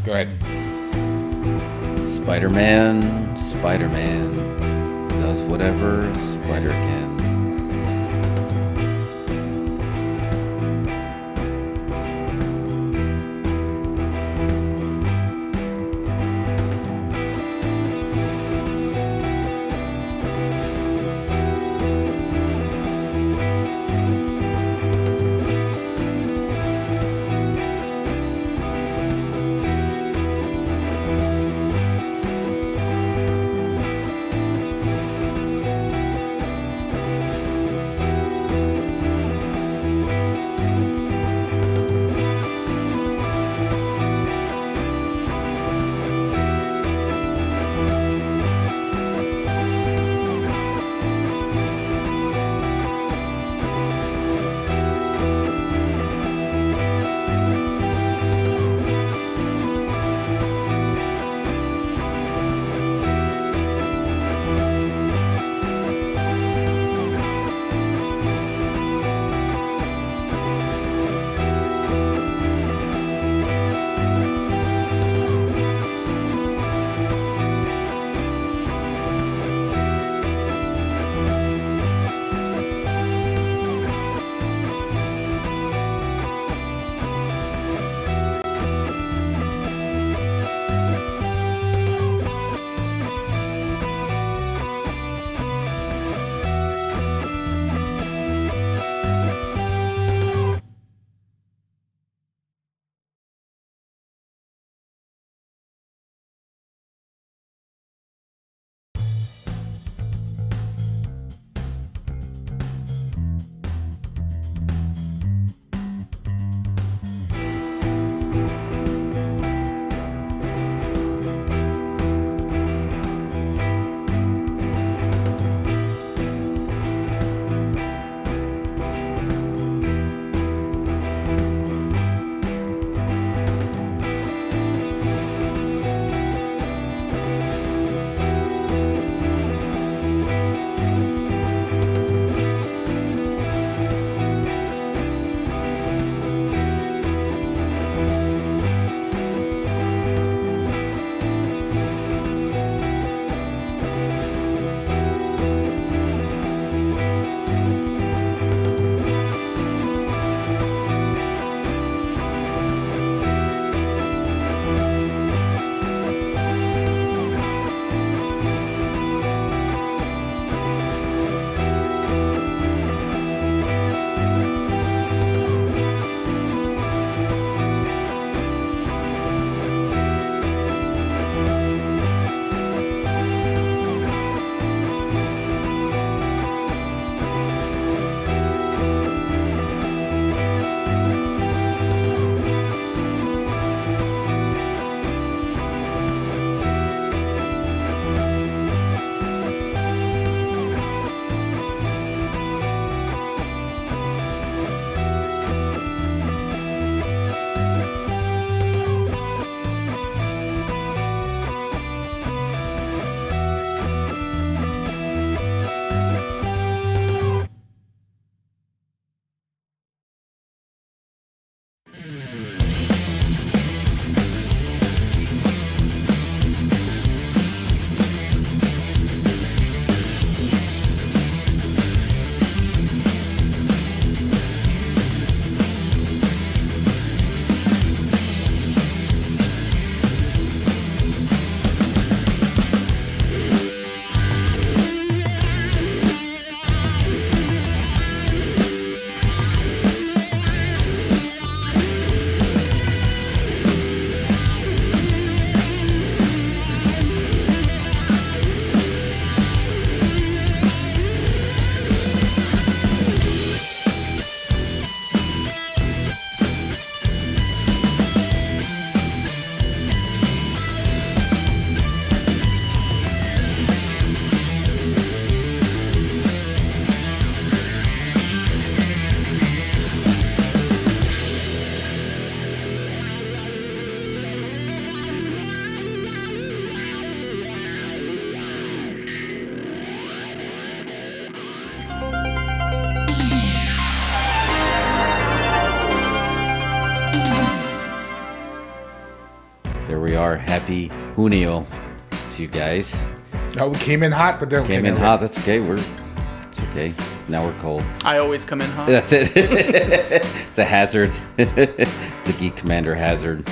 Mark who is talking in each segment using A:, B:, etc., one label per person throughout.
A: Go ahead.
B: Spider-Man does whatever Spider can. There we are. Happy Junio to you guys.
A: Oh, we came in hot, but they're
B: Came in hot. That's okay. It's okay. Now we're cold.
C: I always come in hot.
B: That's it. It's a hazard. It's a Geek Commander hazard.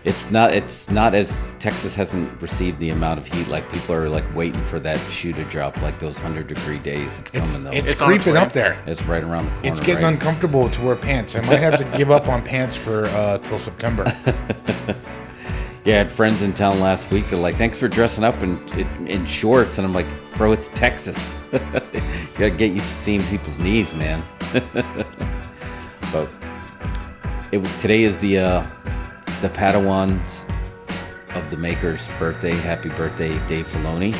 B: It's not as Texas hasn't received the amount of heat. Like people are like waiting for that shoe to drop, like those 100-degree days. It's coming though.
A: It's creeping up there.
B: It's right around the corner.
A: It's getting uncomfortable to wear pants. I might have to give up on pants for till September.
B: Yeah, I had friends in town last week. They're like, "Thanks for dressing up in shorts," and I'm like, "Bro, it's Texas. You gotta get used to seeing people's knees, man." But today is the Padawans of the Maker's birthday. Happy birthday, Dave Filoni.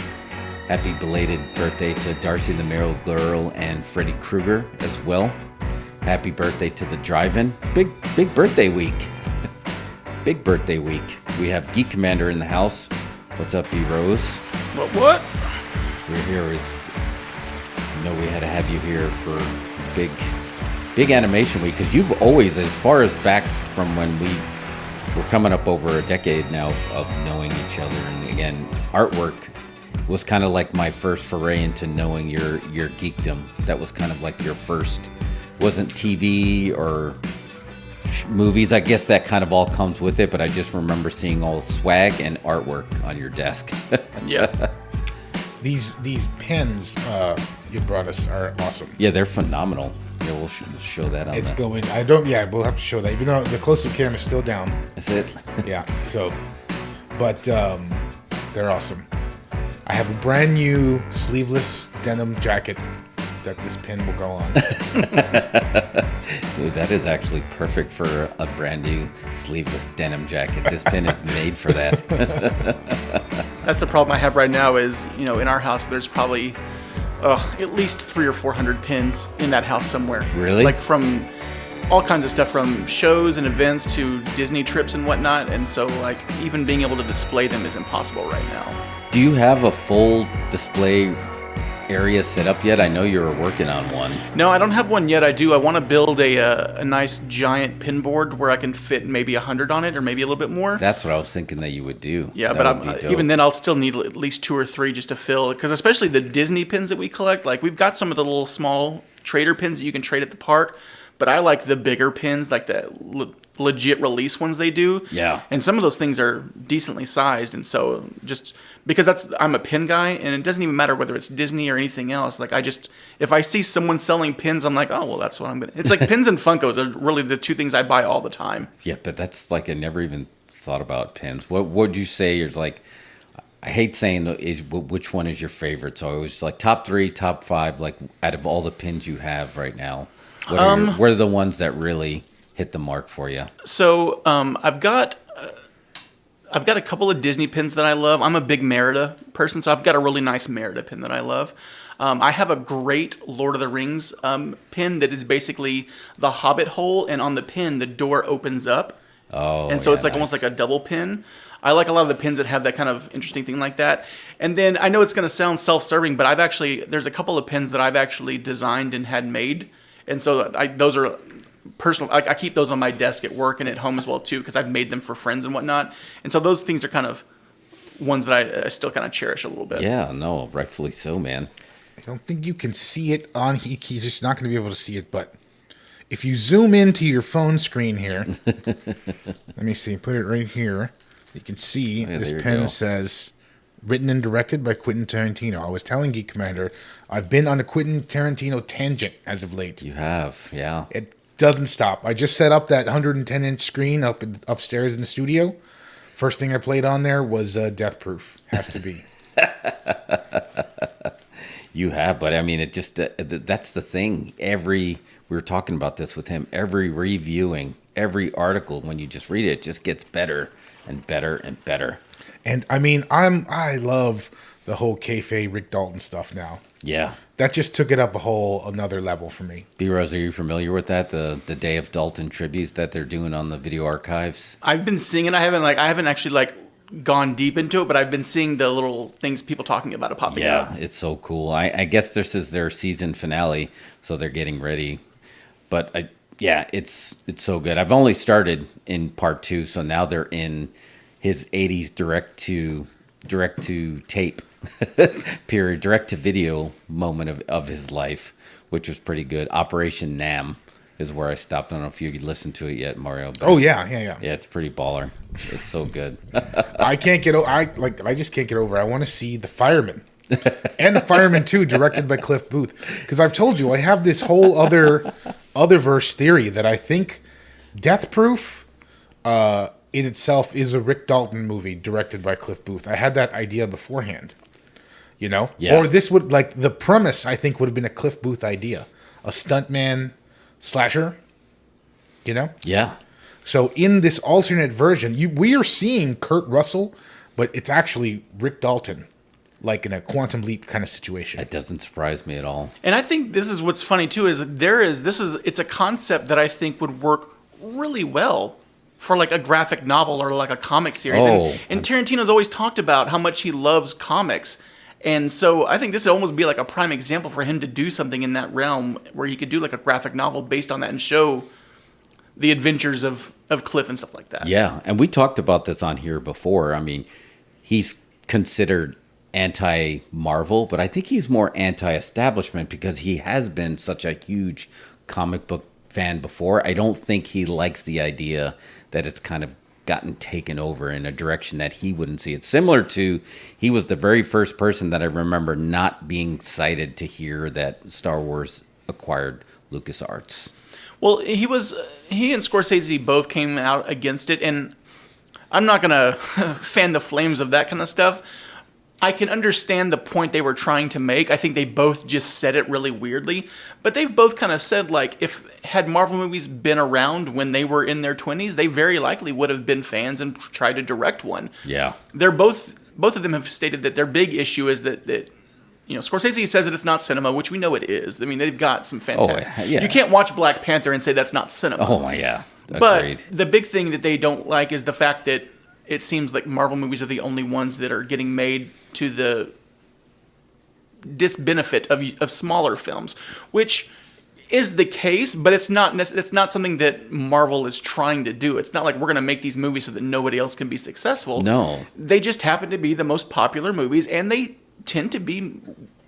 B: Happy belated birthday to Darcy the Merrill Girl and Freddy Krueger as well. Happy birthday to the Drive-In. It's big birthday week. Big birthday week. We have Geek Commander in the house. What's up, B Rose?
C: What?
B: We're here we had to have you here for big animation week, because you've always, as far as back from when we're coming up over a decade now of knowing each other, and again, artwork was kind of like my first foray into knowing your geekdom. That was kind of like your first, wasn't TV or movies. I guess that kind of all comes with it, but I just remember seeing all swag and artwork on your desk.
C: Yeah.
A: These pins you brought us are awesome.
B: Yeah, they're phenomenal. Yeah, we'll show that on.
A: It's going. We'll have to show that, even though the close-up camera is still down.
B: That's it.
A: Yeah. So, but they're awesome. I have a brand new sleeveless denim jacket that this pin will go on.
B: Dude, that is actually perfect for a brand new sleeveless denim jacket. This pin is made for that.
C: That's the problem I have right now is, in our house, there's probably at least 300 or 400 pins in that house somewhere.
B: Really?
C: Like from all kinds of stuff, from shows and events to Disney trips and whatnot. And so like even being able to display them is impossible right now.
B: Do you have a full display area set up yet? I know you were working on one.
C: No, I don't have one yet. I do. I want to build a nice giant pin board where I can fit maybe 100 on it, or maybe a little bit more.
B: That's what I was thinking that you would do.
C: Yeah, but even then, I'll still need at least 2 or 3 just to fill. Because especially the Disney pins that we collect, like we've got some of the little small trader pins that you can trade at the park, but I like the bigger pins, like the legit release ones they do.
B: Yeah.
C: And some of those things are decently sized, and so just because I'm a pin guy, and it doesn't even matter whether it's Disney or anything else. Like if I see someone selling pins, I'm like, oh well, that's what I'm gonna. It's like pins and Funkos are really the 2 things I buy all the time.
B: Yeah, but that's like I never even thought about pins. What would you say is like? I hate saying which one is your favorite. So it was like top 3, top 5, like out of all the pins you have right now. What are the ones that really hit the mark for you?
C: So I've got a couple of Disney pins that I love. I'm a big Merida person, so I've got a really nice Merida pin that I love. I have a great Lord of the Rings pin that is basically the Hobbit hole, and on the pin, the door opens up.
B: Oh,
C: and so it's like
B: nice.
C: Almost like a double pin. I like a lot of the pins that have that kind of interesting thing like that. And then I know it's going to sound self-serving, but there's a couple of pins that I've actually designed and had made. And so those are personal. I keep those on my desk at work and at home as well too, because I've made them for friends and whatnot. And so those things are kind of ones that I still kind of cherish a little bit.
B: Yeah, no, rightfully so, man.
A: I don't think you can see it on. He's just not going to be able to see it. But if you zoom into your phone screen here, let me see. Put it right here. You can see this pen says, written and directed by Quentin Tarantino. I was telling Geek Commander, I've been on a Quentin Tarantino tangent as of late.
B: You have, yeah.
A: It doesn't stop. I just set up that 110-inch screen upstairs in the studio. First thing I played on there was Death Proof. Has to be.
B: You have, but I mean, it just that's the thing. We were talking about this with him. Every reviewing, every article, when you just read it, it just gets better and better and better.
A: And I mean, I love the whole kayfabe Rick Dalton stuff now.
B: Yeah,
A: that just took it up another level for me.
B: B Rose, are you familiar with that? The Day of Dalton tributes that they're doing on the video archives.
C: I've been seeing it. I haven't actually gone deep into it, but I've been seeing the little things people talking about it popping up.
B: Yeah, it's so cool. I guess this is their season finale, so they're getting ready. But Yeah, it's so good. I've only started in part 2, so now they're in his 80s direct to tape period, direct to video moment of his life, which was pretty good. Operation Nam is where I stopped. I don't know if you listened to it yet, Mario. But
A: yeah.
B: yeah, it's pretty baller. It's so good.
A: I can't get. I just can't get over. I want to see The Fireman, and The Fireman 2, directed by Cliff Booth. Because I've told you, I have this whole otherverse theory that I think Death Proof, in itself, is a Rick Dalton movie directed by Cliff Booth. I had that idea beforehand. Yeah. Or this would, like, the premise, I think, would have been a Cliff Booth idea, a stuntman slasher.
B: Yeah.
A: So in this alternate version, we are seeing Kurt Russell, but it's actually Rick Dalton, like in a Quantum Leap kind of situation.
B: That doesn't surprise me at all.
C: And I think this is what's funny too, is it's a concept that I think would work really well for like a graphic novel or like a comic series. And Tarantino's always talked about how much he loves comics. And so I think this would almost be like a prime example for him to do something in that realm where he could do like a graphic novel based on that and show the adventures of Cliff and stuff like that.
B: Yeah, and we talked about this on here before. I mean, he's considered anti-Marvel, but I think he's more anti-establishment because he has been such a huge comic book fan before. I don't think he likes the idea that it's kind of gotten taken over in a direction that he wouldn't see. It's similar to, he was the very first person that I remember not being excited to hear that Star Wars acquired LucasArts.
C: Well, he and Scorsese both came out against it, and I'm not going to fan the flames of that kind of stuff. I can understand the point they were trying to make. I think they both just said it really weirdly, but they've both kind of said, like, had Marvel movies been around when they were in their 20s, they very likely would have been fans and tried to direct one.
B: Yeah.
C: They're both of them have stated that their big issue is that Scorsese says that it's not cinema, which we know it is. I mean, they've got some fantastic.
B: Oh, yeah.
C: You can't watch Black Panther and say that's not cinema.
B: Oh, my, yeah. Agreed.
C: But the big thing that they don't like is the fact that it seems like Marvel movies are the only ones that are getting made to the disbenefit of smaller films, which is the case, but it's not something that Marvel is trying to do. It's not like we're going to make these movies so that nobody else can be successful.
B: No.
C: They just happen to be the most popular movies, and they tend to be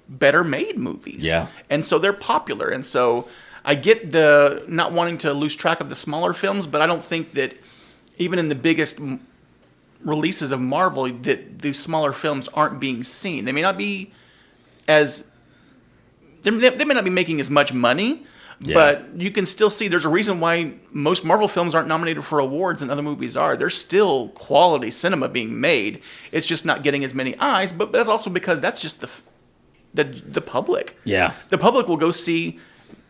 C: better made movies.
B: Yeah.
C: And so they're popular. And so I get the not wanting to lose track of the smaller films, but I don't think that even in the biggest releases of Marvel that the smaller films aren't being seen. They may not be they may not be making as much money, but you can still see there's a reason why most Marvel films aren't nominated for awards and other movies are. There's still quality cinema being made. It's just not getting as many eyes, but that's also because that's just the public.
B: Yeah.
C: The public will go see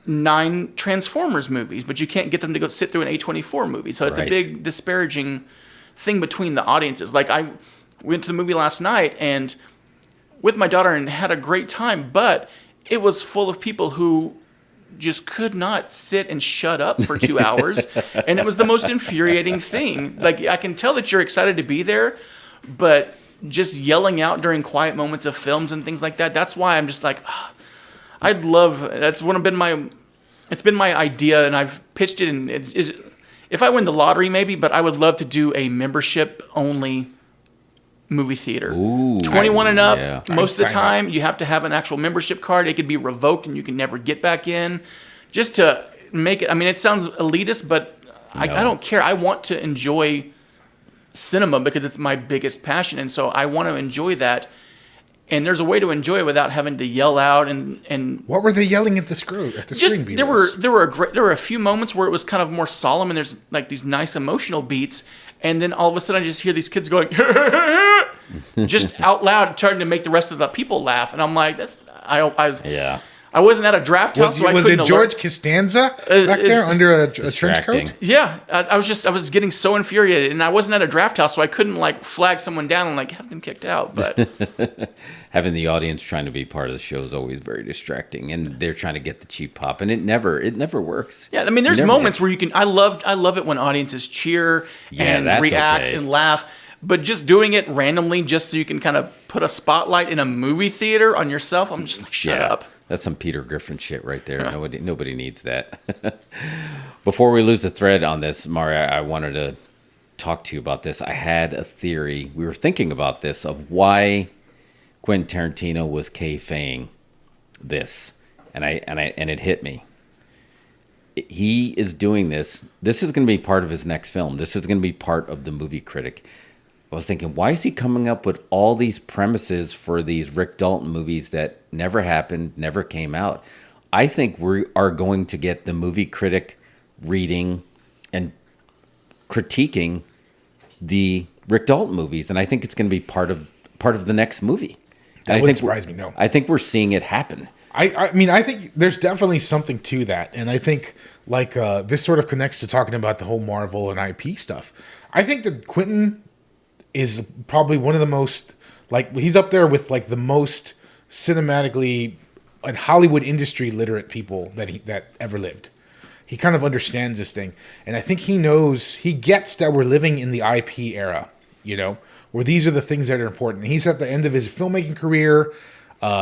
C: 9 Transformers movies, but you can't get them to go sit through an A24 movie. So it's a big disparaging thing between the audiences. Like, I went to the movie last night and with my daughter and had a great time, but it was full of people who just could not sit and shut up for 2 hours. And it was the most infuriating thing. Like, I can tell that you're excited to be there, but just yelling out during quiet moments of films and things like that, that's why I'm just like, it's been my idea, and I've pitched it, and if I win the lottery, maybe, but I would love to do a membership-only movie theater.
B: Ooh,
C: 21 and up,
B: yeah.
C: most of the time, you have to have an actual membership card. It could be revoked, and you can never get back in. Just to make it, I mean, it sounds elitist, but I don't care. I want to enjoy cinema because it's my biggest passion, and so I want to enjoy that. And there's a way to enjoy it without having to yell out and
A: What were they yelling at the screen?
C: there were a few moments where it was kind of more solemn and there's like these nice emotional beats, and then all of a sudden I just hear these kids going just out loud, trying to make the rest of the people laugh, and I'm like, I wasn't at a draft house, so I couldn't.
A: Was it George Costanza back there under a trench coat?
C: Yeah, I was getting so infuriated, and I wasn't at a draft house, so I couldn't like flag someone down and like have them kicked out. But
B: having the audience trying to be part of the show is always very distracting, and they're trying to get the cheap pop, and it never works.
C: Yeah, I mean, there's moments where you can. I love it when audiences cheer and react and laugh. But just doing it randomly, just so you can kind of put a spotlight in a movie theater on yourself, I'm just like, shut up.
B: That's some Peter Griffin shit right there. Nobody needs that. Before we lose the thread on this, Mario, I wanted to talk to you about this. I had a theory. We were thinking about this of why Quentin Tarantino was kayfaying this, and it hit me. He is doing this. This is going to be part of his next film. This is going to be part of the movie critic. I was thinking, why is he coming up with all these premises for these Rick Dalton movies that never happened, never came out? I think we are going to get the movie critic reading and critiquing the Rick Dalton movies, and I think it's going to be part of the next movie.
A: That wouldn't surprise me. No,
B: I think we're seeing it happen.
A: I mean, I think there's definitely something to that. And I think, like, this sort of connects to talking about the whole Marvel and IP stuff. I think that Quentin is probably one of the most, like, he's up there with, like, the most cinematically and Hollywood industry literate people that ever lived. He kind of understands this thing. And I think he gets that we're living in the IP era, where these are the things that are important. He's at the end of his filmmaking career.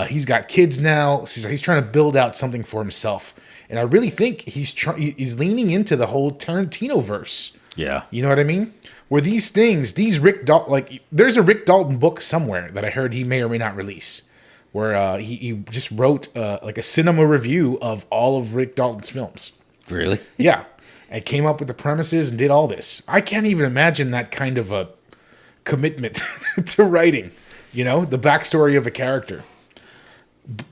A: He's got kids now. So he's trying to build out something for himself. And I really think he's leaning into the whole Tarantino verse.
B: Yeah.
A: You know what I mean? Where Rick Dalton, like, there's a Rick Dalton book somewhere that I heard he may or may not release, where he just wrote like a cinema review of all of Rick Dalton's films.
B: Really?
A: Yeah. And came up with the premises and did all this. I can't even imagine that kind of a commitment to writing, the backstory of a character.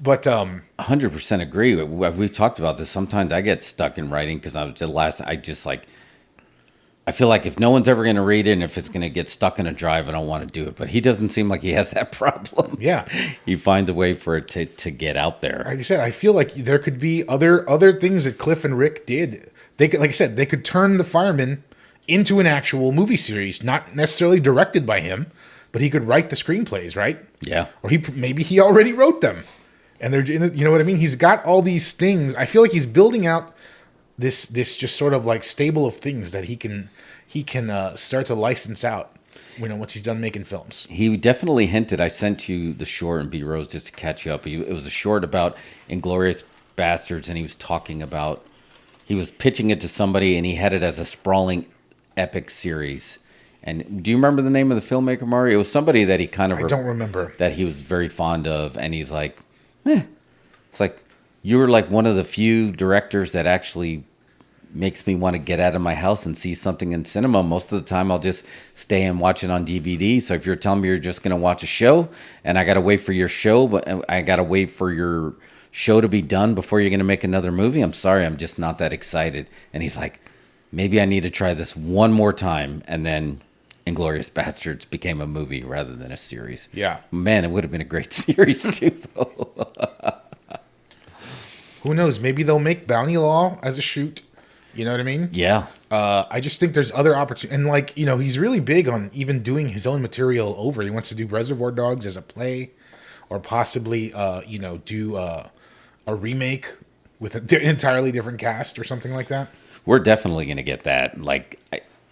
A: But
B: 100% agree. We've talked about this. Sometimes I get stuck in writing because I feel like if no one's ever going to read it and if it's going to get stuck in a drive, I don't want to do it. But he doesn't seem like he has that problem.
A: Yeah.
B: He finds a way for it to get out there.
A: Like I said, I feel like there could be other things that Cliff and Rick did. They could, like I said, they could turn The Fireman into an actual movie series, not necessarily directed by him, but he could write the screenplays, right?
B: Yeah.
A: Or maybe he already wrote them. And they're, you know what I mean? He's got all these things. I feel like he's building out this just sort of like stable of things that he can start to license out, once he's done making films.
B: He definitely hinted. I sent you the short in B Rose just to catch you up. It was a short about Inglourious Bastards, and he was talking about, he was pitching it to somebody, and he had it as a sprawling epic series. And do you remember the name of the filmmaker, Mario? It was somebody that he kind of...
A: I don't remember.
B: That he was very fond of, and he's like, It's like, you were like one of the few directors that actually makes me want to get out of my house and see something in cinema. Most of the time, I'll just stay and watch it on DVD. So if you're telling me you're just going to watch a show, and I got to wait for your show, but I got to wait for your show to be done before you're going to make another movie, I'm sorry, I'm just not that excited. And he's like, maybe I need to try this one more time. And then Inglourious Bastards became a movie rather than a series.
A: Yeah.
B: Man, it would have been a great series too, though.
A: Who knows? Maybe they'll make Bounty Law as a shoot. You know what I mean?
B: Yeah.
A: I just think there's other opportunities. And, like, he's really big on even doing his own material over. He wants to do Reservoir Dogs as a play, or possibly, do a remake with an entirely different cast or something like that.
B: We're definitely going to get that. Like,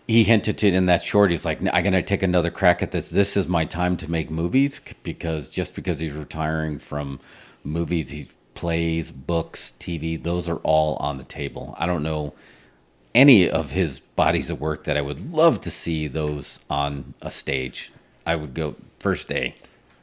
B: he hinted it in that short. He's like, I'm going to take another crack at this. This is my time to make movies, because he's retiring from movies, he plays, books, TV, those are all on the table. I don't know any of his bodies of work that I would love to see those on a stage. I would go first day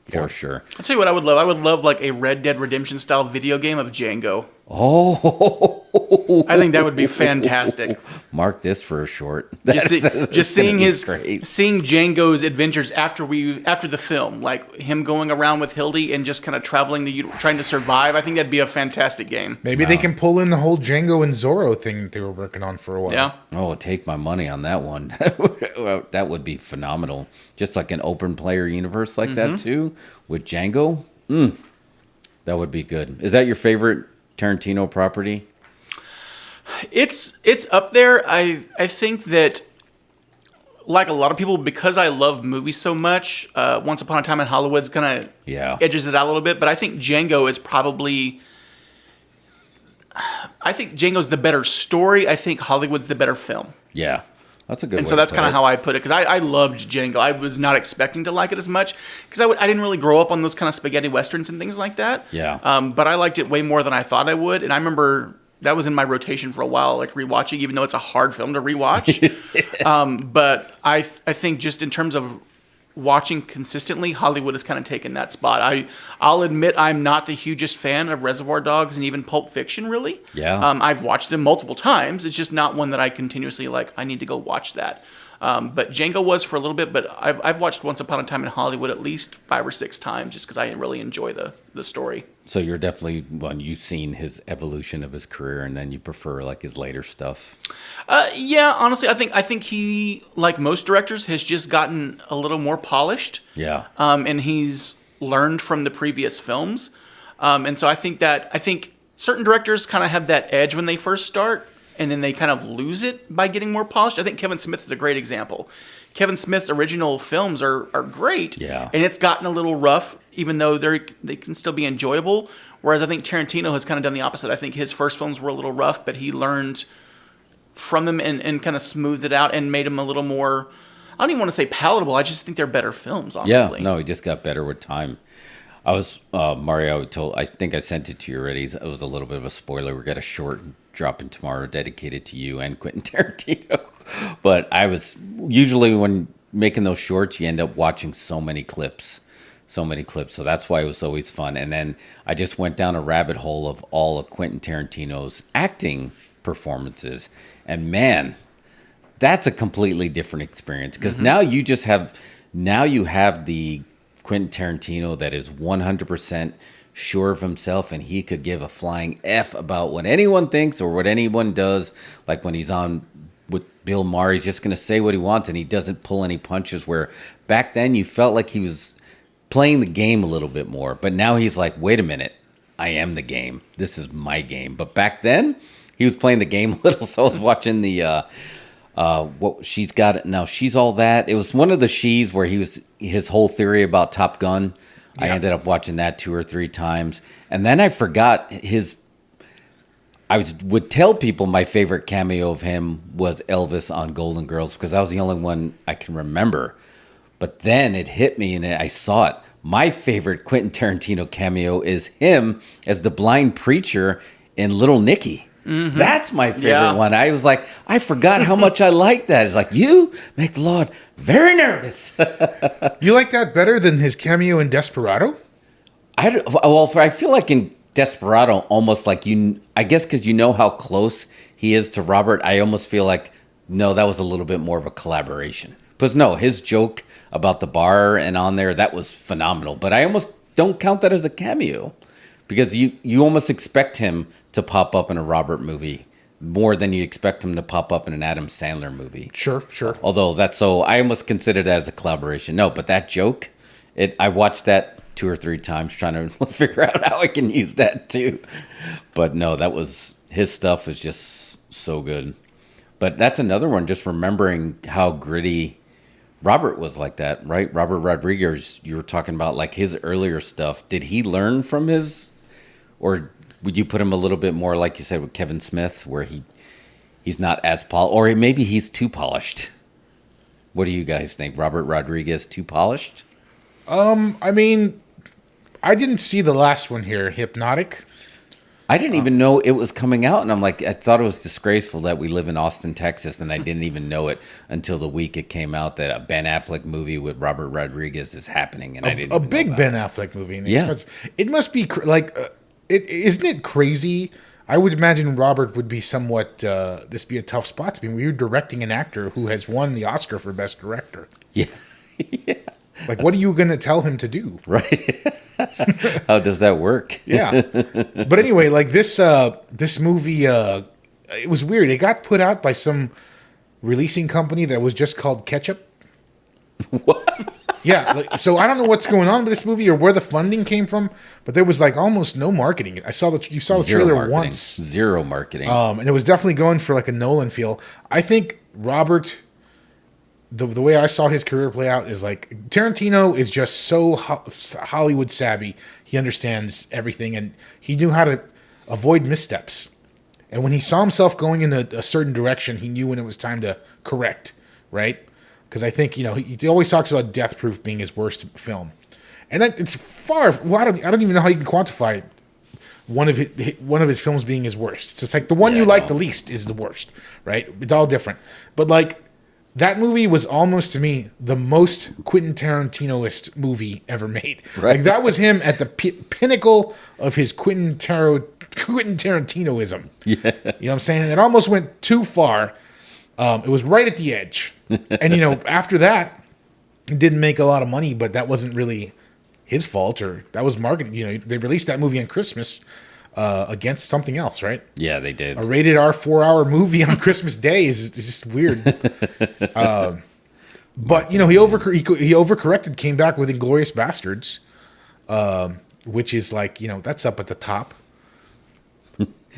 B: for sure.
C: I'll tell you what I would love. I would love like a Red Dead Redemption style video game of Django.
B: Oh,
C: I think that would be fantastic.
B: Mark this for a short.
C: Just seeing
B: great.
C: seeing Django's adventures after the film, like him going around with Hildy and just kind of traveling trying to survive. I think that'd be a fantastic game.
A: Maybe they can pull in the whole Django and Zorro thing that they were working on for a while.
C: Yeah.
B: Oh, take my money on that one. That would be phenomenal. Just like an open player universe like that too, with Django. That would be good. Is that your favorite Tarantino property?
C: It's up there. I think that, like a lot of people, because I love movies so much, Once Upon a Time in Hollywood's kind of edges it out a little bit. But I think Django is probably... I think Django's the better story. I think Hollywood's the better film.
B: Yeah. That's a good.
C: And
B: way
C: so
B: to
C: that's
B: put
C: kind
B: it.
C: of how I put it, because I loved Django. I was not expecting to like it as much because I didn't really grow up on those kind of spaghetti westerns and things like that.
B: Yeah.
C: But I liked it way more than I thought I would, and I remember that was in my rotation for a while, like rewatching, even though it's a hard film to rewatch. But I think just in terms of watching consistently, Hollywood has kind of taken that spot. I'll admit I'm not the hugest fan of Reservoir Dogs and even Pulp Fiction, really.
B: Yeah.
C: I've watched them multiple times. It's just not one that I continuously like. I need to go watch that. But Django was for a little bit, but I've watched Once Upon a Time in Hollywood at least 5 or 6 times just because I really enjoy the story.
B: So you're definitely one. You've seen his evolution of his career, and then you prefer like his later stuff.
C: Yeah, honestly, I think he, like most directors, has just gotten a little more polished.
B: Yeah.
C: And he's learned from the previous films. And so I think certain directors kind of have that edge when they first start, and then they kind of lose it by getting more polished. I think Kevin Smith is a great example. Kevin Smith's original films are great.
B: Yeah.
C: And it's gotten a little rough, even though they can still be enjoyable. Whereas I think Tarantino has kind of done the opposite. I think his first films were a little rough, but he learned from them and kind of smoothed it out and made them a little more, I don't even want to say palatable. I just think they're better films, honestly.
B: Yeah. No, he just got better with time. I was Mario. I think I sent it to you already. It was a little bit of a spoiler. We got a short dropping tomorrow dedicated to you and Quentin Tarantino. But I was usually, when making those shorts, you end up watching so many clips. So that's why it was always fun. And then I just went down a rabbit hole of all of Quentin Tarantino's acting performances. And man, that's a completely different experience, because now you have the Quentin Tarantino that is 100% sure of himself, and he could give a flying F about what anyone thinks or what anyone does. Like when he's on with Bill Maher, he's just going to say what he wants, and he doesn't pull any punches, where back then you felt like he was playing the game a little bit more. But now he's like, wait a minute, I am the game. This is my game. But back then he was playing the game a little. So I was watching the what she's got now. She's all that. It was one of the she's where his whole theory about Top Gun. Yeah. I ended up watching that 2 or 3 times, and then I forgot would tell people my favorite cameo of him was Elvis on Golden Girls, because that was the only one I can remember. But then it hit me, and I saw it. My favorite Quentin Tarantino cameo is him as the blind preacher in Little Nicky. Mm-hmm. That's my favorite one. I was like, I forgot how much I like that. It's like, you make the Lord very nervous.
A: You like that better than his cameo in Desperado?
B: I feel like in Desperado, almost like I guess because you know how close he is to Robert, I almost feel like, no, that was a little bit more of a collaboration. Because no, his joke about the bar and on there, that was phenomenal. But I almost don't count that as a cameo, because you almost expect him to pop up in a Robert movie more than you expect him to pop up in an Adam Sandler movie.
A: Sure.
B: Although I almost consider that as a collaboration. No, but that joke, I watched that 2 or 3 times trying to figure out how I can use that too. But no, his stuff is just so good. But that's another one, just remembering how gritty Robert was like that, right? Robert Rodriguez, you were talking about like his earlier stuff. Did he learn from or would you put him a little bit more, like you said, with Kevin Smith, where he's not as polished, or maybe he's too polished? What do you guys think? Robert Rodriguez too polished?
A: I mean, I didn't see the last one here, Hypnotic.
B: I didn't even know it was coming out, and I'm like, I thought it was disgraceful that we live in Austin, Texas, and I didn't even know it until the week it came out that a Ben Affleck movie with Robert Rodriguez is happening, and I didn't.
A: A big Ben Affleck movie.
B: Yeah,
A: it must be isn't it crazy? I would imagine Robert would be somewhat. This be a tough spot to be. You're directing an actor who has won the Oscar for Best Director.
B: Yeah. Yeah.
A: Like, what are you going to tell him to do?
B: Right. How does that work?
A: Yeah. But anyway, like this movie, it was weird. It got put out by some releasing company that was just called Ketchup.
B: What?
A: Yeah. So I don't know what's going on with this movie or where the funding came from, but there was like almost no marketing. You saw the trailer
B: marketing.
A: once.
B: Zero marketing.
A: And it was definitely going for like a Nolan feel. I think Robert, the way I saw his career play out is like Tarantino is just so Hollywood savvy. He understands everything, and he knew how to avoid missteps. And when he saw himself going in a certain direction, he knew when it was time to correct, right? Because I think, he always talks about Death Proof being his worst film. And that it's far. Well, I don't even know how you can quantify one of his films being his worst. It's just like the one you like the least is the worst, right? It's all different. But like that movie was almost to me the most Quentin Tarantinoist movie ever made.
B: Right.
A: Like that was him at the pinnacle of his Quentin Tarantinoism.
B: Yeah.
A: You know what I'm saying? It almost went too far. It was right at the edge. And after that, it didn't make a lot of money, but that wasn't really his fault, or that was marketing. They released that movie on Christmas against something else, right?
B: Yeah, they did.
A: A rated R 4-hour movie on Christmas Day is just weird. But he overcorrected, came back with Inglourious Bastards, which is like that's up at the top,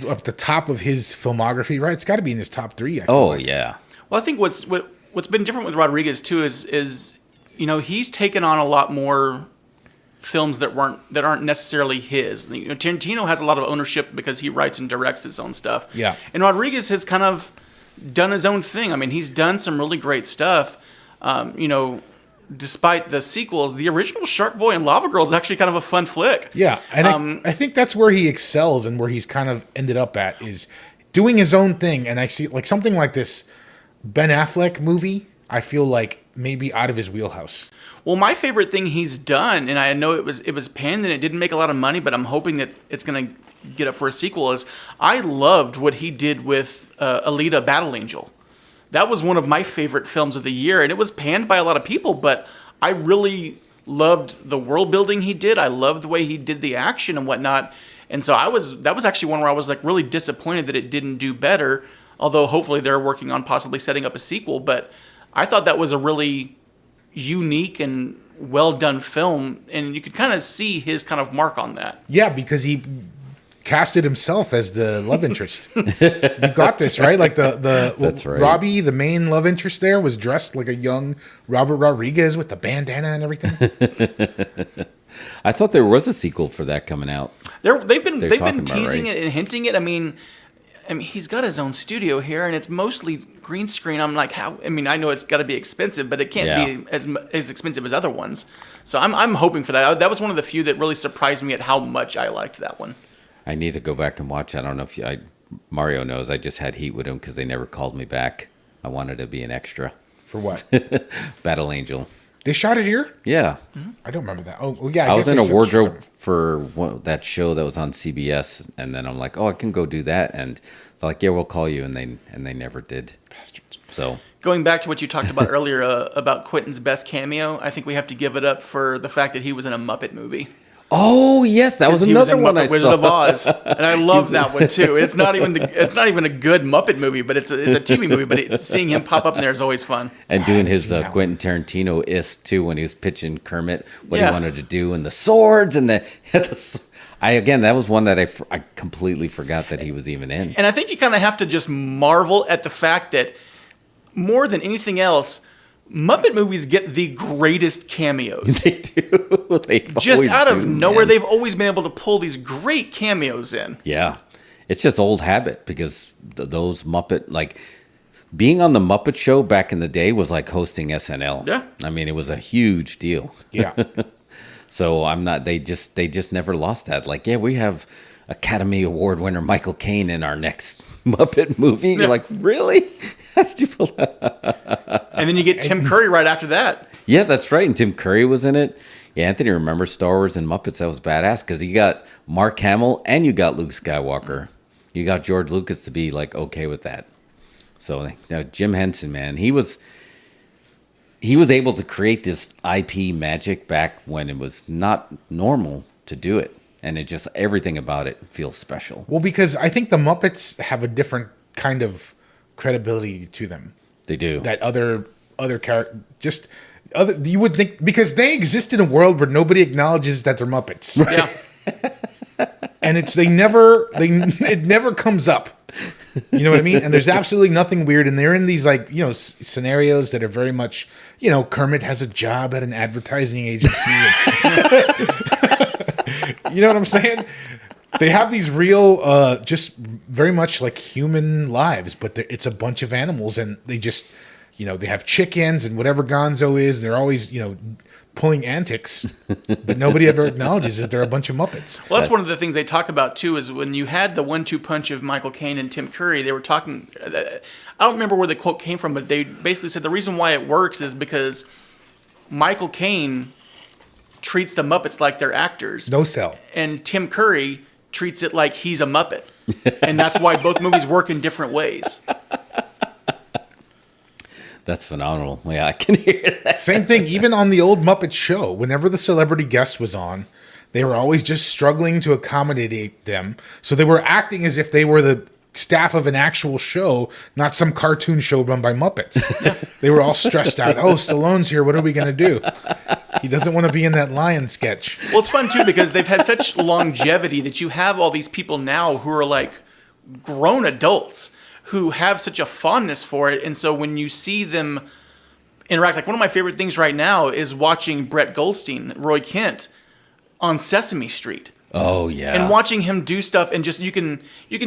A: up the top of his filmography, right? It's got to be in his top 3. I feel like.
B: Yeah.
C: Well, I think what's been different with Rodriguez too is he's taken on a lot more films that aren't necessarily his. Tarantino has a lot of ownership because he writes and directs his own stuff.
A: Yeah.
C: And Rodriguez has kind of done his own thing. I mean, he's done some really great stuff. Despite the sequels, the original Shark Boy and Lava Girl is actually kind of a fun flick.
A: Yeah, and I think that's where he excels and where he's kind of ended up at is doing his own thing. And I see like something like this Ben Affleck movie, I feel like maybe out of his wheelhouse.
C: Well, my favorite thing he's done, and I know it was panned and it didn't make a lot of money, but I'm hoping that it's going to get up for a sequel, is I loved what he did with Alita Battle Angel. That was one of my favorite films of the year, and it was panned by a lot of people, but I really loved the world building he did. I loved the way he did the action and whatnot. And so that was actually one where I was like really disappointed that it didn't do better, although hopefully they're working on possibly setting up a sequel. But I thought that was a really unique and well done film, and you could kind of see his kind of mark on that.
A: Yeah, because he casted himself as the love interest. You got this, right? Like
B: That's right.
A: Robbie, the main love interest there, was dressed like a young Robert Rodriguez with the bandana and everything.
B: I thought there was a sequel for that coming out.
C: They've been teasing
B: right?
C: it and hinting it. I mean, he's got his own studio here, and it's mostly green screen. I'm like, how? I mean, I know it's got to be expensive, but it can't be as expensive as other ones. So I'm hoping for that. That was one of the few that really surprised me at how much I liked that one.
B: I need to go back and watch. I don't know if Mario knows. I just had heat with him because they never called me back. I wanted to be an extra.
A: For what?
B: Battle Angel.
A: They shot it here?
B: Yeah.
A: I don't remember that. Oh yeah.
B: I was in a wardrobe for that show that was on CBS, and then I'm like, oh, I can go do that, and they're like, yeah, we'll call you, and they never did.
A: Bastards.
B: So
C: going back to what you talked about earlier about Quentin's best cameo, I think we have to give it up for the fact that he was in a Muppet movie.
B: Oh yes, that was another one I
C: Wizard
B: saw.
C: of Oz, and I love that one too. It's not even a good Muppet movie, but it's a TV movie. But seeing him pop up in there is always fun.
B: And doing his Quentin Tarantino too when he was pitching Kermit what he wanted to do, and the swords and that was one that I completely forgot that he was even in.
C: And I think you kind of have to just marvel at the fact that more than anything else, Muppet movies get the greatest cameos.
B: They do.
C: Just out of nowhere, they've always been able to pull these great cameos in.
B: Yeah. It's just old habit because those Muppet, like being on the Muppet Show back in the day was like hosting SNL.
C: Yeah.
B: I mean, it was a huge deal.
A: Yeah.
B: So they just never lost that. Like, yeah, we have Academy Award winner Michael Caine in our next Muppet movie. You're like, really? How did you pull that?
C: And then you get Tim Curry right after that.
B: Yeah, that's right. And Tim Curry was in it. Yeah, Anthony remembers Star Wars and Muppets. That was badass because you got Mark Hamill and you got Luke Skywalker. You got George Lucas to be like okay with that. So now Jim Henson, man, he was able to create this IP magic back when it was not normal to do it. And it just, everything about it feels special.
A: Well, because I think the Muppets have a different kind of credibility to them.
B: They do.
A: That other character, you would think, because they exist in a world where nobody acknowledges that they're Muppets.
C: Right.
A: Yeah. And it never comes up. You know what I mean? And there's absolutely nothing weird. And they're in these scenarios that are very much, Kermit has a job at an advertising agency. You know what I'm saying? They have these real, just very much like human lives, but it's a bunch of animals, and they just, they have chickens and whatever Gonzo is. They're always, pulling antics, but nobody ever acknowledges that they're a bunch of Muppets.
C: Well, that's one of the things they talk about too. Is when you had the 1-2 punch of Michael Caine and Tim Curry, they were talking. I don't remember where the quote came from, but they basically said the reason why it works is because Michael Caine treats the Muppets like they're actors.
A: No sell.
C: And Tim Curry treats it like he's a Muppet. And that's why both movies work in different ways.
B: That's phenomenal. Yeah, I can hear that.
A: Same thing, even on the old Muppet show, whenever the celebrity guest was on, they were always just struggling to accommodate them. So they were acting as if they were the staff of an actual show, not some cartoon show run by Muppets. They were all stressed out. Oh, Stallone's here. What are we going to do? He doesn't want to be in that lion sketch.
C: Well, it's fun, too, because they've had such longevity that you have all these people now who are like grown adults who have such a fondness for it. And so when you see them interact, like one of my favorite things right now is watching Brett Goldstein, Roy Kent, on Sesame Street.
B: Oh, yeah.
C: And watching him do stuff, and just you can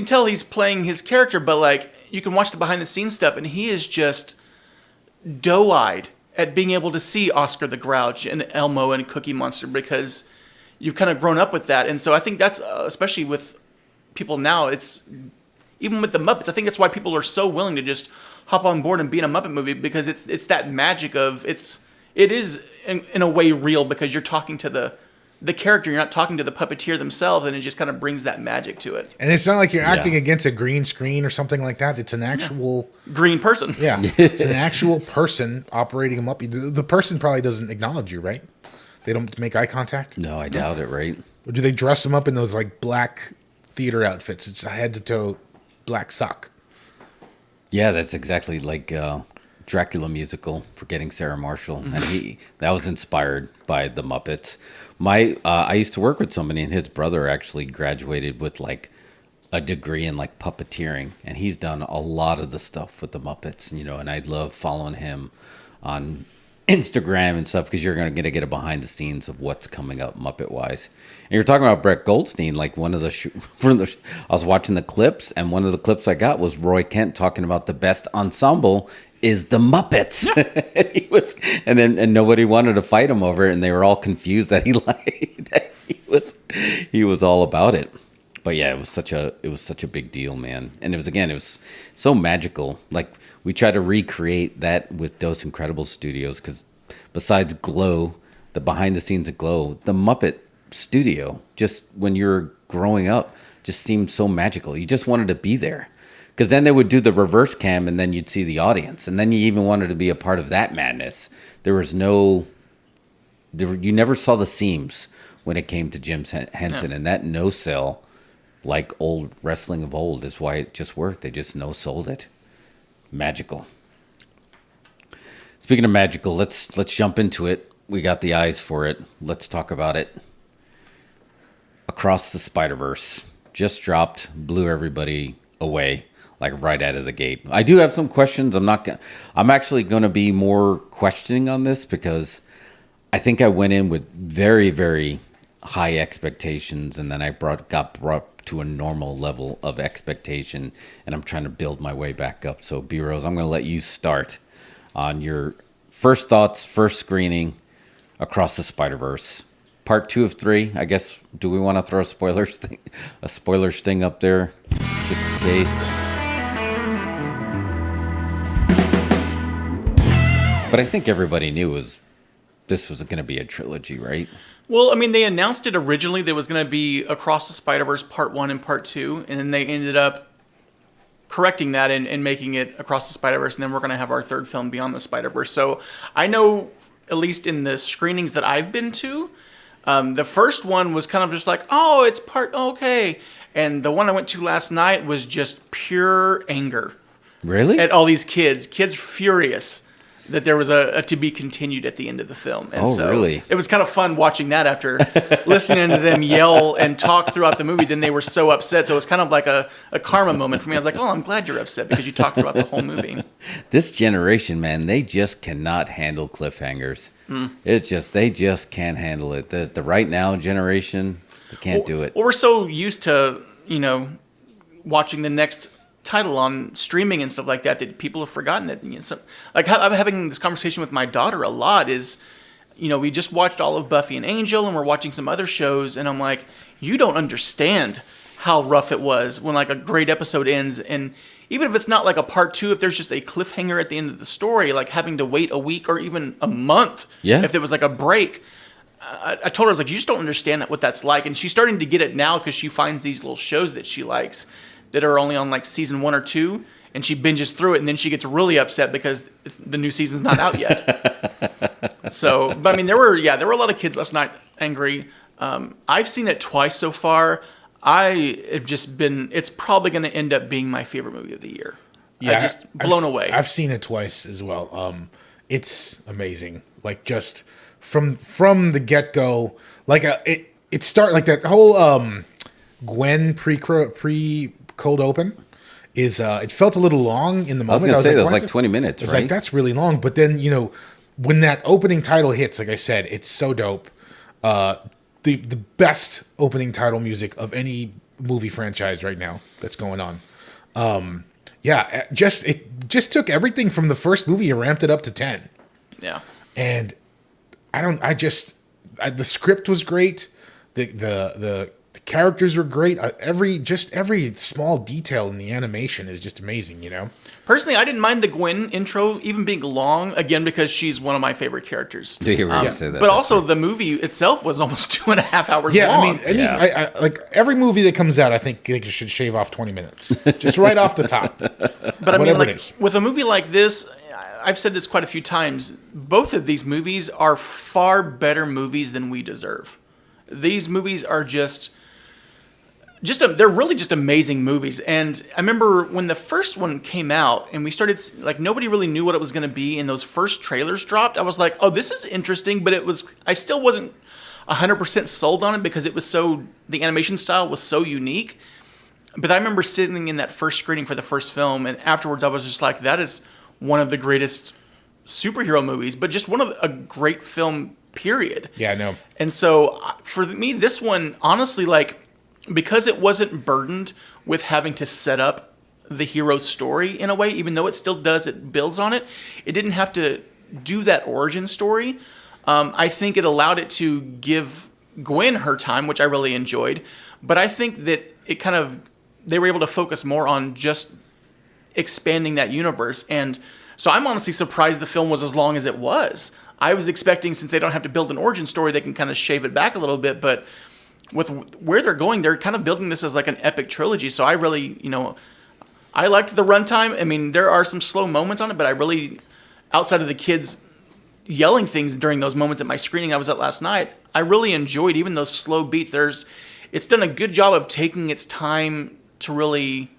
C: tell he's playing his character, but like you can watch the behind the scenes stuff, and he is just doe-eyed at being able to see Oscar the Grouch and Elmo and Cookie Monster, because you've kind of grown up with that. And so I think that's especially with people now, it's even with the Muppets, I think that's why people are so willing to just hop on board and be in a Muppet movie, because it's that magic of it is in a way real, because you're talking to the character, you're not talking to the puppeteer themselves, and it just kind of brings that magic to it.
A: And it's not like you're acting against a green screen or something like that. It's an actual
C: green person.
A: Yeah, it's an actual person operating a Muppet. The person probably doesn't acknowledge you, right? They don't make eye contact?
B: No, I doubt it, right?
A: Or do they dress them up in those like black theater outfits? It's a head to toe black sock.
B: Yeah, that's exactly like Dracula musical, Forgetting Sarah Marshall, and that was inspired by the Muppets. I used to work with somebody, and his brother actually graduated with like a degree in like puppeteering, and he's done a lot of the stuff with the Muppets, and I love following him on Instagram and stuff, because you're going to get a behind the scenes of what's coming up Muppet wise. And you're talking about Brett Goldstein, like one of the I was watching the clips, and one of the clips I got was Roy Kent talking about the best ensemble is the Muppets. and nobody wanted to fight him over it, and they were all confused that he lied. he was all about it. But yeah, it was such a big deal, man. And it was so magical. Like, we try to recreate that with Those Incredible Studios, because besides Glow, the behind the scenes of Glow, the Muppet studio, just when you're growing up, just seemed so magical. You just wanted to be there, because then they would do the reverse cam, and then you'd see the audience, and then you even wanted to be a part of that madness. You never saw the seams when it came to Jim Henson, and that no sell, like old wrestling of old, is why it just worked. They just no sold it. Magical. Speaking of magical, let's jump into it. We got the eyes for it. Let's talk about it. Across the Spider-Verse just dropped, blew everybody away, like right out of the gate. I do have some questions. I'm actually going to be more questioning on this, because I think I went in with very, very high expectations, and then I got brought to a normal level of expectation, and I'm trying to build my way back up. So, B-Rose, I'm going to let you start on your first thoughts, first screening, Across the Spider-Verse. Part 2 of 3, I guess. Do we want to throw a spoiler sting up there, just in case? But I think everybody knew this was going to be a trilogy, right?
C: Well, I mean, they announced it originally. There was going to be Across the Spider-Verse Part 1 and Part 2, and then they ended up correcting that and making it Across the Spider-Verse, and then we're going to have our third film, Beyond the Spider-Verse. So I know, at least in the screenings that I've been to, the first one was kind of just like, oh, it's okay. And the one I went to last night was just pure anger.
B: Really?
C: At all these kids furious that there was a to be continued at the end of the film. And
B: really?
C: It was kind of fun watching that after listening to them yell and talk throughout the movie. Then they were so upset. So it was kind of like a karma moment for me. I was like, oh, I'm glad you're upset because you talked throughout the whole movie.
B: This generation, man, they just cannot handle cliffhangers. They just can't handle it. The right now generation. They can't do it.
C: Well, we're so used to, watching the next title on streaming and stuff like that people have forgotten it. So, like, I'm having this conversation with my daughter a lot is, we just watched all of Buffy and Angel and we're watching some other shows. And I'm like, you don't understand how rough it was when like a great episode ends. And even if it's not like a part 2, if there's just a cliffhanger at the end of the story, like having to wait a week or even a month, if there was like a break, I told her, I was like, you just don't understand what that's like. And she's starting to get it now because she finds these little shows that she likes that are only on like season 1 or 2, and she binges through it, and then she gets really upset because the new season's not out yet. So, but I mean, there were a lot of kids last night angry. I've seen it twice so far. I have just been, it's probably going to end up being my favorite movie of the year.
A: Yeah,
C: I just blown away.
A: I've seen it twice as well. It's amazing. Like just from the get go, like it started like that whole Gwen pre cold open is it felt a little long in the moment.
B: I was going to say that was like 20 minutes,
A: It's
B: right?
A: like that's really long, but then when that opening title hits, like I said, it's so dope. The best opening title music of any movie franchise right now that's going on. It just took everything from the first movie and ramped it up to 10.
C: Yeah.
A: And the script was great. The characters were great. Every small detail in the animation is just amazing,
C: Personally, I didn't mind the Gwen intro even being long, again, because she's one of my favorite characters.
B: Do you really say that?
C: But also, the movie itself was almost 2.5 hours
A: Yeah,
C: long.
A: I mean, I like every movie that comes out, I think they should shave off 20 minutes. Just right off the top.
C: But I mean,
A: Whatever
C: like,
A: it is.
C: with a movie like this, I've said this quite a few times, both of these movies are far better movies than we deserve. These movies are they're really just amazing movies. And I remember when the first one came out and we started, like, nobody really knew what it was going to be, and those first trailers dropped, I was like, oh, this is interesting, but I still wasn't 100% sold on it because the animation style was so unique. But I remember sitting in that first screening for the first film, and afterwards I was just like, that is one of the greatest superhero movies, but just one of a great film, period.
A: Yeah, I know.
C: And so for me, this one, honestly, like, because it wasn't burdened with having to set up the hero's story in a way, even though it still does, it builds on it. It didn't have to do that origin story. I think it allowed it to give Gwen her time, which I really enjoyed. But I think that they were able to focus more on just expanding that universe. And so I'm honestly surprised the film was as long as it was. I was expecting, since they don't have to build an origin story, they can kind of shave it back a little bit, but with where they're going, they're kind of building this as like an epic trilogy. So I really, I liked the runtime. I mean, there are some slow moments on it, but I really, outside of the kids yelling things during those moments at my screening I was at last night, I really enjoyed even those slow beats. It's done a good job of taking its time to really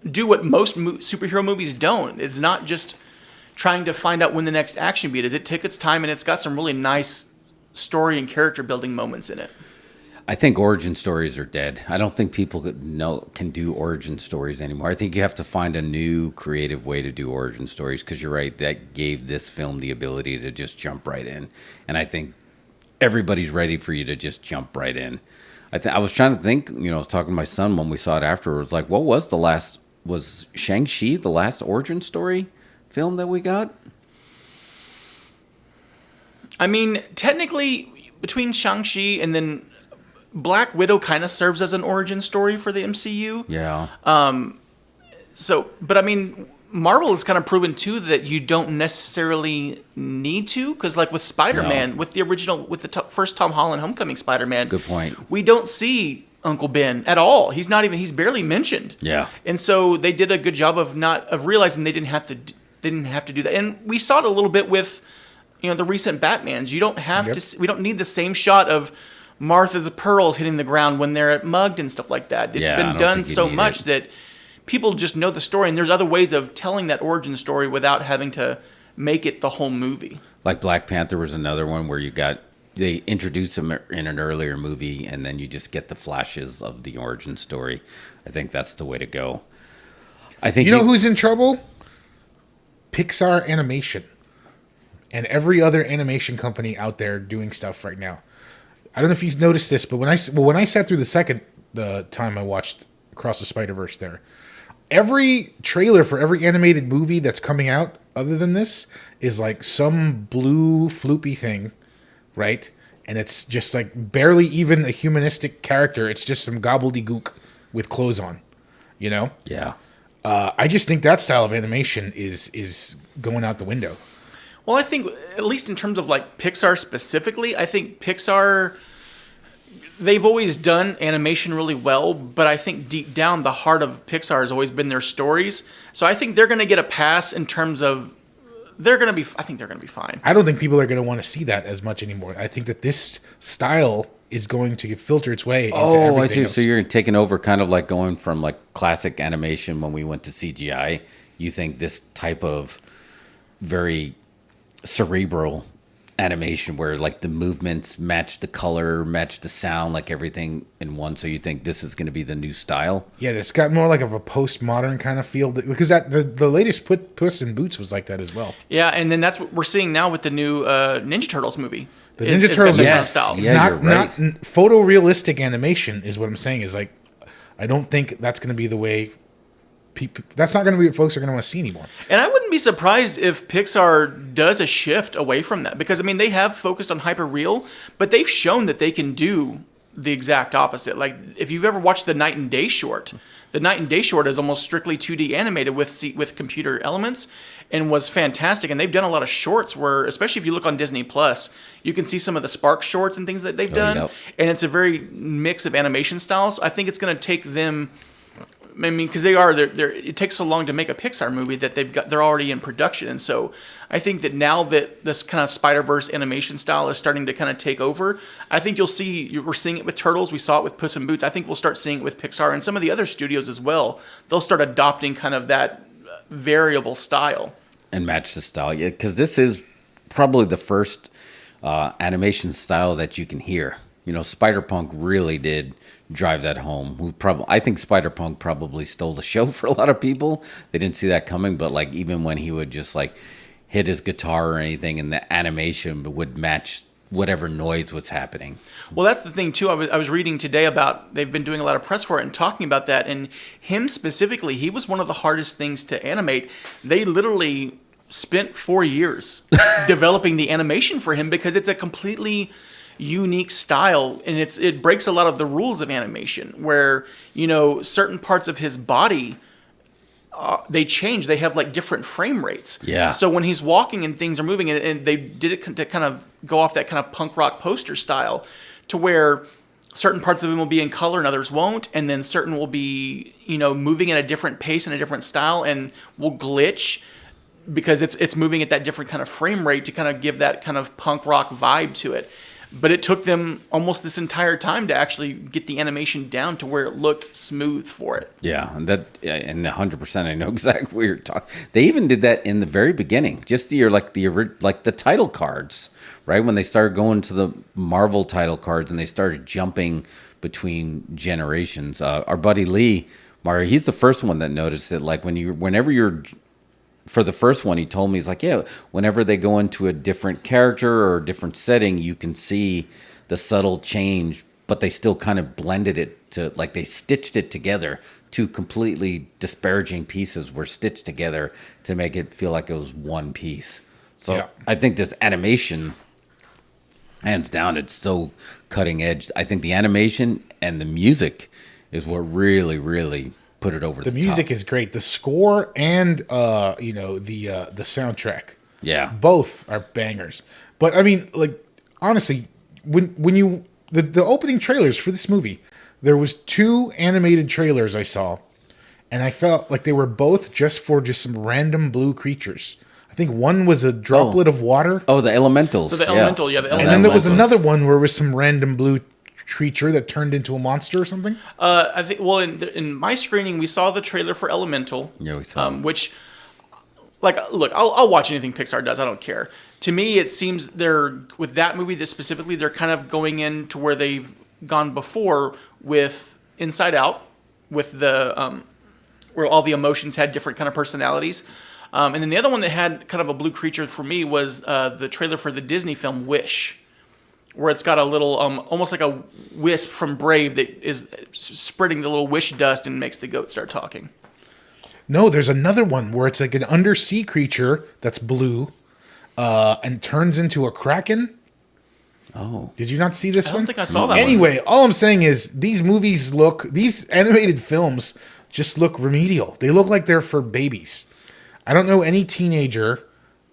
C: do what most superhero movies don't. It's not just trying to find out when the next action beat is. It took its time, and it's got some really nice story and character building moments in it.
B: I think origin stories are dead. I don't think people can do origin stories anymore. I think you have to find a new creative way to do origin stories, because you're right, that gave this film the ability to just jump right in. And I think everybody's ready for you to just jump right in. I was trying to think, I was talking to my son when we saw it afterwards, like, what was was Shang-Chi the last origin story film that we got?
C: I mean, technically, between Shang-Chi and then Black Widow kind of serves as an origin story for the MCU.
B: Yeah.
C: But I mean, Marvel has kind of proven too that you don't necessarily need to, because like with Spider-Man, with the original, with the first Tom Holland Homecoming Spider-Man,
B: Good point.
C: We don't see Uncle Ben at all. He's barely mentioned.
B: Yeah.
C: And so they did a good job of realizing they didn't have to do that. And we saw it a little bit with, the recent Batmans. You don't have we don't need the same shot of Martha the Pearls hitting the ground when they're mugged and stuff like that. It's been done so much that people just know the story, and there's other ways of telling that origin story without having to make it the whole movie.
B: Like Black Panther was another one where they introduce him in an earlier movie, and then you just get the flashes of the origin story. I think that's the way to go. I think
A: who's in trouble? Pixar Animation and every other animation company out there doing stuff right now. I don't know if you've noticed this, but when I sat through the second time I watched Across the Spider-Verse there, every trailer for every animated movie that's coming out other than this is like some blue floopy thing, right? And it's just like barely even a humanistic character. It's just some gobbledygook with clothes on, you know?
B: Yeah.
A: I just think that style of animation is going out the window.
C: Well, I think, at least in terms of like Pixar specifically, I think Pixar, they've always done animation really well, but I think deep down the heart of Pixar has always been their stories. So I think they're going to get a pass in terms of I think they're going to be fine.
A: I don't think people are going to want to see that as much anymore. I think that this style is going to filter its way into everything
B: I see.
A: else.
B: So you're taking over, kind of like going from like classic animation when we went to CGI. You think this type of very cerebral animation where like the movements match the color, match the sound, like everything in one. So you think this is going to be the new style?
A: Yeah, it's got more like of a postmodern kind of feel because the latest Puss in Boots was like that as well.
C: Yeah, and then that's what we're seeing now with the new Ninja Turtles movie.
A: The Ninja Turtles,
C: got that
B: yes.
C: style.
B: Yeah,
A: not
B: you're right.
A: not photorealistic animation is what I'm saying. Is like, I don't think that's going to be the way. That's not going to be what folks are going to want to see anymore.
C: And I wouldn't be surprised if Pixar does a shift away from that because, I mean, they have focused on hyper real, but they've shown that they can do the exact opposite. Like, if you've ever watched the Night and Day short, the Night and Day short is almost strictly 2D animated with computer elements and was fantastic. And they've done a lot of shorts where, especially if you look on Disney Plus, you can see some of the Spark shorts and things that they've done.
B: Yep.
C: And it's a very mix of animation styles. I think it's going to take them. I mean, because it takes so long to make a Pixar movie that they're already in production, and so I think that now that this kind of Spider-Verse animation style is starting to kind of take over, I think we're seeing it with Turtles, we saw it with Puss in Boots. I think we'll start seeing it with Pixar and some of the other studios as well. They'll start adopting kind of that variable style
B: And match the style. Yeah, because this is probably the first animation style that you can hear. You know, Spider-Punk really did drive that home. I think Spider-Punk probably stole the show for a lot of people. They didn't see that coming, but like even when he would just like hit his guitar or anything, and the animation would match whatever noise was happening.
C: Well, that's the thing too. I was reading today about they've been doing a lot of press for it and talking about that. And him specifically, he was one of the hardest things to animate. They literally spent 4 years developing the animation for him because it's a completely unique style, and it breaks a lot of the rules of animation where, you know, certain parts of his body they change. They have like different frame rates.
B: Yeah.
C: So when he's walking and things are moving, and they did it to kind of go off that kind of punk rock poster style, to where certain parts of him will be in color and others won't, and then certain will be, you know, moving at a different pace and a different style, and will glitch because it's moving at that different kind of frame rate to kind of give that kind of punk rock vibe to it. But it took them almost this entire time to actually get the animation down to where it looked smooth for it.
B: Yeah, and 100%, I know exactly what you're talking. They even did that in the very beginning, just the title cards, right? When they started going to the Marvel title cards and they started jumping between generations. Our buddy Lee, Mario, he's the first one that noticed it. Like whenever you're for the first one, he told me, he's like, yeah, whenever they go into a different character or a different setting, you can see the subtle change, but they still kind of blended it to, like, they stitched it together. Two completely disparaging pieces were stitched together to make it feel like it was one piece. So yeah. I think this animation, hands down, it's so cutting edge. I think the animation and the music is what really, really put it over the top.
A: The music is great. The score and the soundtrack.
B: Yeah.
A: Both are bangers. But I mean, like, honestly, when you the opening trailers for this movie, there was 2 animated trailers I saw, and I felt like they were both just some random blue creatures. I think one was a droplet of water.
B: Oh, the elementals.
C: So the elemental, the elemental.
A: And then there was another one where it was some random blue creature that turned into a monster or something.
C: I think. Well, in my screening, we saw the trailer for Elemental.
B: Yeah, we saw.
C: Which, like, look, I'll watch anything Pixar does. I don't care. To me, it seems with that movie, specifically, they're kind of going into where they've gone before with Inside Out, with the where all the emotions had different kind of personalities. And then the other one that had kind of a blue creature for me was the trailer for the Disney film Wish. where it's got a little, almost like a wisp from Brave that is spreading the little wish dust and makes the goat start talking.
A: No, there's another one where it's like an undersea creature that's blue and turns into a kraken.
B: Oh.
A: Did you not see this
C: I
A: one?
C: don't think I saw that one.
A: Anyway, all I'm saying is these animated films just look remedial. They look like they're for babies. I don't know any teenager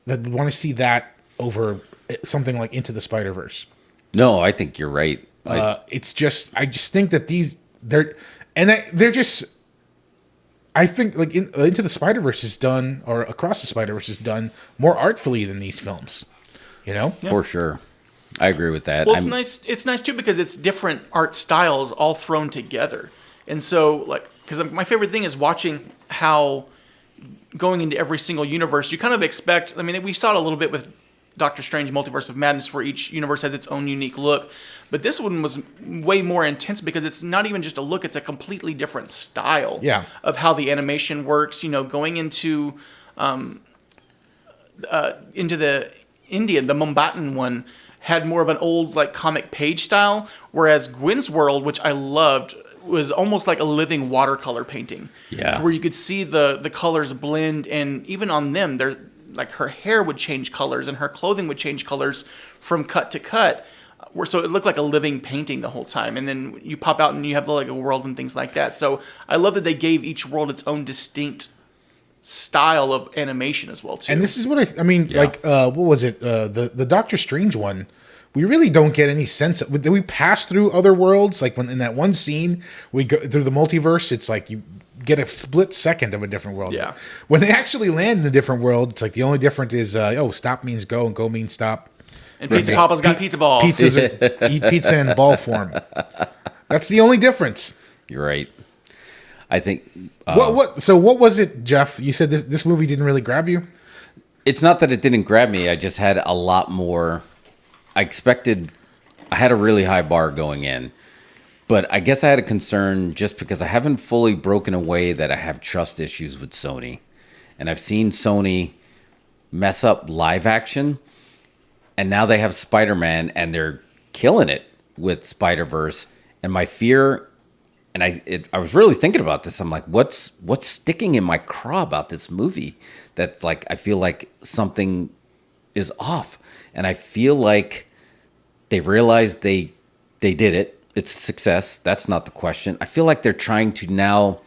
A: that would want to see that over something like Into the Spider-Verse.
B: No, I think you're right.
A: It's just, I just think that they're just, I think like Into the Spider-Verse is done, or Across the Spider-Verse is done more artfully than these films, you know?
B: For sure. I agree with that.
C: Well, it's nice. It's nice too because it's different art styles all thrown together, and so like, because my favorite thing is watching how going into every single universe, you kind of expect. I mean, we saw it a little bit with Doctor Strange: Multiverse of Madness, where each universe has its own unique look, but this one was way more intense because it's not even just a look; it's a completely different style of how the animation works. You know, going into the Indian, the Mumbatan one, had more of an old like comic page style, whereas Gwen's world, which I loved, was almost like a living watercolor painting.
B: Yeah.
C: Where you could see the colors blend, and even on them, they're like her hair would change colors and her clothing would change colors from cut to cut. So it looked like a living painting the whole time. And then you pop out and you have like a world and things like that. So I love that they gave each world its own distinct style of animation as well too.
A: And this is what I mean, like, what was it? The Doctor Strange one, we really don't get any sense of, we pass through other worlds. Like when in that one scene, we go through the multiverse, it's like you get a split second of a different world.
C: Yeah.
A: When they actually land in a different world, it's like the only difference is, stop means go and go means stop.
C: And Pizza Papa's got pizza balls.
A: Eat pizza in ball form. That's the only difference.
B: You're right. I think.
A: So what was it, Jeff? You said this movie didn't really grab you?
B: It's not that it didn't grab me. I just had a lot more. I had a really high bar going in. But I guess I had a concern just because I haven't fully broken away that I have trust issues with Sony. And I've seen Sony mess up live action. And now they have Spider-Man and they're killing it with Spider-Verse. And my fear, and I was really thinking about this. I'm like, what's sticking in my craw about this movie? That's like, I feel like something is off. And I feel like they realized they did it. It's a success. That's not the question. I feel like they're trying to now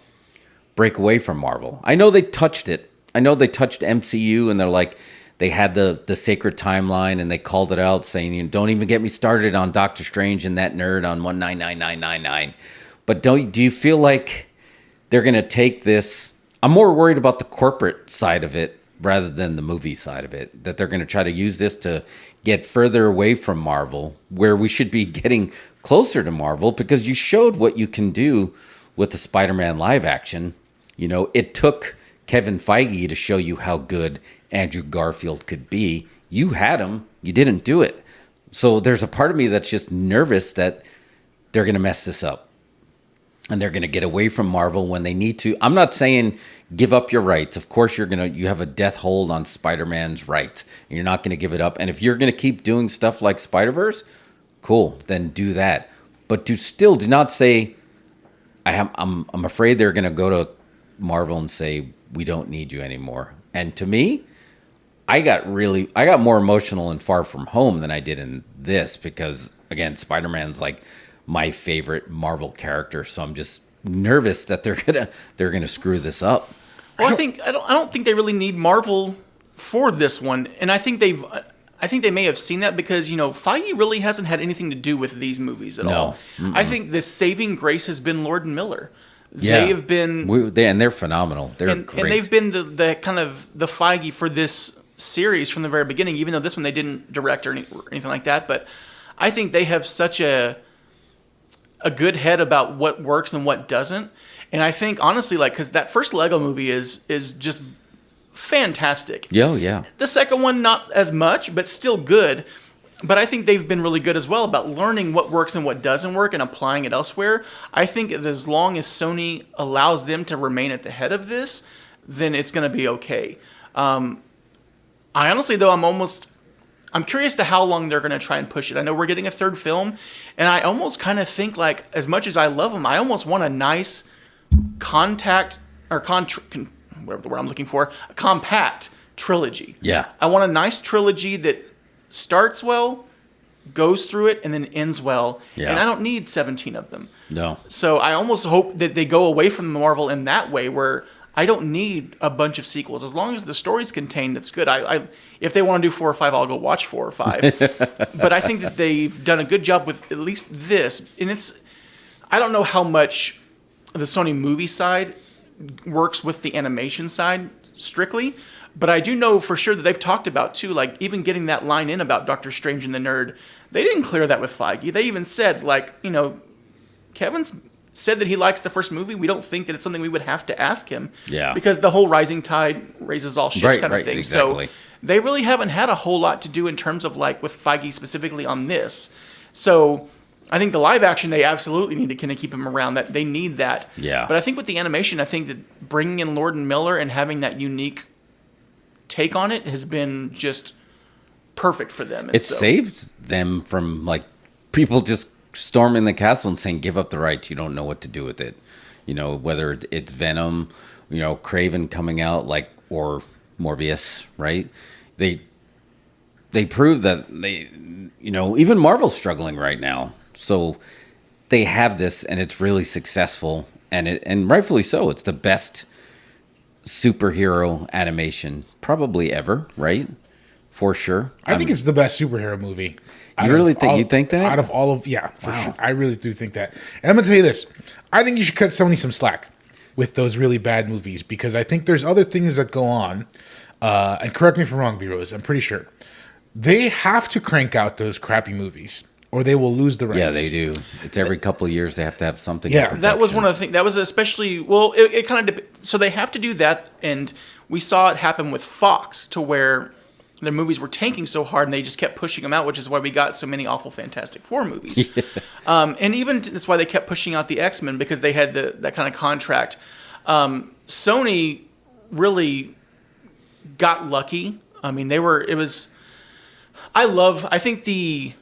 B: break away from Marvel. I know they touched it. I know they touched MCU, and they're like, they had the sacred timeline, and they called it out, saying, don't even get me started on Doctor Strange and that nerd on 199999. But do you feel like they're going to take this? I'm more worried about the corporate side of it rather than the movie side of it, that they're going to try to use this to get further away from Marvel, where we should be getting closer to Marvel, because you showed what you can do with the Spider-Man live action. It took Kevin Feige to show you how good Andrew Garfield could be. You had him, you didn't do it. So there's a part of me that's just nervous that they're going to mess this up. And they're going to get away from Marvel when they need to. I'm not saying give up your rights. Of course, you have a death hold on Spider-Man's rights. And you're not going to give it up. And if you're going to keep doing stuff like Spider-Verse, cool, then do that. But do not say, I'm afraid they're going to go to Marvel and say, we don't need you anymore. And to me, I got more emotional in Far From Home than I did in this, because again, Spider-Man's like my favorite Marvel character, so I'm just nervous that they're gonna screw this up.
C: Well, I don't think they really need Marvel for this one, and I think they may have seen that because Feige really hasn't had anything to do with these movies at all. Mm-mm. I think the saving grace has been Lord and Miller.
B: Yeah.
C: They have been,
B: and they're phenomenal. They're great,
C: and they've been the kind of the Feige for this series from the very beginning. Even though this one they didn't direct or anything like that, but I think they have such a good head about what works and what doesn't. And I think honestly, because that first Lego movie is just fantastic.
B: Yeah. The
C: second one not as much, but still good. But I think they've been really good as well about learning what works and what doesn't work and applying it elsewhere. I think as long as Sony allows them to remain at the head of this, then it's going to be okay. I honestly, though, I'm curious to how long they're going to try and push it. I know we're getting a third film, and I almost kind of think like, as much as I love them, I almost want a nice whatever the word I'm looking for, a compact trilogy.
B: Yeah.
C: I want a nice trilogy that starts well, goes through it, and then ends well.
B: Yeah.
C: And I don't need 17 of them.
B: No.
C: So I almost hope that they go away from Marvel in that way, where I don't need a bunch of sequels. As long as the story's contained, it's good. If they want to do 4 or 5, I'll go watch 4 or 5. But I think that they've done a good job with at least this. And I don't know how much the Sony movie side works with the animation side strictly, but I do know for sure that they've talked about too, like even getting that line in about Doctor Strange and the Nerd. They didn't clear that with Feige. They even said, like, Kevin's said that he likes the first movie. We don't think that it's something we would have to ask him.
B: Yeah.
C: Because the whole rising tide raises all ships kind of thing.
B: Exactly.
C: So they really haven't had a whole lot to do in terms of like with Feige specifically on this. So I think the live action, they absolutely need to kind of keep him around. That they need that.
B: Yeah.
C: But I think with the animation, I think that bringing in Lord and Miller and having that unique take on it has been just perfect for them. And
B: It saves them from like people just storming the castle and saying, give up the rights. You don't know what to do with it. Whether it's Venom, Craven coming out, like, or Morbius, right? They prove that even Marvel's struggling right now. So they have this, and it's really successful, and rightfully so. It's the best superhero animation probably ever, right? For sure.
A: I think it's the best superhero movie.
B: You really think? You think that?
A: Out of all of, yeah, for sure. I really do think that. And I'm going to tell you this. I think you should cut Sony some slack with those really bad movies, because I think there's other things that go on. And correct me if I'm wrong, B-Rose. I'm pretty sure. They have to crank out those crappy movies, or they will lose the rights.
B: Yeah, they do. It's every couple of years they have to have something.
A: Yeah,
C: that was one of the things. That was especially, well, it kind of, so they have to do that, and we saw it happen with Fox, to where their movies were tanking so hard, and they just kept pushing them out, which is why we got so many awful Fantastic Four movies. Yeah. And even that's why they kept pushing out the X-Men, because they had that kind of contract. Sony really got lucky. I mean, I think the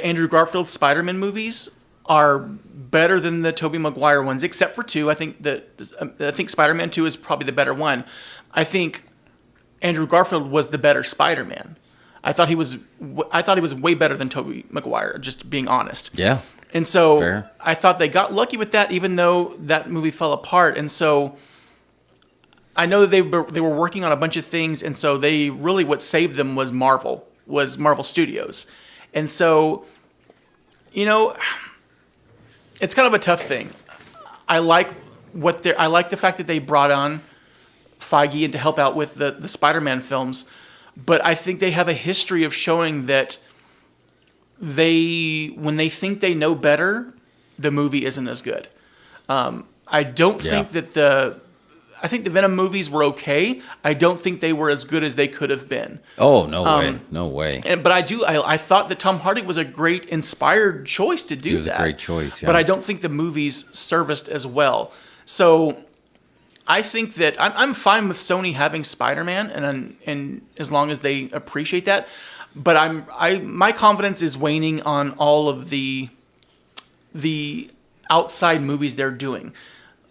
C: Andrew Garfield Spider-Man movies are better than the Tobey Maguire ones, except for 2. I think Spider-Man 2 is probably the better one. I think Andrew Garfield was the better Spider-Man. I thought he was way better than Tobey Maguire, just being honest.
B: Yeah.
C: And so
B: Fair.
C: I thought they got lucky with that, even though that movie fell apart. And so I know that they were working on a bunch of things, and so they really, what saved them was Marvel Studios. And so, it's kind of a tough thing. I like the fact that they brought on Feige and to help out with the Spider-Man films, but I think they have a history of showing that when they think they know better, the movie isn't as good. I don't think that I think the Venom movies were okay. I don't think they were as good as they could have been.
B: Oh, no way. No way.
C: But I thought that Tom Hardy was a great inspired choice to do that.
B: It was a great choice, yeah.
C: But I don't think the movies serviced as well. So I think that I'm fine with Sony having Spider-Man, and as long as they appreciate that. But my confidence is waning on all of the outside movies they're doing.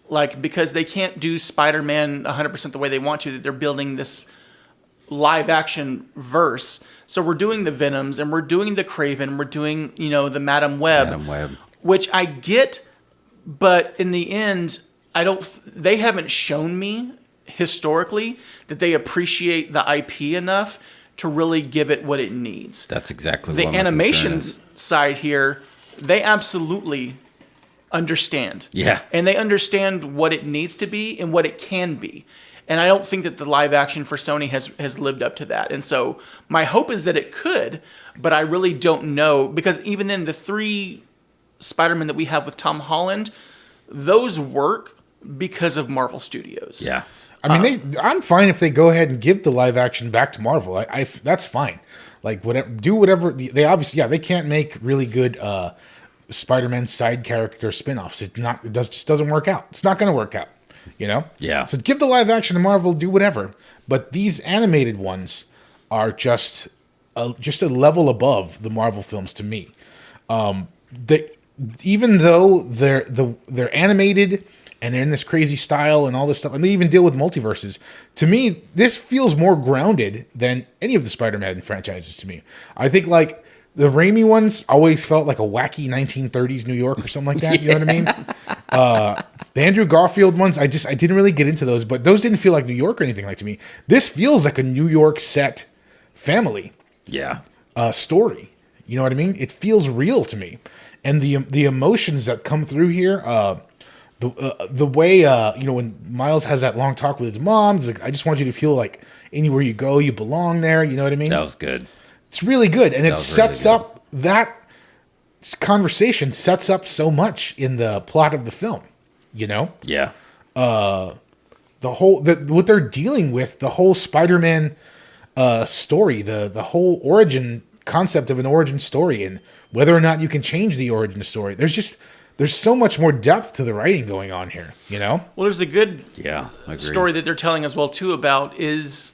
C: Like, because they can't do Spider-Man 100% the way they want to, that they're building this live action verse. So we're doing the Venoms, and we're doing the Craven, we're doing, the Madam Web. Which I get, but in the end, they haven't shown me historically that they appreciate the IP enough to really give it what it needs.
B: That's exactly
C: the
B: what my
C: animation
B: concern is.
C: side here. They absolutely understand.
B: Yeah.
C: And they understand what it needs to be and what it can be. And I don't think that the live action for Sony has lived up to that. And so my hope is that it could, but I really don't know, because even in the 3 Spider-Man that we have with Tom Holland, those work because of Marvel Studios.
B: Yeah.
A: I mean, I'm fine if they go ahead and give the live action back to Marvel. That's fine. Like, do whatever. They obviously, they can't make really good Spider-Man side character spin-offs. It just doesn't work out. It's not going to work out, Yeah. So give the live action to Marvel, do whatever. But these animated ones are just just a level above the Marvel films to me. Even though they're animated and they're in this crazy style and all this stuff, and they even deal with multiverses, to me, this feels more grounded than any of the Spider-Man franchises to me. I think like the Raimi ones always felt like a wacky 1930s New York or something like that. You know what I mean? The Andrew Garfield ones, I didn't really get into those, but those didn't feel like New York or anything like to me. This feels like a New York set family story. You know what I mean? It feels real to me. And the emotions that come through here, the way when Miles has that long talk with his mom, it's like, I just want you to feel like anywhere you go, you belong there. You know what I mean?
B: That was good.
A: It's really good, and it sets up that conversation sets up so much in the plot of the film. You know?
B: Yeah.
A: The whole what they're dealing with, the whole Spider-Man story, the whole origin concept of an origin story, and whether or not you can change the origin story. There's so much more depth to the writing going on here, you know?
C: Well, there's a good
B: agreed.
C: story that they're telling as well too about is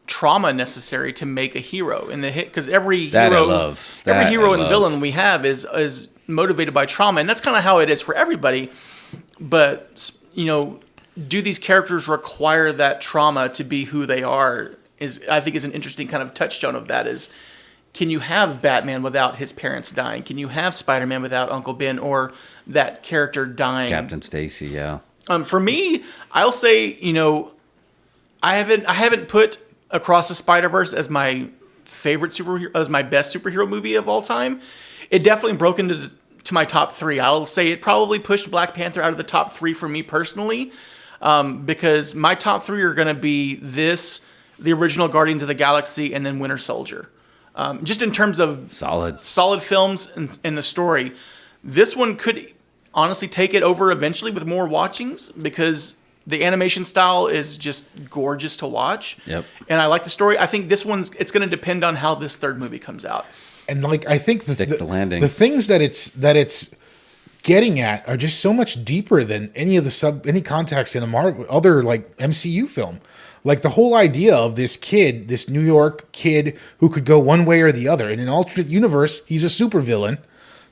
C: trauma necessary to make a hero in the hit, because every hero and villain we have is motivated by trauma, and that's kind of how it is for everybody. But do these characters require that trauma to be who they are? I think is an interesting kind of touchstone of that is, can you have Batman without his parents dying? Can you have Spider-Man without Uncle Ben or that character dying?
B: Captain Stacy, yeah.
C: For me, I'll say, I haven't put Across the Spider-Verse as my favorite superhero, as my best superhero movie of all time. It definitely broke into my top 3. I'll say it probably pushed Black Panther out of the top 3 for me personally, because my top 3 are going to be this, the original Guardians of the Galaxy, and then Winter Soldier. Just in terms of solid films and the story, this one could honestly take it over eventually with more watchings, because the animation style is just gorgeous to watch.
B: Yep.
C: And I like the story. I think this it's going to depend on how this third movie comes out.
A: And like, I think
B: the landing.
A: The things that it's getting at are just so much deeper than any context in other like MCU film. Like the whole idea of this New York kid who could go one way or the other. In an alternate universe, he's a supervillain.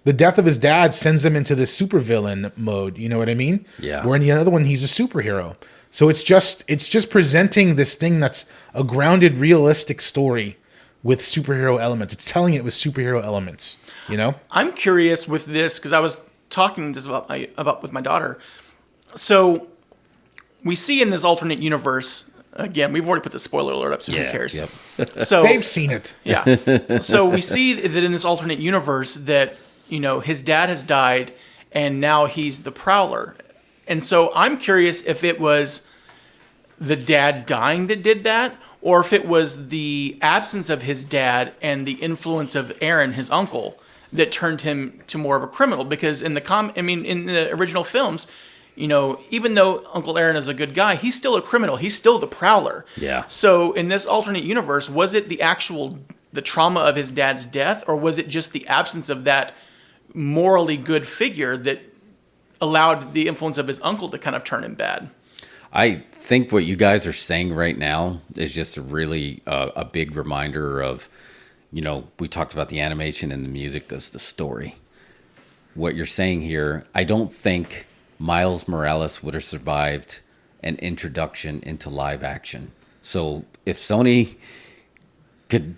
A: The death of his dad sends him into this supervillain mode. You know what I mean?
B: Yeah.
A: Where in the other one, he's a superhero. So it's just presenting this thing that's a grounded, realistic story with superhero elements. It's telling it with superhero elements. You know? I'm
C: curious with this because I was talking this about with my daughter. So we see in this alternate universe. Again, we've already put the spoiler alert up, so who cares?
B: Yep.
C: So
A: they've seen it.
C: Yeah. So we see that in this alternate universe that, his dad has died and now he's the Prowler. And so I'm curious if it was the dad dying that did that, or if it was the absence of his dad and the influence of Aaron, his uncle, that turned him to more of a criminal. Because in the original films, even though Uncle Aaron is a good guy, he's still a criminal. He's still the Prowler.
B: Yeah.
C: So in this alternate universe, was it the trauma of his dad's death, or was it just the absence of that morally good figure that allowed the influence of his uncle to kind of turn him bad?
B: I think what you guys are saying right now is just a really a big reminder of, we talked about the animation and the music as the story. What you're saying here, I don't think Miles Morales would have survived an introduction into live action. So if Sony could,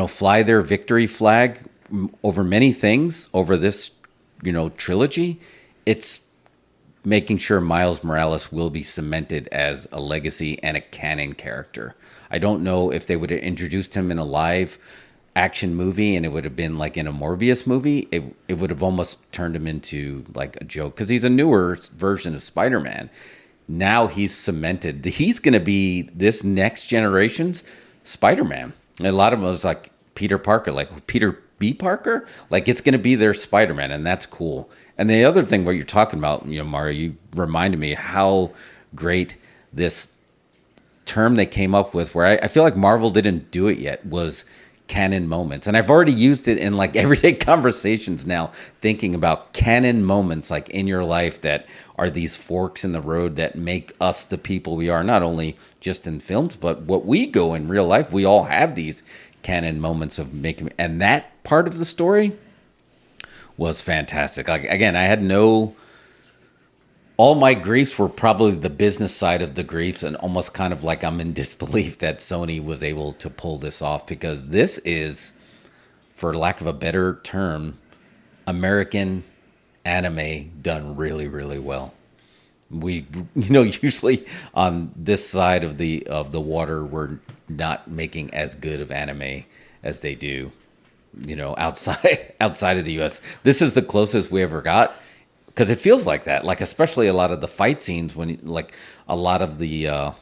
B: fly their victory flag over many things over this, trilogy, it's making sure Miles Morales will be cemented as a legacy and a canon character. I don't know if they would have introduced him in a live action movie and it would have been like in a Morbius movie. It would have almost turned him into like a joke because he's a newer version of Spider-Man. Now he's cemented. He's going to be this next generation's Spider-Man. And a lot of them was like Peter Parker, like Peter B. Parker. Like it's going to be their Spider-Man, and that's cool. And the other thing, what you're talking about, Mario, you reminded me how great this term they came up with, where I feel like Marvel didn't do it yet, was canon moments. And I've already used it in like everyday conversations now, thinking about canon moments like in your life that are these forks in the road that make us the people we are, not only just in films, but what we go in real life. We all have these canon moments of making, and that part of the story was fantastic. Like, again, I had all my griefs were probably the business side of the griefs, and almost kind of like I'm in disbelief that Sony was able to pull this off, because this is, for lack of a better term, American anime done really, really well. We, usually on this side of the water, we're not making as good of anime as they do, outside of the U.S. This is the closest we ever got, because it feels like that. Like, especially a lot of the fight scenes, when like a lot of the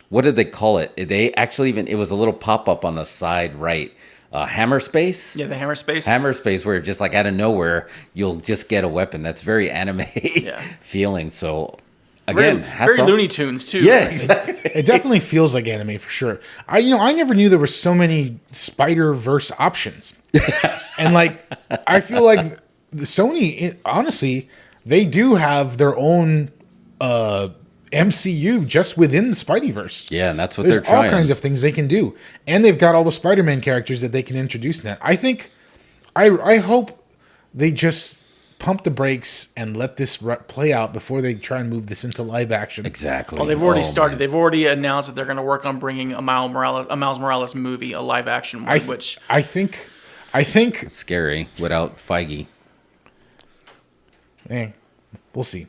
B: what did they call it? They actually it was a little pop up on the side right. Hammer space?
C: Yeah, the hammer space.
B: Hammer space, where just like out of nowhere, you'll just get a weapon. That's very anime feeling. So, again,
C: very Looney Tunes, too.
B: Yeah, exactly.
A: It definitely feels like anime for sure. I never knew there were so many Spider-Verse options. And, like, I feel like the Sony, honestly, they do have their own MCU just within the Spideyverse.
B: Yeah, and that's what
A: There's
B: they're trying.
A: all kinds of things they can do, and they've got all the Spider-Man characters that they can introduce in that. I think, I hope they just pump the brakes and let this play out before they try and move this into live action.
B: Exactly.
C: Well, they've already started.
B: Man.
C: They've already announced that they're going to work on bringing a Miles Morales movie, a live action one, which
A: I think
B: it's scary without Feige.
A: We'll see.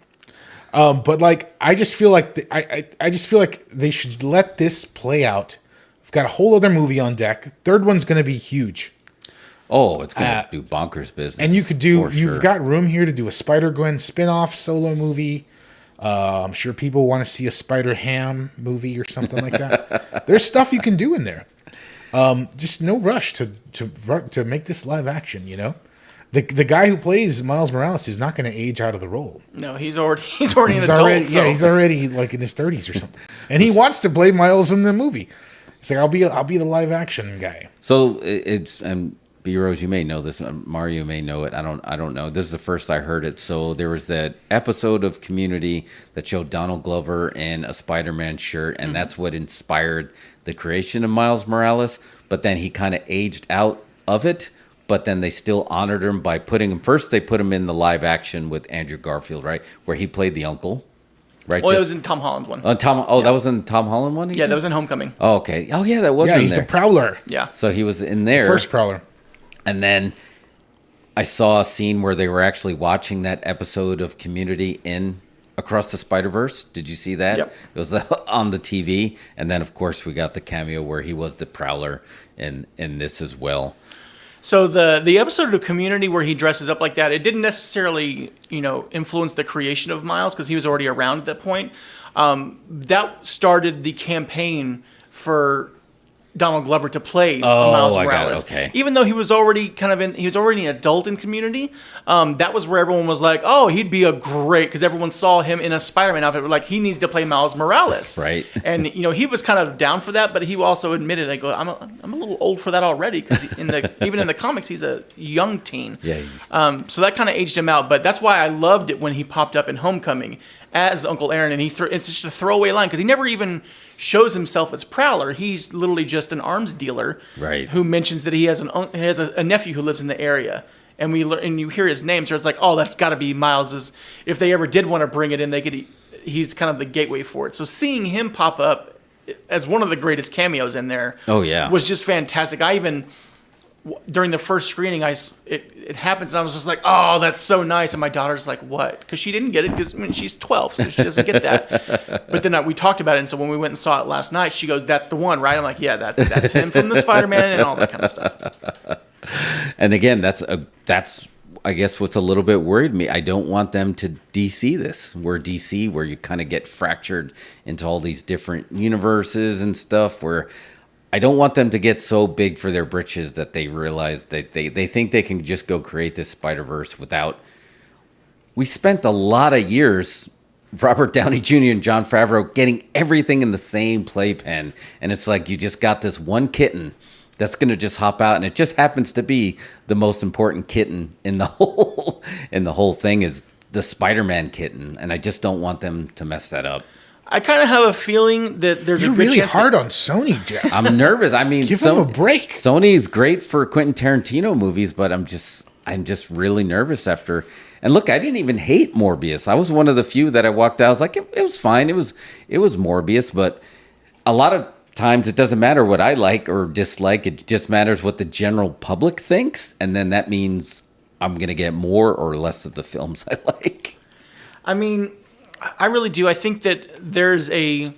A: But like, I just feel like I just feel like they should let this play out. We've got a whole other movie on deck. Third one's going to be huge.
B: Oh, it's going to do bonkers business.
A: And you've got room here to do a Spider-Gwen spin-off solo movie. I'm sure people want to see a Spider-Ham movie or something like that. There's stuff you can do in there. Just no rush to make this live action, The guy who plays Miles Morales is not going to age out of the role.
C: No, he's already an adult.
A: Yeah, he's already like in his 30s or something, and he wants to play Miles in the movie. He's like, I'll be the live action guy.
B: So it's, and B-Rose, you may know this. Mario may know it. I don't know. This is the first I heard it. So there was that episode of Community that showed Donald Glover in a Spider-Man shirt, and that's what inspired the creation of Miles Morales. But then he kind of aged out of it. But then they still honored him by putting him. First, they put him in the live action with Andrew Garfield, right, where he played the uncle, right?
C: Well, it was in Tom Holland one.
B: That was in Tom Holland one.
C: That was in Homecoming.
B: Oh, okay. Oh, yeah, that was.
A: Yeah,
B: in
A: he's
B: there.
A: the Prowler.
C: Yeah.
B: So he was in there,
A: First Prowler.
B: and then I saw a scene where they were actually watching that episode of Community in Across the Spider-Verse. Did you see that?
C: Yep.
B: It was on the TV, and then of course we got the cameo where he was the Prowler in this as well.
C: So the episode of Community where he dresses up like that, it didn't necessarily, influence the creation of Miles, because he was already around at that point. That started the campaign for Donald Glover to play Miles Morales.
B: Okay.
C: Even though he was already he was already an adult in Community, that was where everyone was like, oh, he'd be a great, because everyone saw him in a Spider-Man outfit, like, he needs to play Miles Morales.
B: Right.
C: And, he was kind of down for that, but he also admitted, like, I'm a little old for that already, because even in the comics, he's a young teen.
B: Yeah.
C: So that kind of aged him out, but that's why I loved it when he popped up in Homecoming as Uncle Aaron, and it's just a throwaway line, because he never even shows himself as Prowler. He's literally just an arms dealer,
B: right,
C: who mentions that he has a nephew who lives in the area, and you hear his name, so it's like, oh, that's got to be Miles's. If they ever did want to bring it in, he's kind of the gateway for it. So seeing him pop up as one of the greatest cameos in there, was just fantastic. I even, during the first screening, it happens, and I was just like, oh, that's so nice. And my daughter's like, what? Because she didn't get it, because she's 12, so she doesn't get that. But then we talked about it, and so when we went and saw it last night, she goes, that's the one, right? I'm like, yeah, that's him from the Spider-Man and all that kind of stuff.
B: And again, that's I guess what's a little bit worried me. I don't want them to DC this. We're DC, where you kind of get fractured into all these different universes and stuff, where I don't want them to get so big for their britches that they realize that they think they can just go create this Spider-Verse without... We spent a lot of years, Robert Downey Jr. and Jon Favreau, getting everything in the same playpen. And it's like you just got this one kitten that's going to just hop out, and it just happens to be the most important kitten in the whole thing is the Spider-Man kitten, and I just don't want them to mess that up.
C: I kind of have a feeling that there's
A: You're
C: a good
A: really
C: chance
A: hard on Sony, Jeff.
B: I'm nervous. I mean,
A: Give him a break.
B: Sony's great for Quentin Tarantino movies, but I'm just really nervous after. And look, I didn't even hate Morbius. I was one of the few that I walked out. I was like, it was fine. It was Morbius, but a lot of times it doesn't matter what I like or dislike. It just matters what the general public thinks, and then that means I'm gonna get more or less of the films I like.
C: I mean, I really do. I think that there's a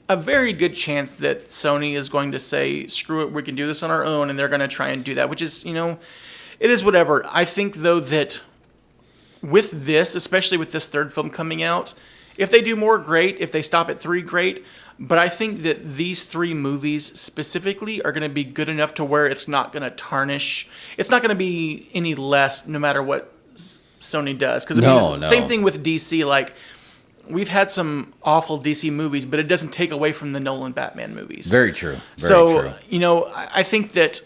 C: very good chance that Sony is going to say, screw it, we can do this on our own, and they're going to try and do that, which is, it is whatever. I think, though, that with this, especially with this third film coming out, if they do more, great. If they stop at 3, great. But I think that these 3 movies specifically are going to be good enough to where it's not going to tarnish. It's not going to be any less no matter what Sony does. Because
B: No.
C: Same thing with DC. Like, we've had some awful DC movies, but it doesn't take away from the Nolan Batman movies.
B: Very true.
C: So, I think that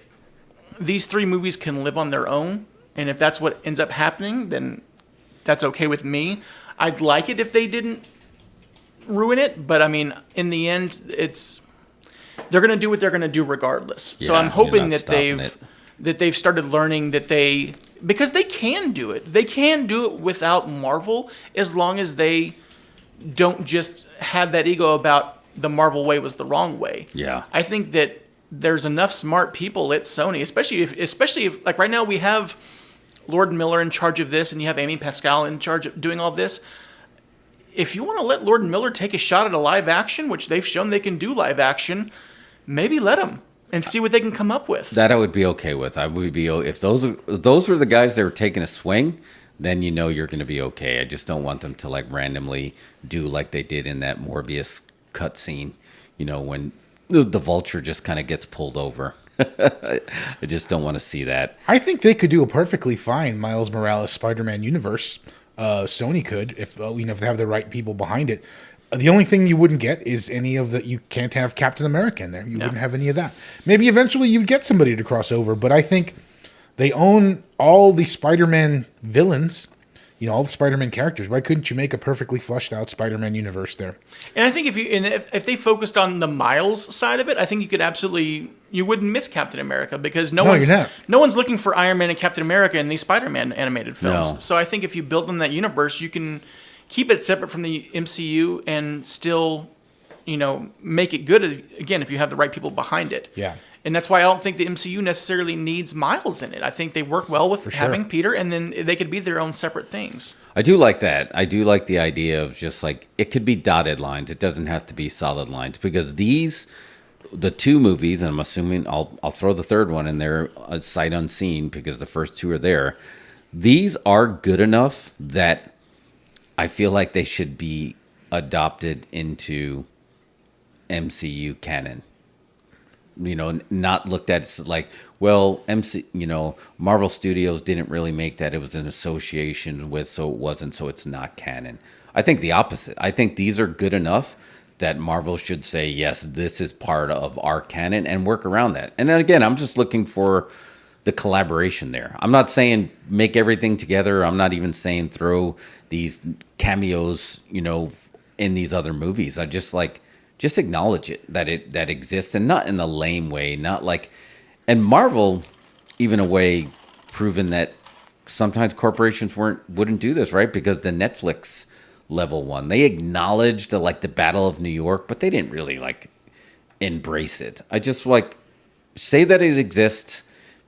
C: these 3 movies can live on their own. And if that's what ends up happening, then that's okay with me. I'd like it if they didn't ruin it. But, I mean, in the end, they're going to do what they're going to do regardless. So I'm hoping that they've started learning that because they can do it. They can do it without Marvel as long as they don't just have that ego about the Marvel way was the wrong way.
B: Yeah.
C: I think that there's enough smart people at Sony, especially if like right now we have Lord Miller in charge of this and you have Amy Pascal in charge of doing all this. If you want to let Lord Miller take a shot at a live action, which they've shown they can do live action, maybe let them and see what they can come up with.
B: That I would be okay with. I would be if those were the guys that were taking a swing, then you're going to be okay. I just don't want them to like randomly do like they did in that Morbius cutscene, when the vulture just kind of gets pulled over. I just don't want to see that.
A: I think they could do a perfectly fine Miles Morales Spider-Man universe. Sony could, if if they have the right people behind it. The only thing you wouldn't get is you can't have Captain America in there. You wouldn't have any of that. Maybe eventually you'd get somebody to cross over, but I think they own all the Spider-Man villains, all the Spider-Man characters. Why couldn't you make a perfectly fleshed out Spider-Man universe there?
C: And I think if they focused on the Miles side of it, I think you wouldn't miss Captain America because no one's looking for Iron Man and Captain America in these Spider-Man animated films.
B: No.
C: So I think if you build on that universe, you can keep it separate from the MCU and still, make it good again if you have the right people behind it.
A: Yeah.
C: And that's why I don't think the MCU necessarily needs Miles in it. I think they work well with having Peter, and then they could be their own separate things.
B: I do like that. I do like the idea of just like it could be dotted lines. It doesn't have to be solid lines because the 2 movies, and I'm assuming I'll throw the third one in there sight unseen because the first 2 are there. These are good enough that I feel like they should be adopted into MCU canon. Not looked at as like, well, Marvel Studios didn't really make that. It was an association with, so it wasn't, so it's not canon. I think the opposite. I think these are good enough that Marvel should say, yes, this is part of our canon and work around that. And then again, I'm just looking for the collaboration there. I'm not saying make everything together. I'm not even saying throw these cameos, in these other movies. I just acknowledge it that exists, and not in the lame way, not like, and Marvel, even a way, proven that sometimes corporations wouldn't do this, right? Because the Netflix level one, they acknowledged the Battle of New York, but they didn't really embrace it. I just say that it exists,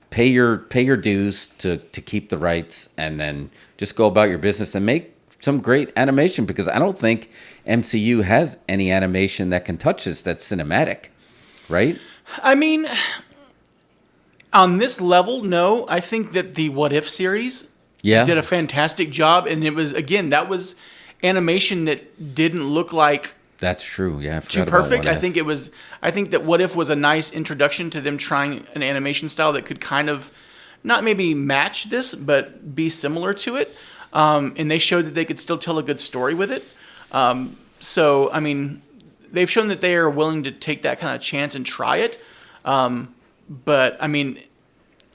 B: pay your dues to keep the rights, and then just go about your business and make some great animation, because I don't think MCU has any animation that can touch this that's cinematic, right?
C: I mean, on this level, no. I think that the What If series did a fantastic job, and that was animation that didn't look like
B: that's true. Yeah,
C: too perfect. I think that What If was a nice introduction to them trying an animation style that could kind of not maybe match this, but be similar to it. And they showed that they could still tell a good story with it. So, I mean, they've shown that they are willing to take that kind of chance and try it. But, I mean,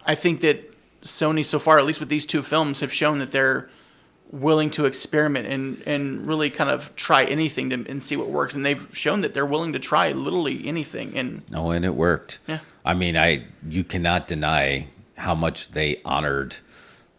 C: I think that Sony so far, at least with these 2 films, have shown that they're willing to experiment and really kind of try anything and see what works. And they've shown that they're willing to try literally anything. And
B: it worked.
C: Yeah.
B: I mean, you cannot deny how much they honored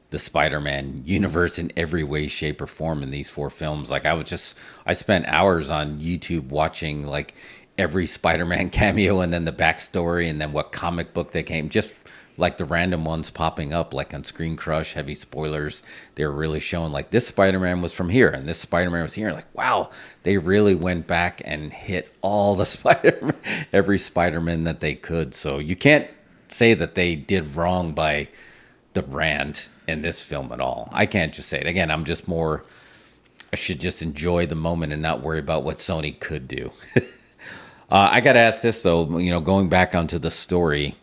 B: the Spider-Man universe in every way, shape, or form in these 4 films. Like I spent hours on YouTube watching like every Spider-Man cameo and then the backstory and then what comic book they came, just like the random ones popping up, like on Screen Crush, heavy spoilers. They were really showing like this Spider-Man was from here and this Spider-Man was here. Like, wow, they really went back and hit all the every Spider-Man that they could. So you can't say that they did wrong by the brand in this film at all. I can't just say it. Again, I should just enjoy the moment and not worry about what Sony could do. I got to ask this though, going back onto the story,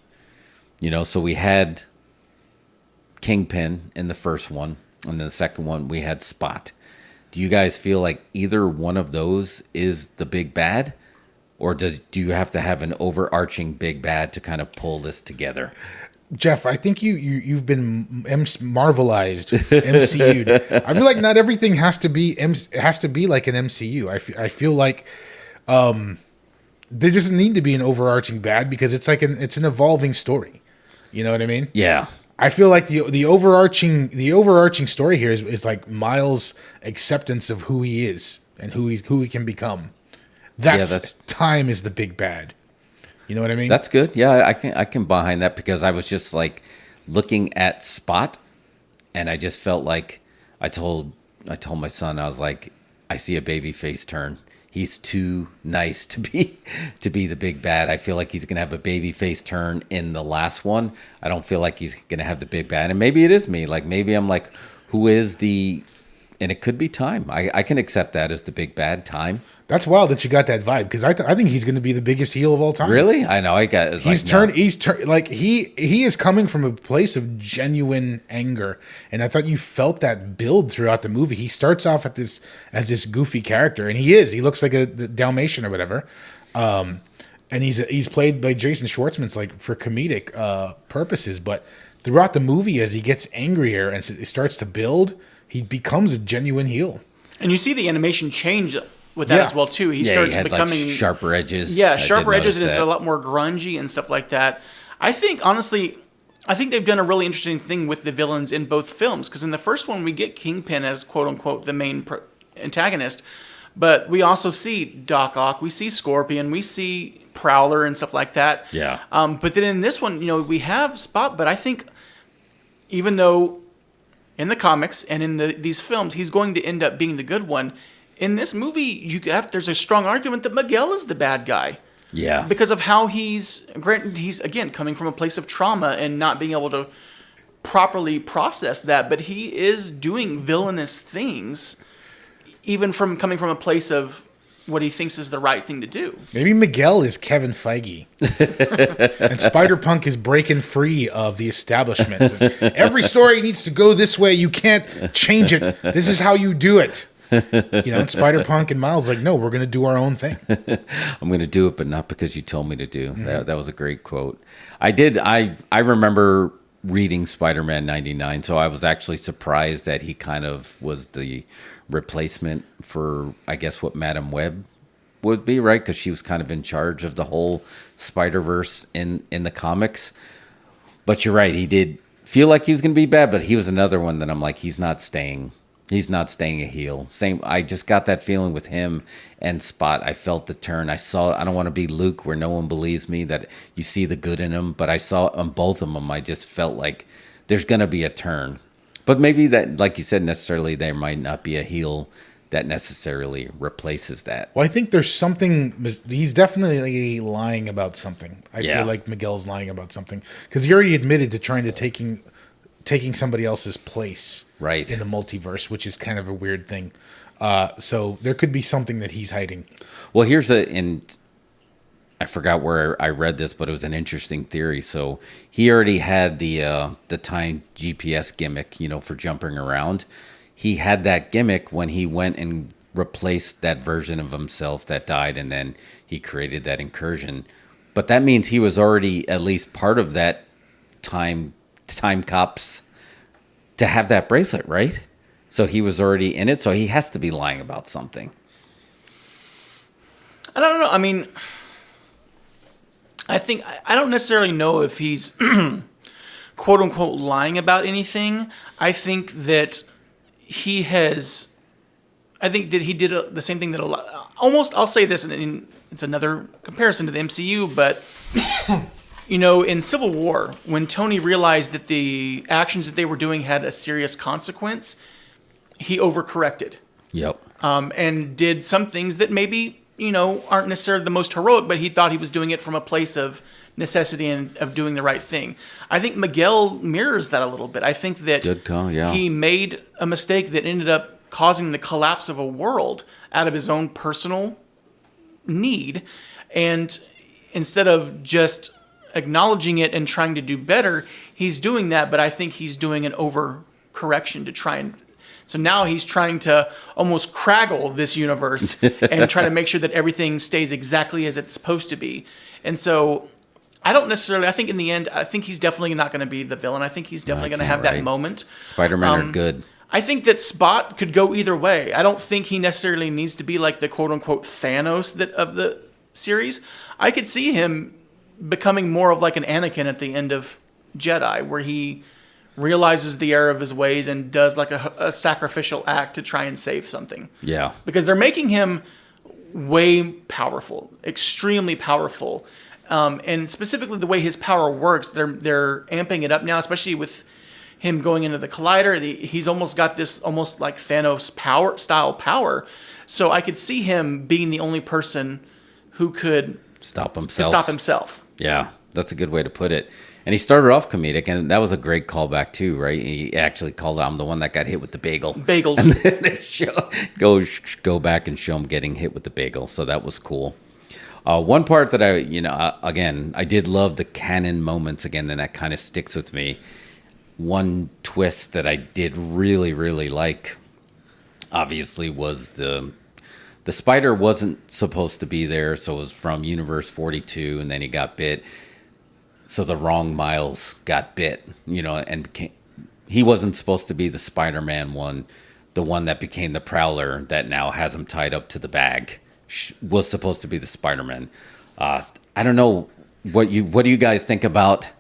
B: so we had Kingpin in the first one, and then the second one we had Spot. Do you guys feel like either one of those is the big bad? Or do you have to have an overarching big bad to kind of pull this together?
A: Jeff, I think you've been Marvelized, MCU'd. I feel like not everything has to be like an MCU. I feel like there doesn't need to be an overarching bad because it's like it's an evolving story. You know what I mean?
B: Yeah.
A: I feel like the overarching story here is like Miles' acceptance of who he is and who he can become. That's time is the big bad. You know what I mean?
B: That's good. Yeah, I can behind that because I was just like looking at Spot, and I just felt like I told my son, I was like, I see a baby face turn. He's too nice to be the big bad. I feel like he's gonna have a baby face turn in the last one. I don't feel like he's gonna have the big bad, and maybe it is me. Like maybe I'm like, who is the? And it could be Time. I can accept that as the big bad, Time.
A: That's wild that you got that vibe because I think he's going to be the biggest heel of all time.
B: Really? I know. He's turned.
A: Like he is coming from a place of genuine anger, and I thought you felt that build throughout the movie. He starts off as this goofy character, and he is. He looks like the Dalmatian or whatever, and he's played by Jason Schwartzman's like for comedic purposes, but throughout the movie, as he gets angrier and it starts to build, he becomes a genuine heel.
C: And you see the animation change with that as well too. He starts becoming
B: like sharper edges.
C: Yeah, sharper edges, and it's a lot more grungy and stuff like that. I think honestly, they've done a really interesting thing with the villains in both films because in the first one we get Kingpin as quote unquote the main antagonist, but we also see Doc Ock, we see Scorpion, we see Prowler and stuff like that.
B: Yeah.
C: But then in this one, we have Spot, but I think even though in the comics and in these films, he's going to end up being the good one. In this movie, there's a strong argument that Miguel is the bad guy.
B: Yeah.
C: Because of how he's again coming from a place of trauma and not being able to properly process that, but he is doing villainous things, even from coming from a place of what he thinks is the right thing to do.
A: Maybe Miguel is Kevin Feige. And Spider-Punk is breaking free of the establishment. Every story needs to go this way. You can't change it. This is how you do it. And Spider-Punk and Miles like, no, we're going to do our own thing.
B: I'm going to do it, but not because you told me to do. Mm-hmm. That was a great quote. I remember reading Spider-Man 99, so I was actually surprised that he kind of was the replacement for, I guess, what Madam Web would be, right? Because she was kind of in charge of the whole Spider-Verse in the comics. But you're right, he did feel like he was going to be bad, but he was another one that I'm like, he's not staying a heel. Same, I just got that feeling with him and Spot. I felt the turn. I don't want to be Luke where no one believes me that you see the good in him, but I saw on both of them, I just felt like there's going to be a turn. But maybe that, like you said, necessarily there might not be a heel that necessarily replaces that.
A: Well, I think there's something. He's definitely lying about something. I feel like Miguel's lying about something because he already admitted to trying to taking somebody else's place
B: in
A: the multiverse, which is kind of a weird thing. So there could be something that he's hiding.
B: Well, I forgot where I read this, but it was an interesting theory. So he already had the time GPS gimmick, for jumping around. He had that gimmick when he went and replaced that version of himself that died, and then he created that incursion. But that means he was already at least part of that time cops to have that bracelet, right? So he was already in it, so he has to be lying about something.
C: I don't know. I mean, I don't necessarily know if he's quote unquote lying about anything. I think that he has. I think that he did the same thing that almost. I'll say this, and it's another comparison to the MCU, but in Civil War, when Tony realized that the actions that they were doing had a serious consequence, he overcorrected.
B: Yep.
C: And did some things that maybe aren't necessarily the most heroic, but he thought he was doing it from a place of necessity and of doing the right thing. I think Miguel mirrors that a little bit. I think that
B: Good call, yeah.
C: he made a mistake that ended up causing the collapse of a world out of his own personal need. And instead of just acknowledging it and trying to do better, he's doing that, but I think he's doing an overcorrection to try and... So now he's trying to almost craggle this universe and try to make sure that everything stays exactly as it's supposed to be. And so I think in the end, I think he's definitely not going to be the villain. I think he's definitely going to have that moment.
B: Spider-Man are good.
C: I think that Spot could go either way. I don't think he necessarily needs to be like the quote-unquote Thanos of the series. I could see him becoming more of like an Anakin at the end of Jedi, where he realizes the error of his ways and does like a sacrificial act to try and save something.
B: Yeah.
C: Because they're making him way powerful, extremely powerful. And specifically the way his power works, they're amping it up now, especially with him going into the collider. He's almost got this almost like Thanos power. So I could see him being the only person who could
B: stop himself. Yeah, that's a good way to put it. And he started off comedic, and that was a great callback too, right? He actually called it, I'm the one that got hit with the bagel.
C: Bagels.
B: And then they go back and show him getting hit with the bagel. So that was cool. One part that I did love the canon moments again, and that kind of sticks with me. One twist that I did really, really like, obviously, was the spider wasn't supposed to be there, so it was from Universe 42, and then he got bit. So the wrong Miles got bit, and he wasn't supposed to be the Spider-Man one. The one that became the Prowler that now has him tied up to the bag was supposed to be the Spider-Man. I don't know what do you guys think about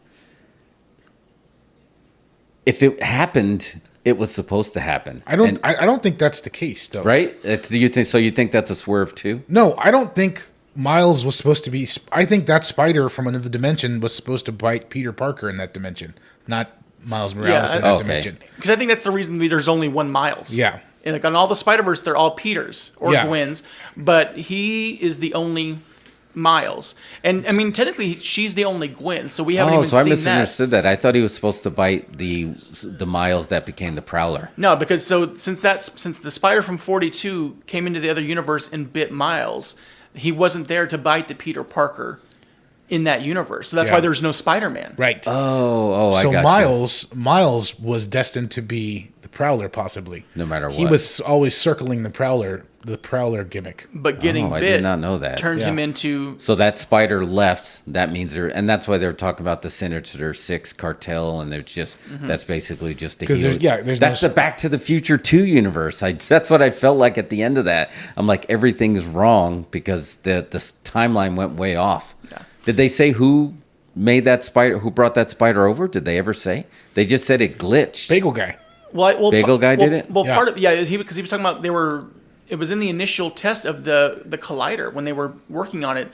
B: if it happened? It was supposed to happen.
A: I don't think that's the case, though.
B: Right? You think that's a swerve too?
A: No, I don't think Miles was supposed to be... I think that spider from another dimension was supposed to bite Peter Parker in that dimension, not Miles Morales in that dimension.
C: Because I think that's the reason there's only one Miles.
A: Yeah.
C: And like on all the Spider-Verse, they're all Peters or
A: Yeah.
C: Gwens, but he is the only Miles. And I mean, technically, she's the only Gwen, so we haven't even
B: so I
C: seen
B: misunderstood that. I thought he was supposed to bite the Miles that became the Prowler.
C: No, because since the Spider from 42 came into the other universe and bit Miles, he wasn't there to bite the Peter Parker in that universe. So that's why there's no Spider-Man.
A: Right.
B: Oh, I
A: so
B: got
A: Miles was destined to be the Prowler, possibly.
B: No matter what.
A: He was always circling the Prowler gimmick.
C: But getting bit,
B: I did not know that.
C: Turned him into...
B: So that spider left. That means and that's why they're talking about the Sinister Six cartel, and they're just that's basically just the that's the Back to the Future 2 universe. That's what I felt like at the end of that. I'm like, everything's wrong because the timeline went way off. Yeah. Did they say who made that spider? Who brought that spider over? Did they ever say? They just said it glitched.
A: Bagel guy.
B: Bagel guy did it.
C: Well, part of because he was talking about it was in the initial test of the collider when they were working on it.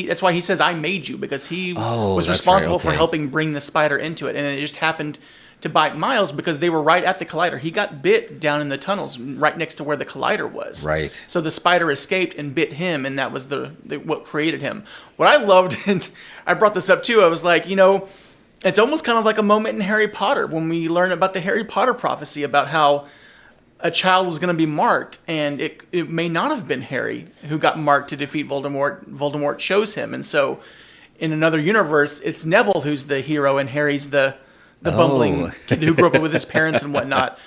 C: That's why he says I made you, because he was responsible for helping bring the spider into it, and it just happened to bite Miles because they were right at the collider. He got bit down in the tunnels right next to where the collider was.
B: Right.
C: So the spider escaped and bit him, and that was what created him. What I loved, and I brought this up too, I was like, it's almost kind of like a moment in Harry Potter when we learn about the Harry Potter prophecy about how a child was going to be marked, and it may not have been Harry who got marked to defeat Voldemort. Voldemort chose him, and so in another universe, it's Neville who's the hero, and Harry's the bumbling kid who grew up with his parents and whatnot.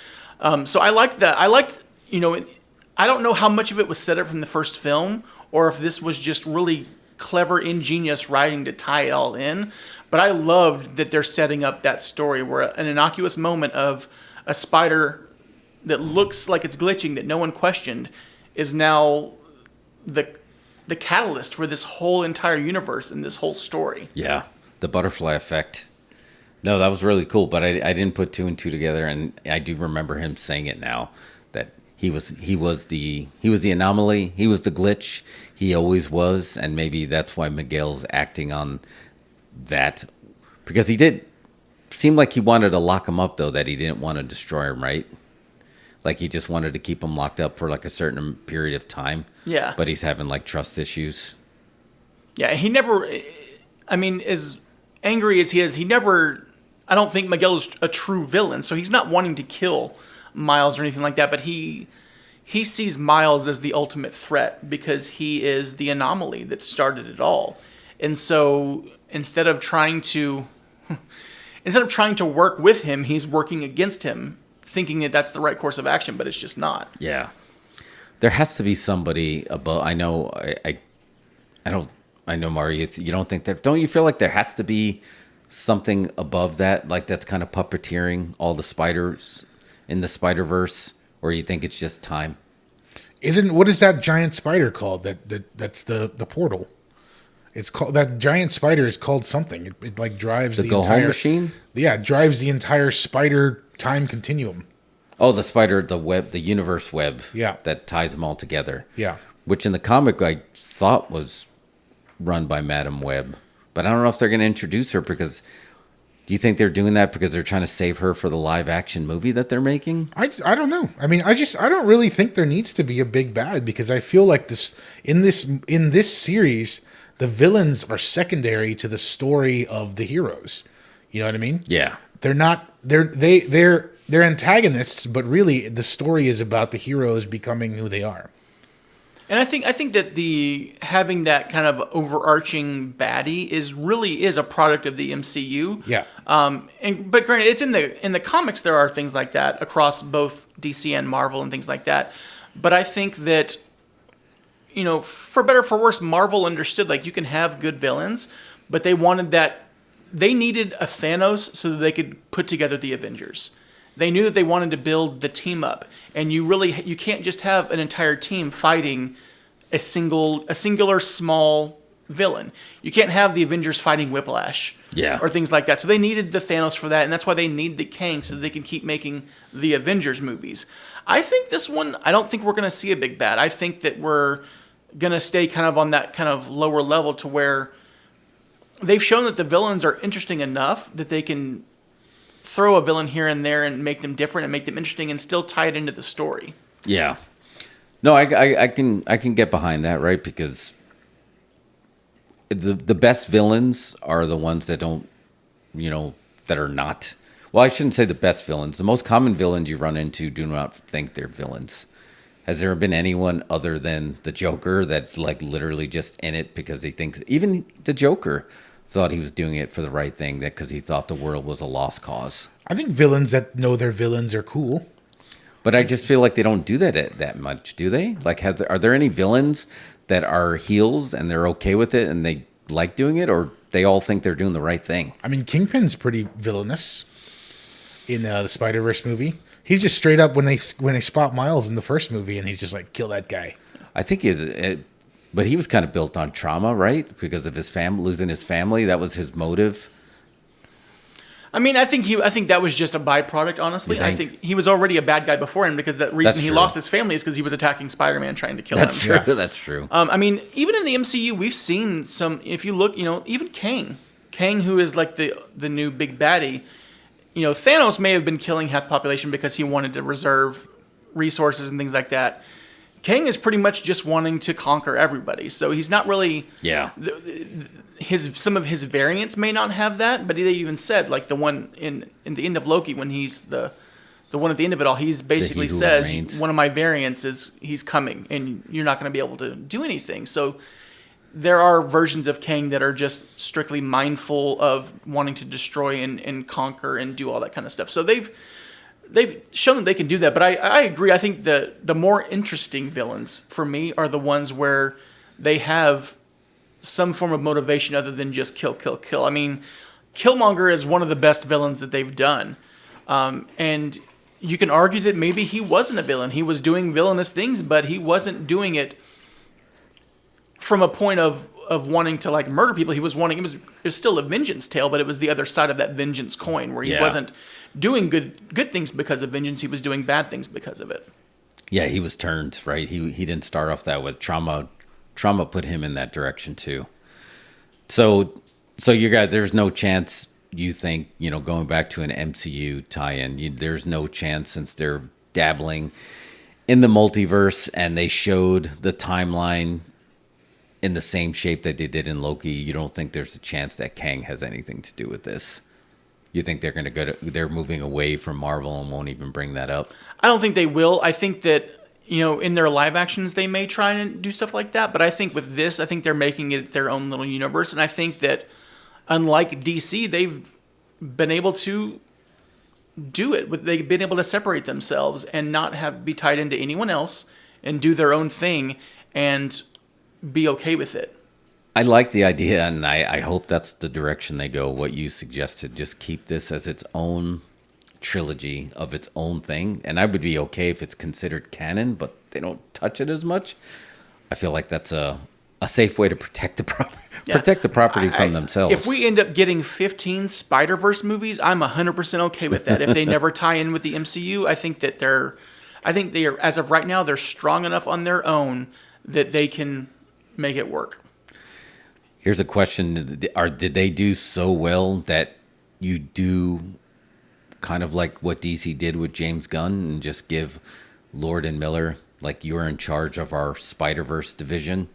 C: So I liked that. I don't know how much of it was set up from the first film, or if this was just really clever, ingenious writing to tie it all in. But I loved that they're setting up that story where an innocuous moment of a spider that looks like it's glitching that no one questioned is now the catalyst for this whole entire universe and this whole story.
B: Yeah, the butterfly effect. No, that was really cool, but I didn't put two and two together, and I do remember him saying it now that he was the anomaly, he was the glitch, he always was, and maybe that's why Miguel's acting on that, because he did seem like he wanted to lock him up, though, that he didn't want to destroy him, right? Like he just wanted to keep him locked up for like a certain period of time.
C: Yeah.
B: But he's having like trust issues.
C: Yeah, he never. I mean, as angry as he is, he never. I don't think Miguel is a true villain, so he's not wanting to kill Miles or anything like that. But he sees Miles as the ultimate threat because he is the anomaly that started it all. And so instead of trying to work with him, he's working against him, thinking that that's the right course of action, but it's just not.
B: Yeah. There has to be somebody above. I know, I know, Mario, you don't think that, don't you feel like there has to be something above that, like that's kind of puppeteering all the spiders in the Spider-Verse, or you think it's just time?
A: What is that giant spider called? That's the portal. It's called, that giant spider is called something. It like drives the
B: go
A: entire
B: home machine.
A: Yeah, it drives the entire spider time continuum.
B: Oh, the spider, the web, the universe web.
A: Yeah.
B: That ties them all together.
A: Yeah.
B: Which in the comic I thought was run by Madam Web. But I don't know if they're going to introduce her because... Do you think they're doing that because they're trying to save her for the live action movie that they're making?
A: I don't know. I mean, I don't really think there needs to be a big bad, because I feel like in this series, the villains are secondary to the story of the heroes. You know what I mean?
B: Yeah.
A: They're antagonists, but really the story is about the heroes becoming who they are.
C: And I think that having that kind of overarching baddie is a product of the MCU.
A: Yeah.
C: But granted, it's in the comics there are things like that across both DC and Marvel and things like that. But I think that, you know, for better or for worse, Marvel understood like you can have good villains, but they needed a Thanos so that they could put together the Avengers. They knew that they wanted to build the team up, and you can't just have an entire team fighting a singular small villain. You can't have the Avengers fighting Whiplash, or things like that. So they needed the Thanos for that, and that's why they need the Kang so that they can keep making the Avengers movies. I think this one, I don't think we're going to see a big bad. I think that we're going to stay kind of on that kind of lower level to where they've shown that the villains are interesting enough that they can throw a villain here and there and make them different and make them interesting and still tie it into the story.
B: Yeah. No, I can get behind that, right? Because the best villains are the ones that don't, you know, that are not. Well, I shouldn't say the best villains. The most common villains you run into do not think they're villains. Has there been anyone other than the Joker that's like literally just in it because he thinks, even the Joker thought he was doing it for the right thing, that because he thought the world was a lost cause?
A: I think villains that know they're villains are cool.
B: But I just feel like they don't do that much, do they? Like, are there any villains that are heels and they're okay with it and they like doing it, or they all think they're doing the right thing?
A: I mean, Kingpin's pretty villainous in the Spider-Verse movie. He's just straight up when they spot Miles in the first movie, and he's just like, kill that guy.
B: I think but he was kind of built on trauma, right? Because of his losing his family. That was his motive.
C: I mean, I think that was just a byproduct, honestly. I think he was already a bad guy before him because the reason he lost his family is because he was attacking Spider-Man trying to kill him.
B: That's true. Yeah. That's true.
C: I mean, even in the MCU, we've seen some, if you look, you know, even Kang, who is like the new big baddie, you know, Thanos may have been killing half the population because he wanted to reserve resources and things like that. Kang is pretty much just wanting to conquer everybody. So he's not really... Yeah. Some of his variants may not have that, but they even said, like the one in the end of Loki, when he's the one at the end of it all, he's basically says, one of my variants is he's coming, and you're not going to be able to do anything. So there are versions of Kang that are just strictly mindful of wanting to destroy and conquer and do all that kind of stuff. So they've shown that they can do that, but I agree. I think the more interesting villains for me are the ones where they have some form of motivation other than just kill, kill, kill. I mean, Killmonger is one of the best villains that they've done. And, you can argue that maybe he wasn't a villain. He was doing villainous things, but he wasn't doing it from a point of wanting to like murder people. He was wanting, it was still a vengeance tale, but it was the other side of that vengeance coin where he wasn't doing good things because of vengeance. He was doing bad things because of it.
B: Yeah, he was turned, right? He didn't start off that way. Trauma put him in that direction too. So you guys, there's no chance you think, going back to an MCU tie-in, there's no chance, since they're dabbling in the multiverse and they showed the timeline in the same shape that they did in Loki, you don't think there's a chance that Kang has anything to do with this? You think they're going to they're moving away from Marvel and won't even bring that up?
C: I don't think they will. I think that, in their live actions, they may try and do stuff like that. But I think with this, I think they're making it their own little universe. And I think that unlike DC, they've been able to do it. They've been able to separate themselves and not be tied into anyone else and do their own thing and be okay with it.
B: I like the idea, and I hope that's the direction they go. What you suggested, just keep this as its own trilogy of its own thing. And I would be okay if it's considered canon, but they don't touch it as much. I feel like that's a safe way to protect the property from themselves.
C: If we end up getting 15 Spider-Verse movies, I'm 100% okay with that. If they never tie in with the MCU, I think they are, as of right now, they're strong enough on their own that they can make it work.
B: Here's a question. Did they do so well that you do kind of like what DC did with James Gunn and just give Lord and Miller, like, you're in charge of our Spider-Verse division?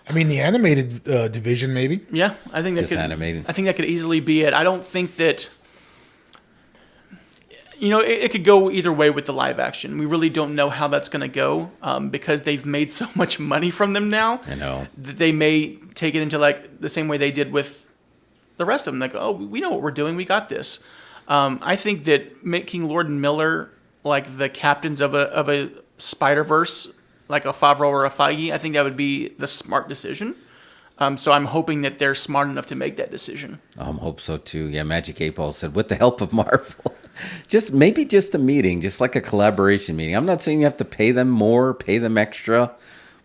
A: I mean, the animated division, maybe.
C: Yeah, I think that
B: just animated.
C: I think that could easily be it. I don't think that, it could go either way with the live action. We really don't know how that's going to go because they've made so much money from them now.
B: I know.
C: That they may take it into like the same way they did with the rest of them. Like, oh, we know what we're doing. We got this. I think that making Lord and Miller like the captains of a Spider-Verse, like a Favreau or a Feige, I think that would be the smart decision. So I'm hoping that they're smart enough to make that decision.
B: I hope so too. Yeah, Magic 8 Ball said, with the help of Marvel. just a meeting, just like a collaboration meeting. I'm not saying you have to pay them more, pay them extra,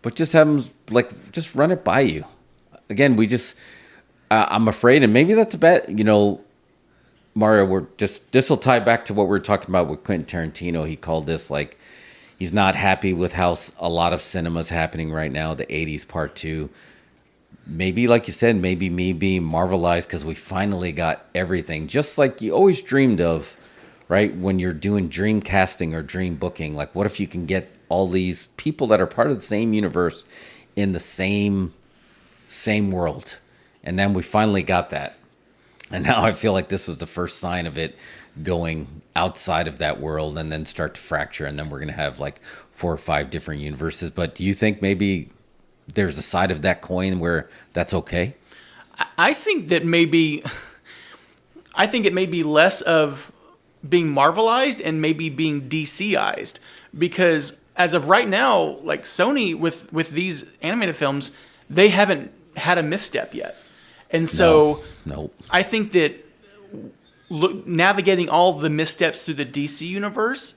B: but just have them, just run it by you. Again, I'm afraid, and maybe that's a bet, Mario, this will tie back to what we were talking about with Quentin Tarantino. He called this he's not happy with how a lot of cinema's happening right now, the 80s part 2. Maybe, like you said, maybe me being Marvelized because we finally got everything, just like you always dreamed of, right? When you're doing dream casting or dream booking, like, what if you can get all these people that are part of the same universe in the same world? And then we finally got that. And now I feel like this was the first sign of it going outside of that world and then start to fracture. And then we're going to have 4 or 5 different universes. But do you think maybe there's a side of that coin where that's okay?
C: I think that it may be less of being Marvelized and maybe being DCized, because as of right now, like Sony with these animated films, they haven't had a misstep yet. And so
B: no.
C: I think that navigating all the missteps through the DC universe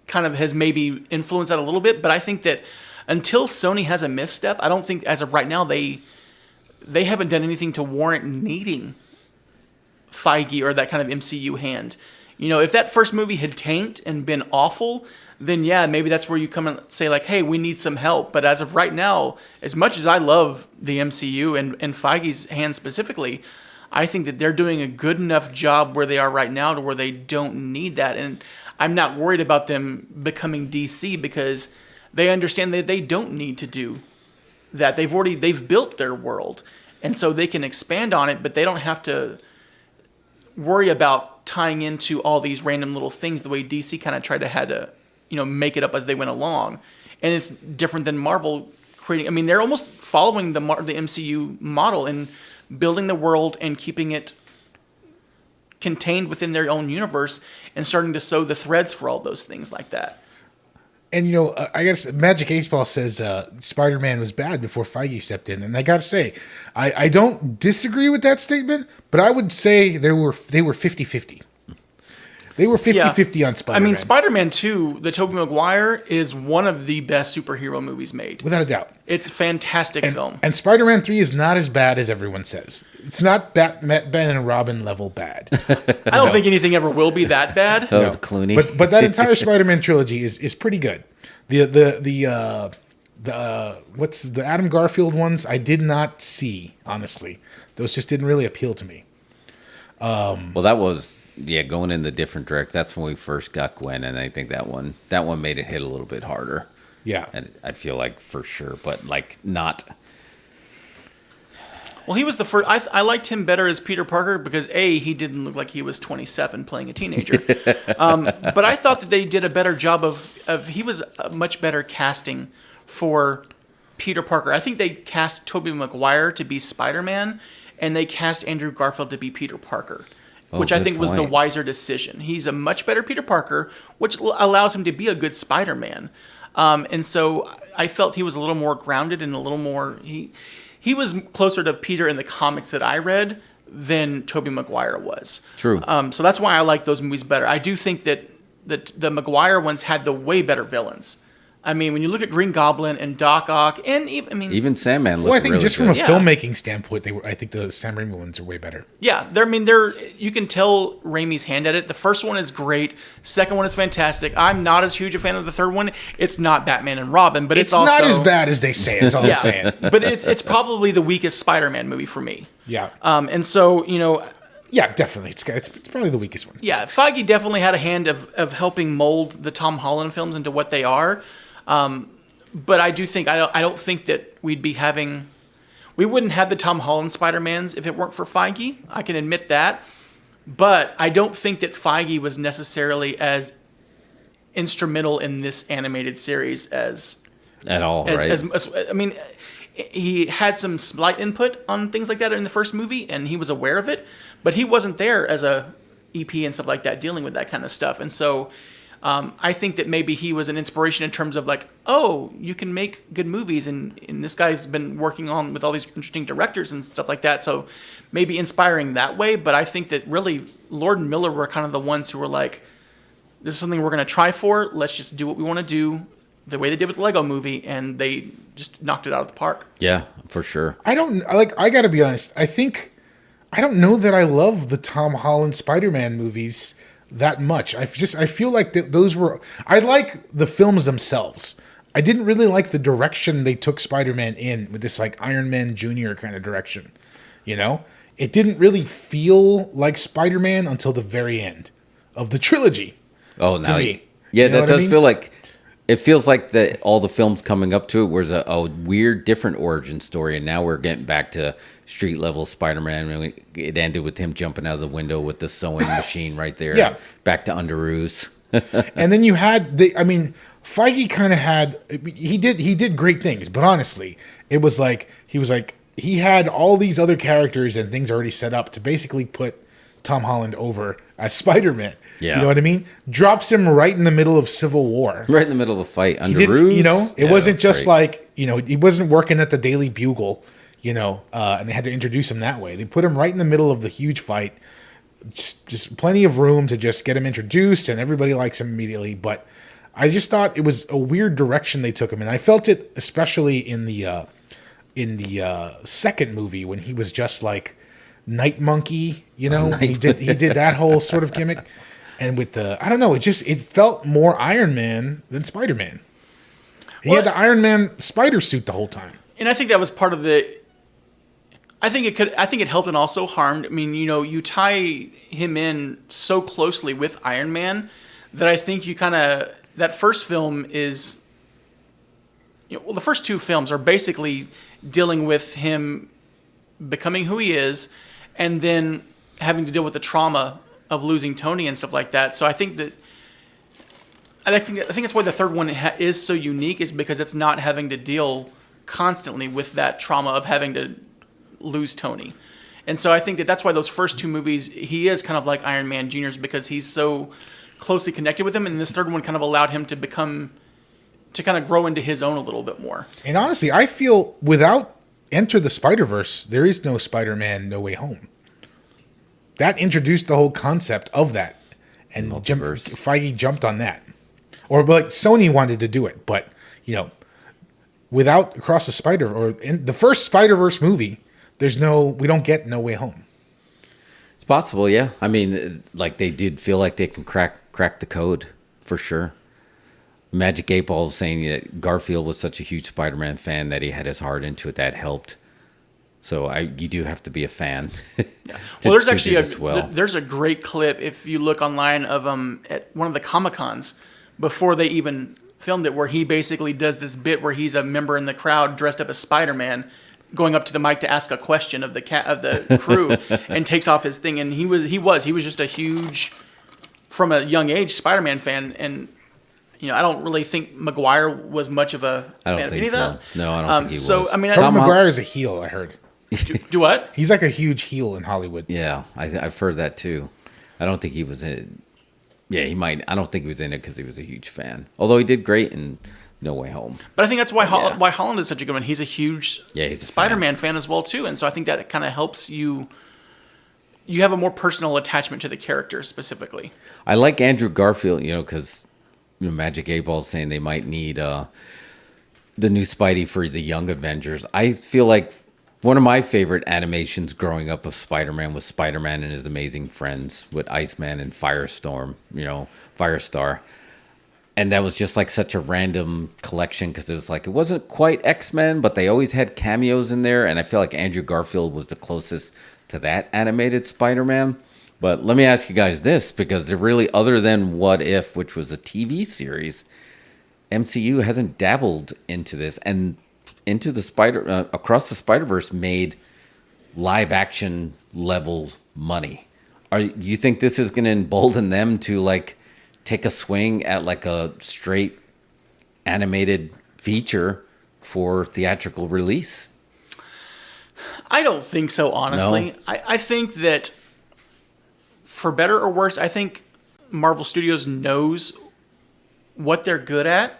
C: kind of has maybe influenced that a little bit. But I think that until Sony has a misstep, I don't think as of right now they haven't done anything to warrant needing Feige or that kind of MCU hand. If that first movie had tanked and been awful, then yeah, maybe that's where you come and say like, hey, we need some help. But as of right now, as much as I love the MCU and Feige's hand specifically, I think that they're doing a good enough job where they are right now to where they don't need that. And I'm not worried about them becoming DC because they understand that they don't need to do that. They've built their world. And so they can expand on it, but they don't have to worry about tying into all these random little things the way DC kind of tried to make it up as they went along. And it's different than Marvel creating. I mean, they're almost following the MCU model and building the world and keeping it contained within their own universe and starting to sew the threads for all those things like that.
A: And, I guess Magic 8 Ball says Spider-Man was bad before Feige stepped in. And I got to say, I don't disagree with that statement, but I would say they were 50-50. They were 50-50 on Spider-Man.
C: I mean, Spider-Man 2, the Tobey Maguire, is one of the best superhero movies made.
A: Without a doubt.
C: It's a fantastic film.
A: And Spider-Man 3 is not as bad as everyone says. It's not Batman and Robin level bad.
C: I don't think anything ever will be that bad.
B: Oh, with Clooney.
A: But that entire Spider-Man trilogy is pretty good. The what's the Adam Garfield ones? I did not see, honestly. Those just didn't really appeal to me.
B: Well, that was going in the different direct. That's when we first got Gwen, and I think that one made it hit a little bit harder.
A: Yeah,
B: and I feel like for sure, but like not.
C: Well, he was the first. I liked him better as Peter Parker because he didn't look like he was 27 playing a teenager. But I thought that they did a better job of he was a much better casting for Peter Parker. I think they cast Tobey Maguire to be Spider-Man, and they cast Andrew Garfield to be Peter Parker, which I think was the wiser decision. He's a much better Peter Parker, which allows him to be a good Spider-Man. And so I felt he was a little more grounded and a little more he was closer to Peter in the comics that I read than Tobey Maguire was.
B: True.
C: So that's why I like those movies better. I do think that the Maguire ones had the way better villains. I mean, when you look at Green Goblin and Doc Ock, and
B: even Sandman looked
A: well, I think
B: really
A: just
B: good.
A: from a filmmaking standpoint, I think the Sam Raimi ones are way better.
C: Yeah, you can tell Raimi's hand at it. The first one is great. Second one is fantastic. I'm not as huge a fan of the third one. It's not Batman and Robin, but it's also
A: not as bad as they say. That's all I'm saying.
C: But it's probably the weakest Spider-Man movie for me.
A: Yeah.
C: And so
A: yeah, definitely. It's probably the weakest one.
C: Yeah, Feige definitely had a hand of helping mold the Tom Holland films into what they are. But I do think I don't think that we wouldn't have the Tom Holland Spider-Mans if it weren't for Feige. I can admit that, but I don't think that Feige was necessarily as instrumental in this animated series as I mean, he had some slight input on things like that in the first movie, and he was aware of it, but he wasn't there as a EP and stuff like that dealing with that kind of stuff, and so. I think that maybe he was an inspiration in terms of like, you can make good movies, and this guy's been working on with all these interesting directors and stuff like that. So maybe inspiring that way. But I think that really Lord and Miller were kind of the ones who were like, this is something we're going to try for. Let's just do what we want to do the way they did with the Lego movie. And they just knocked it out of the park.
B: Yeah, for sure.
A: I got to be honest. I don't know that I love the Tom Holland Spider-Man movies that much. I feel like those were. I like the films themselves. I didn't really like the direction they took Spider-Man in with this like Iron Man Jr. kind of direction. It didn't really feel like Spider-Man until the very end of the trilogy.
B: Oh, now,
A: to me.
B: Yeah,
A: You know
B: that does
A: I mean?
B: feel like. It feels like all the films coming up to it was a weird, different origin story, and now we're getting back to street level Spider-Man. It ended with him jumping out of the window with the sewing machine right there.
A: Yeah.
B: Back to Underoos.
A: And then you had Feige kind of had he did great things, but honestly, it was like he had all these other characters and things already set up to basically put Tom Holland over as Spider-Man.
B: Yeah.
A: You know what I mean? Drops him right in the middle of Civil War.
B: Right in the middle of a fight.
A: Underoos. It wasn't just like, he wasn't working at the Daily Bugle, and they had to introduce him that way. They put him right in the middle of the huge fight. Just plenty of room to just get him introduced, and everybody likes him immediately. But I just thought it was a weird direction they took him in. I felt it especially in the second movie when he was just like Night Monkey, he did that whole sort of gimmick. And with I don't know, it felt more Iron Man than Spider-Man. He had the Iron Man spider suit the whole time.
C: And I think that was part of I think it helped and also harmed. I mean, you tie him in so closely with Iron Man that I think you that first film is, the first two films are basically dealing with him becoming who he is and then having to deal with the trauma of losing Tony and stuff like that. So I think that's why the third one is so unique, is because it's not having to deal constantly with that trauma of having to lose Tony. And so I think that's why those first two movies, he is kind of like Iron Man Jr.'s, because he's so closely connected with him. And this third one kind of allowed him to kind of grow into his own a little bit more.
A: And honestly, I feel without Enter the Spider-Verse, there is no Spider-Man No Way Home. That introduced the whole concept of that. and
B: Multiverse.
A: Feige jumped on that, or like Sony wanted to do it, but without Across the Spider or in the first Spider-Verse movie, we don't get No Way Home.
B: It's possible, yeah. I mean, like they did feel like they can crack the code for sure. Magic 8 Ball was saying that Garfield was such a huge Spider-Man fan that he had his heart into it. That helped. So you do have to be a fan.
C: Well, there's actually there's a great clip if you look online of at one of the Comic-Cons before they even filmed it, where he basically does this bit where he's a member in the crowd dressed up as Spider-Man, going up to the mic to ask a question of the crew, and takes off his thing. And he was just a huge, from a young age, Spider-Man fan. And I don't really think Maguire was much of a fan of any of that.
B: No, I don't think he was.
C: So I mean,
A: Tobey Maguire is a heel. I heard.
C: Do what?
A: He's like a huge heel in Hollywood.
B: Yeah, I've heard that too. I don't think he was in it. Yeah, he might. I don't think he was in it because he was a huge fan. Although he did great in No Way Home.
C: But I think that's why why Holland is such a good one. He's a huge
B: he's a
C: Spider-Man fan as well too, and so I think that kind of helps you. You have a more personal attachment to the character specifically.
B: I like Andrew Garfield, because Magic 8 Ball is saying they might need the new Spidey for the Young Avengers. I feel like one of my favorite animations growing up of Spider-Man was Spider-Man and His Amazing Friends with Iceman and Firestorm, Firestar. And that was just like such a random collection because it wasn't quite X-Men, but they always had cameos in there. And I feel like Andrew Garfield was the closest to that animated Spider-Man. But let me ask you guys this, because they're really, other than What If, which was a TV series, MCU hasn't dabbled into this. And Into the Across the Spider-Verse made live action level money. You think this is going to embolden them to like take a swing at like a straight animated feature for theatrical release?
C: I don't think so, honestly.
B: No?
C: I think that, for better or worse, I think Marvel Studios knows what they're good at.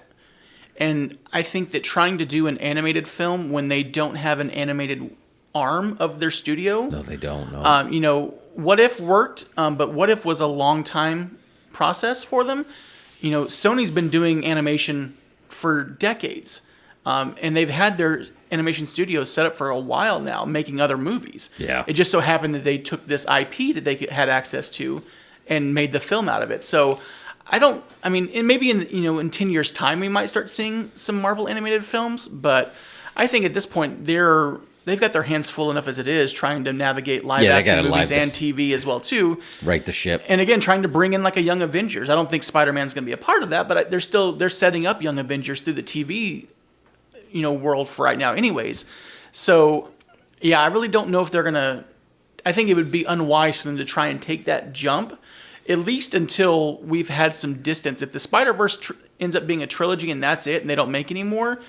C: And I think that trying to do an animated film when they don't have an animated arm of their studio.
B: No, they don't. No.
C: What If worked, but What If was a long time process for them. Sony's been doing animation for decades. And they've had their animation studios set up for a while now, making other movies.
B: Yeah.
C: It just so happened that they took this IP that they had access to and made the film out of it. So maybe in 10 years' time we might start seeing some Marvel animated films, but I think at this point they've got their hands full enough as it is, trying to navigate live action movies and TV as well too.
B: Right the ship.
C: And again, trying to bring in like a Young Avengers. I don't think Spider-Man's going to be a part of that, but they're setting up Young Avengers through the TV world for right now anyways. So yeah, I really don't know if they're going to. I think it would be unwise for them to try and take that jump, at least until we've had some distance. If the Spider-Verse ends up being a trilogy and that's it, and they don't make any more,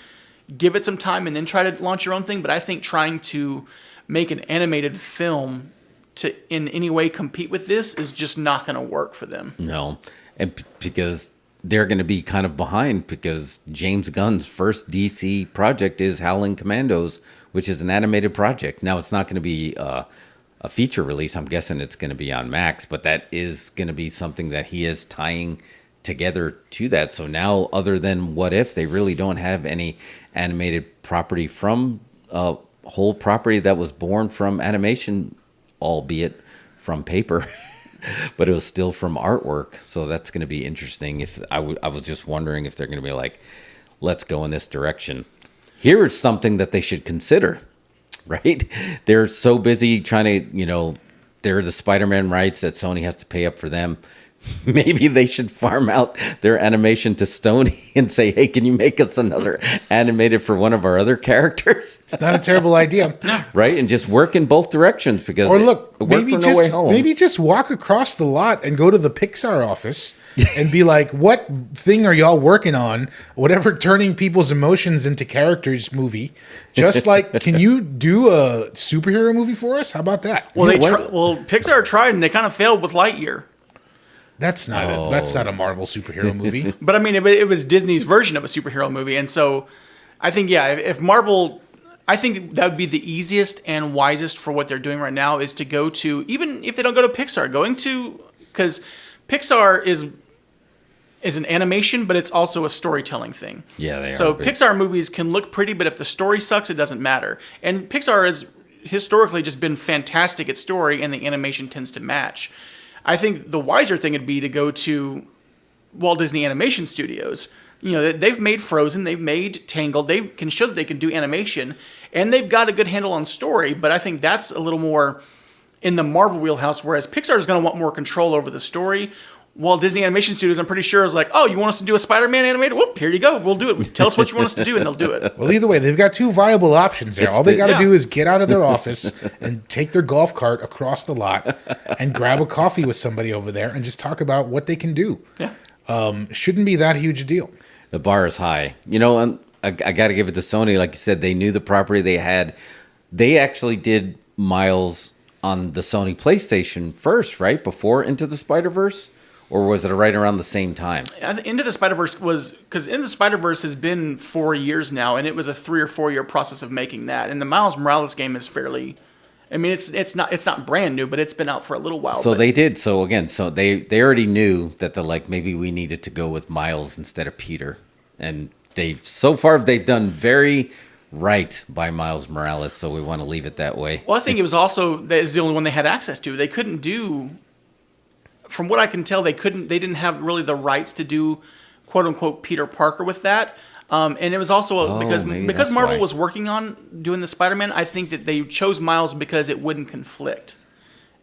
C: give it some time and then try to launch your own thing. But I think trying to make an animated film to in any way compete with this is just not going to work for them.
B: No, and because they're going to be kind of behind, because James Gunn's first DC project is Howling Commandos, which is an animated project. Now, it's not going to be a feature release. I'm guessing it's going to be on Max, but that is going to be something that he is tying together to that. So now, other than What If, they really don't have any animated property from a whole property that was born from animation, albeit from paper, but it was still from artwork. So that's going to be interesting. If I was just wondering if they're going to be like, let's go in this direction. Here is something that they should consider. Right? They're so busy trying to, they're the Spider-Man rights that Sony has to pay up for them. Maybe they should farm out their animation to Sony and say, hey, can you make us another animated for one of our other characters?
A: It's not a terrible idea.
B: Right? And just work in both directions, because
A: or look,
B: it worked for No Way Home.
A: Maybe just walk across the lot and go to the Pixar office and be like, what thing are y'all working on? Whatever turning people's emotions into characters movie. Just like, can you do a superhero movie for us? How about that?
C: Well, Pixar tried and they kind of failed with Lightyear.
A: That's not a Marvel superhero movie.
C: But I mean, it was Disney's version of a superhero movie, and so I think if Marvel, I think that would be the easiest and wisest for what they're doing right now is to go to, even if they don't go to Pixar, because Pixar is an animation, but it's also a storytelling thing.
B: Yeah, they are.
C: So
B: big.
C: Pixar movies can look pretty, but if the story sucks, it doesn't matter. And Pixar has historically just been fantastic at story, and the animation tends to match. I think the wiser thing would be to go to Walt Disney Animation Studios. They've made Frozen, they've made Tangled, they can show that they can do animation, and they've got a good handle on story, but I think that's a little more in the Marvel wheelhouse, whereas Pixar is going to want more control over the story. Walt Disney Animation Studios, I'm pretty sure, is like, oh, you want us to do a Spider-Man animated? Whoop, here you go. We'll do it. Tell us what you want us to do, and they'll do it.
A: Well, either way, they've got two viable options there. All they got to do is get out of their office and take their golf cart across the lot and grab a coffee with somebody over there and just talk about what they can do.
C: Yeah.
A: Shouldn't be that huge a deal.
B: The bar is high. I got to give it to Sony. Like you said, they knew the property they had. They actually did Miles on the Sony PlayStation first, right? Before Into the Spider-Verse? Or was it right around the same time?
C: Into the Spider-Verse because Into the Spider-Verse has been 4 years now, and it was a 3 or 4 year process of making that. And the Miles Morales game is fairly, it's not brand new, but it's been out for a little while.
B: So they did. So again, they already knew that maybe we needed to go with Miles instead of Peter, and so far they've done very right by Miles Morales. So we want to leave it that way.
C: Well, I think it was also that is the only one they had access to. They couldn't do. From what I can tell, they didn't have really the rights to do "quote unquote" Peter Parker with that, and it was also because Marvel was working on doing the Spider-Man. I think that they chose Miles because it wouldn't conflict,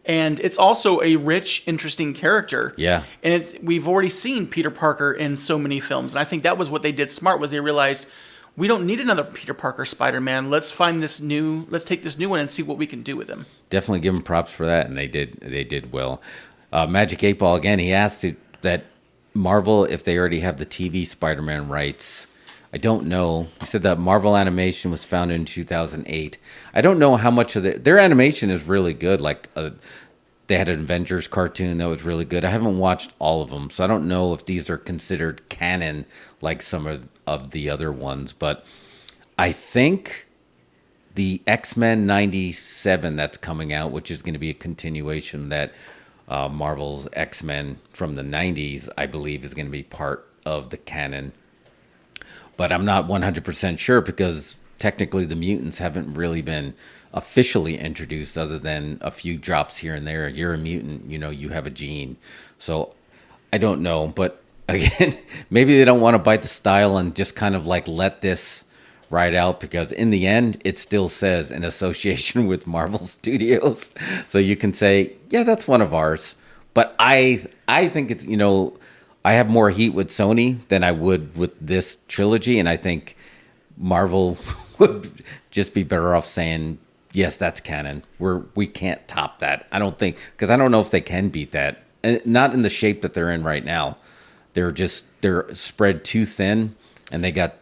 C: and it's also a rich, interesting character.
B: Yeah,
C: and we've already seen Peter Parker in so many films, and I think that was what they did smart. Was they realized we don't need another Peter Parker Spider-Man. Let's take this new one and see what we can do with him.
B: Definitely give them props for that, and they did well. Magic 8 Ball, again, he asked that Marvel, if they already have the TV Spider-Man rights. I don't know. He said that Marvel Animation was founded in 2008. I don't know how much of their animation is really good. They had an Avengers cartoon that was really good. I haven't watched all of them, so I don't know if these are considered canon like some of the other ones. But I think the X-Men 97 that's coming out, which is going to be a continuation that Marvel's X-Men from the 90s, I believe, is going to be part of the canon. But I'm not 100% sure because technically the mutants haven't really been officially introduced other than a few drops here and there. You're a mutant, you have a gene. So I don't know. But again, maybe they don't want to bite the style and just kind of let this ride out, because in the end it still says in association with Marvel Studios, so you can say, yeah, that's one of ours. But I think it's, I have more heat with Sony than I would with this trilogy, and I think Marvel would just be better off saying, yes, that's canon. We can't top that. I don't think, because I don't know if they can beat that, and not in the shape that they're in right now. They're spread too thin, and they got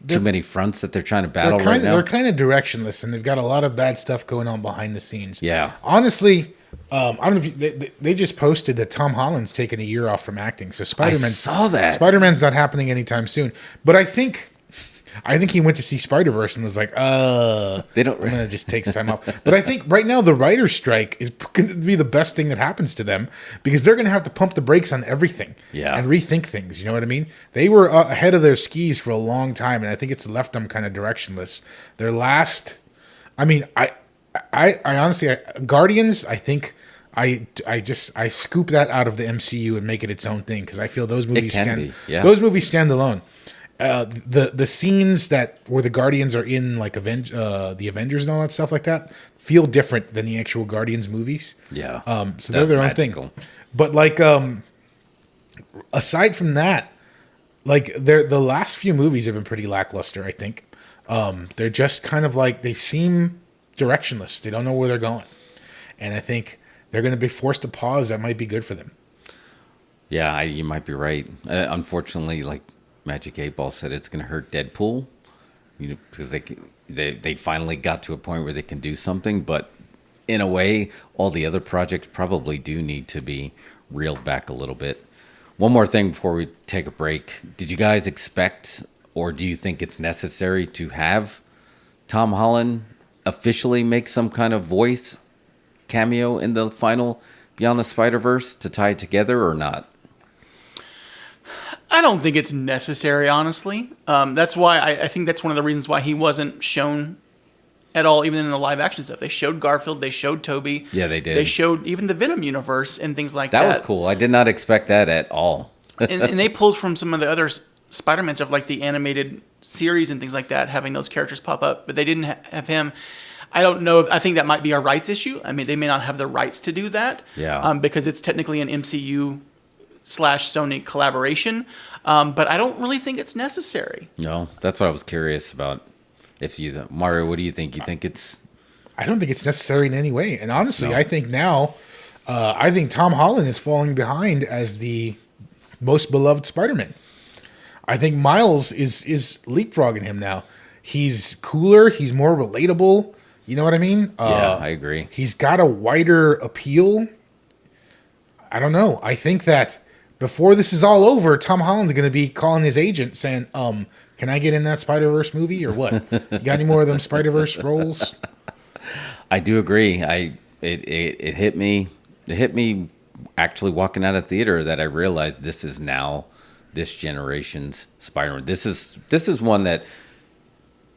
B: too many fronts that they're trying to battle right now.
A: They're kind of directionless, and they've got a lot of bad stuff going on behind the scenes.
B: Yeah.
A: Honestly, I don't know if they just posted that Tom Holland's taking a year off from acting. So
B: I saw that.
A: Spider-Man's not happening anytime soon. But I think he went to see Spider-Verse and was like, I'm going to just take some time off. But I think right now the writer's strike is going to be the best thing that happens to them, because they're going to have to pump the brakes on everything and rethink things. You know what I mean? They were ahead of their skis for a long time, and I think it's left them kind of directionless. Their last, I honestly, Guardians, I think I scoop that out of the MCU and make it its own thing, because I feel those movies those movies stand alone. The scenes where the Guardians are in the Avengers and all that stuff like that feel different than the actual Guardians movies.
B: Yeah.
A: So they're their own thing. But aside from that, the last few movies have been pretty lackluster, I think. They're just kind of they seem directionless. They don't know where they're going. And I think they're going to be forced to pause. That might be good for them.
B: Yeah, you might be right. Unfortunately, Magic 8 Ball said, it's going to hurt Deadpool, because they finally got to a point where they can do something. But in a way, all the other projects probably do need to be reeled back a little bit. One more thing before we take a break. Did you guys expect, or do you think it's necessary to have Tom Holland officially make some kind of voice cameo in the final Beyond the Spider-Verse to tie it together or not?
C: I don't think it's necessary, honestly. That's why I think that's one of the reasons why he wasn't shown at all, even in the live action stuff. They showed Garfield, they showed Toby.
B: Yeah, they did.
C: They showed even the Venom universe and things like that.
B: That was cool. I did not expect that at all.
C: and they pulled from some of the other Spider-Man stuff, like the animated series and things like that, having those characters pop up, but they didn't have him. I don't know. I think that might be a rights issue. I mean, they may not have the rights to do that.
B: Yeah.
C: Because it's technically an MCU/Sony collaboration. But I don't really think it's necessary.
B: No, that's what I was curious about. If you, Mario, what do you think? You think it's?
A: I don't think it's necessary in any way. And honestly, I think now, I think Tom Holland is falling behind as the most beloved Spider-Man. I think Miles is leapfrogging him now. He's cooler. He's more relatable. You know what I mean?
B: Yeah, I agree.
A: He's got a wider appeal. I don't know. I think that before this is all over, Tom Holland's going to be calling his agent saying, can I get in that Spider-Verse movie or what? You got any more of them Spider-Verse roles?
B: I do agree. It hit me. It hit me actually walking out of theater that I realized this is now this generation's Spider-Man. This is one that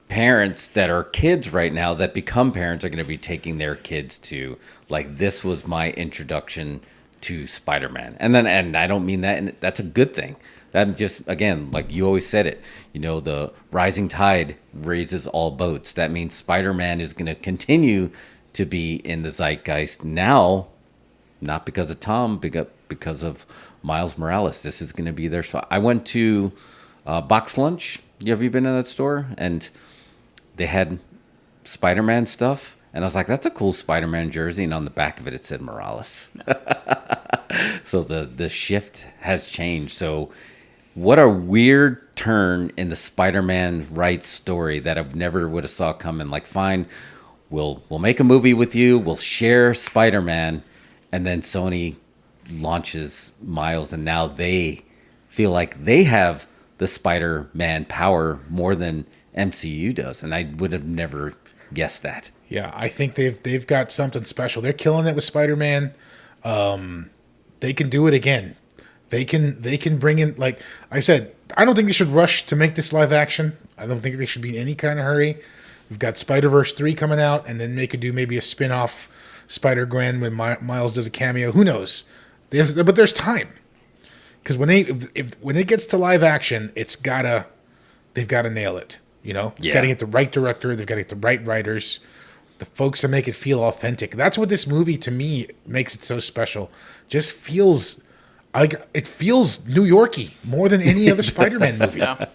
B: parents that are kids right now that become parents are going to be taking their kids to. Like, this was my introduction to Spider-Man. And I don't mean that, and that's a good thing. That just, again, like you always said it, the rising tide raises all boats. That means Spider-Man is going to continue to be in the zeitgeist now, not because of Tom, because of Miles Morales. This is going to be their spot. I went to Box Lunch. Have you been in that store? And they had Spider-Man stuff. And I was like, that's a cool Spider-Man jersey. And on the back of it, it said Morales. So the shift has changed. So what a weird turn in the Spider-Man rights story that I never would have saw coming. Like, fine, we'll make a movie with you. We'll share Spider-Man. And then Sony launches Miles. And now they feel like they have the Spider-Man power more than MCU does. And I would have never guessed that.
A: Yeah, I think they've got something special. They're killing it with Spider-Man. They can do it again. They can bring in, like I said, I don't think they should rush to make this live action. I don't think they should be in any kind of hurry. We've got Spider-Verse 3 coming out, and then they could do maybe a spin-off Spider-Gwen when Miles does a cameo. Who knows? But there's time. Because when it gets to live action, they've got to nail it. They've got to get the right director. They've got to get the right writers, the folks to make it feel authentic. That's what this movie, to me, makes it so special. Just feels like it feels New Yorky more than any other Spider-Man movie.
C: Yeah.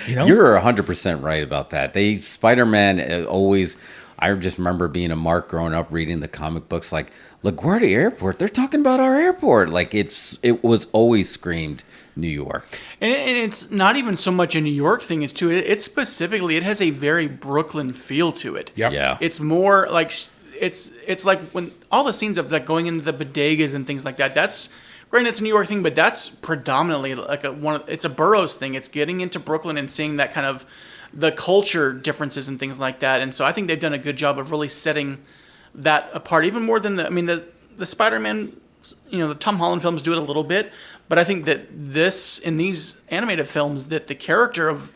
B: You're 100% right about that. Spider-Man always. I just remember being a mark growing up, reading the comic books, like LaGuardia Airport. They're talking about our airport. Like, it was always screamed New York. And
C: it's not even so much a New York thing. It's specifically, it has a very Brooklyn feel to it.
A: Yep.
B: Yeah.
C: It's more like it's like when all the scenes of like going into the bodegas and things like that. That's granted, it's a New York thing, but that's predominantly like it's a boroughs thing. It's getting into Brooklyn and seeing that kind of the culture differences and things like that. And so I think they've done a good job of really setting that apart, even more than the Spider-Man, the Tom Holland films do it a little bit, but I think that in these animated films, that the character of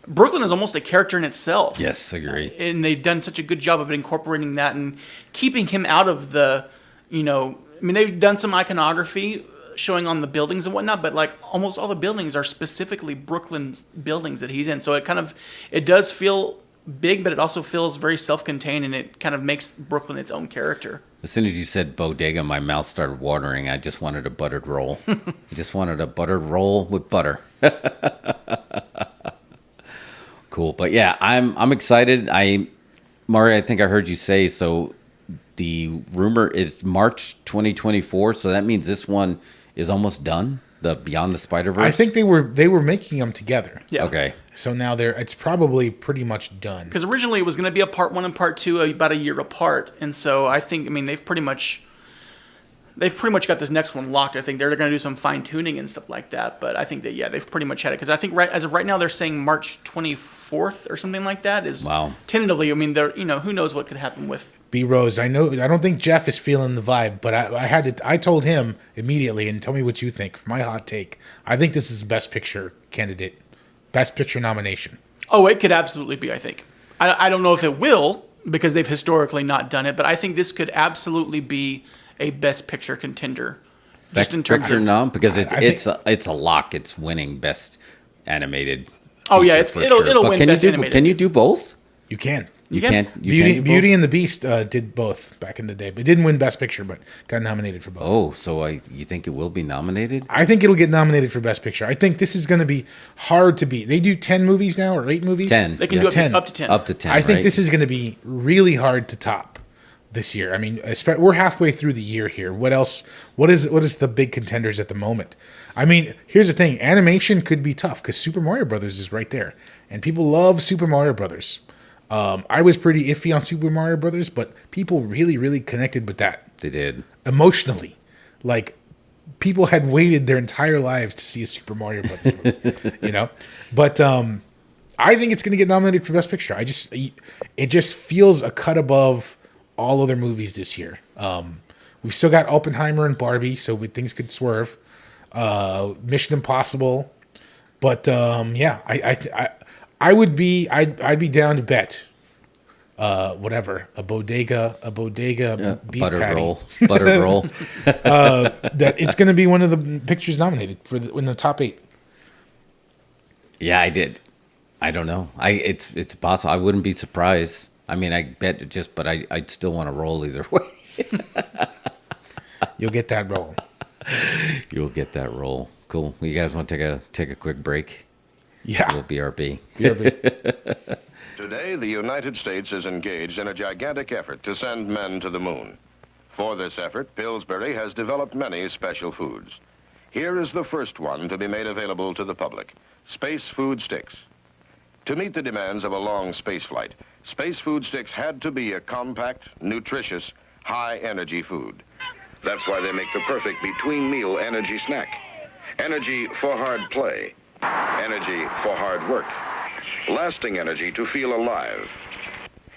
C: Brooklyn is almost a character in itself.
B: Yes, I agree.
C: And they've done such a good job of incorporating that and keeping him out of they've done some iconography showing on the buildings and whatnot, but like almost all the buildings are specifically Brooklyn buildings that he's in. So it does feel big, but it also feels very self-contained, and it kind of makes Brooklyn its own character.
B: As soon as you said bodega, my mouth started watering. I just wanted a buttered roll. I just wanted a buttered roll with butter. Cool. But yeah, I'm excited. Mario, I think I heard you say, so the rumor is March 2024. So that means this one is almost done. The Beyond the Spider-Verse.
A: I think they were making them together.
C: Yeah.
B: Okay.
A: So now it's probably pretty much done.
C: Because originally it was going to be a part 1 and part 2 about a year apart, and so I think they've pretty much they've pretty much got this next one locked. I think they're going to do some fine tuning and stuff like that. But I think that they've pretty much had it, because I think as of right now they're saying March 24th or something like that is tentatively. I mean, they're who knows what could happen with
A: B Rose. I don't think Jeff is feeling the vibe, but I told him immediately, and tell me what you think. For my hot take, I think this is Best Picture candidate, Best Picture nomination.
C: Oh, it could absolutely be. I think. I don't know if it will, because they've historically not done it, but I think this could absolutely be a Best Picture contender. Just in terms of
B: because it's a lock. It's winning Best Animated.
C: Oh yeah, it'll win Best Animated.
B: Can you do both?
A: You can.
B: You can't.
A: Beauty and the Beast did both back in the day, but didn't win Best Picture, but got nominated for both.
B: Oh, so you think it will be nominated?
A: I think it'll get nominated for Best Picture. I think this is going to be hard to beat. They do 10 movies now, or 8 movies?
B: 10.
C: They can do up to 10.
B: Up to 10,
A: I think this is going to be really hard to top this year. I mean, we're halfway through the year here. What else? What is the big contenders at the moment? I mean, here's the thing. Animation could be tough because Super Mario Brothers is right there. And people love Super Mario Brothers. I was pretty iffy on Super Mario Brothers, but people really, really connected with that.
B: They did.
A: Emotionally. Like, people had waited their entire lives to see a Super Mario Brothers movie, But I think it's going to get nominated for Best Picture. It just feels a cut above all other movies this year. We've still got Oppenheimer and Barbie, so things could swerve. Mission Impossible. But, I'd be down to bet a bodega beef
B: butter
A: patty
B: roll,
A: that it's going to be one of the pictures nominated in the top 8.
B: Yeah, I did. I don't know. It's possible. I wouldn't be surprised. I mean, I bet but I'd still want to roll either way.
A: You'll get that roll.
B: You'll get that roll. Cool. You guys want to take a quick break?
A: Yeah.
B: We'll BRB.
D: Today, the United States is engaged in a gigantic effort to send men to the moon. For this effort, Pillsbury has developed many special foods. Here is the first one to be made available to the public: Space Food Sticks. To meet the demands of a long space flight, Space Food Sticks had to be a compact, nutritious, high-energy food. That's why they make the perfect between-meal energy snack. Energy for hard play. Energy for hard work. Lasting energy to feel alive.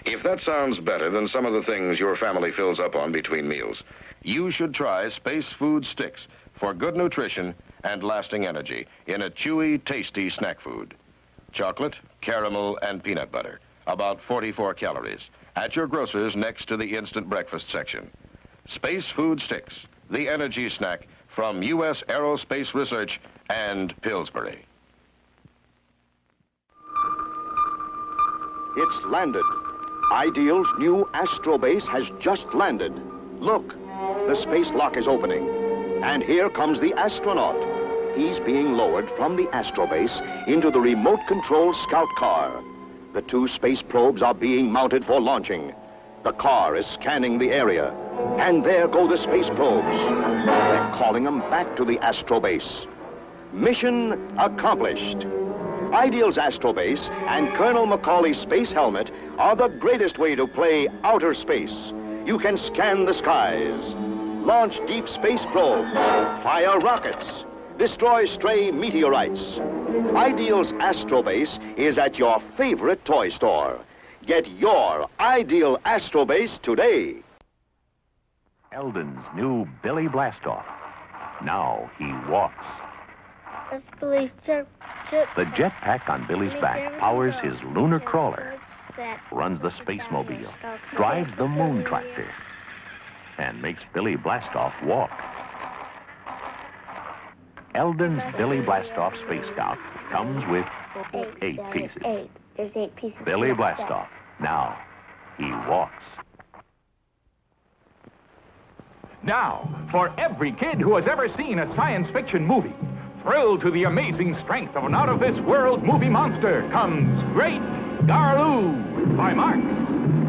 D: If that sounds better than some of the things your family fills up on between meals, you should try Space Food Sticks for good nutrition and lasting energy in a chewy, tasty snack food. Chocolate, caramel, and peanut butter. About 44 calories. At your grocer's next to the instant breakfast section. Space Food Sticks, the energy snack from U.S. Aerospace Research and Pillsbury.
E: It's landed. Ideal's new Astro Base has just landed. Look, the space lock is opening. And here comes the astronaut. He's being lowered from the Astro Base into the remote-controlled Scout car. The 2 space probes are being mounted for launching. The car is scanning the area. And there go the space probes. They're calling them back to the Astro Base. Mission accomplished. Ideal's Astro Base and Colonel Macaulay's space helmet are the greatest way to play outer space. You can scan the skies, launch deep space probes, fire rockets, destroy stray meteorites. Ideal's Astro Base is at your favorite toy store. Get your Ideal Astro Base today.
F: Eldon's new Billy Blastoff. Now he walks.
G: That's Billy's jet.
F: The jetpack on Billy's back powers his lunar crawler, runs the space mobile, drives the moon tractor, and makes Billy Blastoff walk. Eldon's Billy Blastoff Space Scout comes with 8 pieces.
G: There's 8 pieces.
F: Billy Blastoff. Now he walks.
H: Now, for every kid who has ever seen a science fiction movie, thrilled to the amazing strength of an out-of-this-world movie monster, comes Great Garloo by Marx.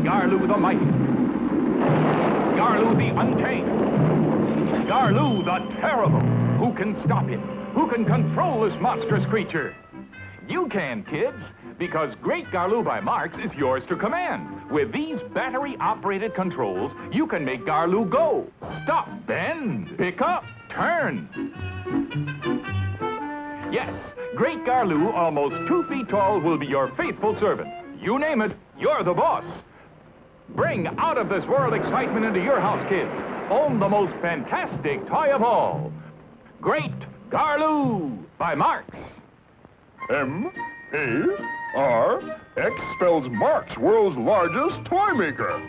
H: Garloo the Mighty. Garloo the Untamed. Garloo the Terrible. Who can stop him? Who can control this monstrous creature? You can, kids. because Great Garloo by Marx is yours to command. With these battery-operated controls, you can make Garloo go, stop, bend, pick up, turn. Yes, Great Garloo, almost 2 feet tall, will be your faithful servant. You name it, you're the boss. Bring out-of-this-world excitement into your house, kids. Own the most fantastic toy of all. Great Garloo by Marx.
I: M-A-R-X spells Marx, world's largest toy maker.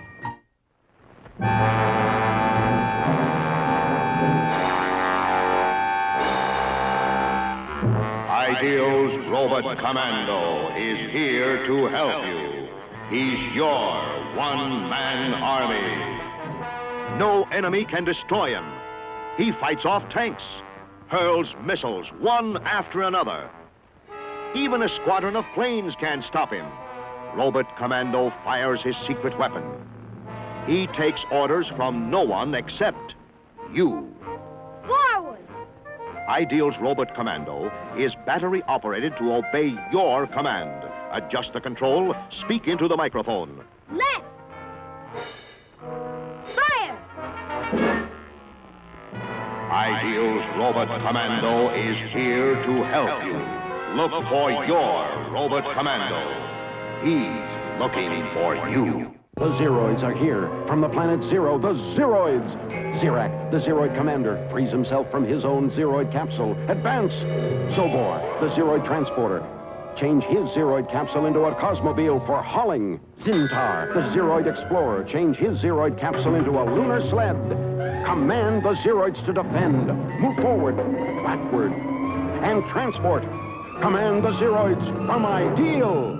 E: Ideal's Robot Commando is here to help you. He's your one-man army. No enemy can destroy him. He fights off tanks, hurls missiles one after another. Even a squadron of planes can't stop him. Robot Commando fires his secret weapon. He takes orders from no one except you.
G: Forward!
E: Ideal's Robot Commando is battery-operated to obey your command. Adjust the control, speak into the microphone.
G: Left! Fire!
E: Ideal's Robot Commando is here to help you. Look for your Robot Commando. He's looking for you.
J: The Zeroids are here. From the planet Zero, the Zeroids. Zirak, the Zeroid commander, frees himself from his own Zeroid capsule. Advance! Zobor, the Zeroid transporter. Change his Zeroid capsule into a Cosmobile for hauling. Zintar, the Zeroid explorer, change his Zeroid capsule into a lunar sled. Command the Zeroids to defend. Move forward, backward, and transport. Command the Zeroids from Ideal.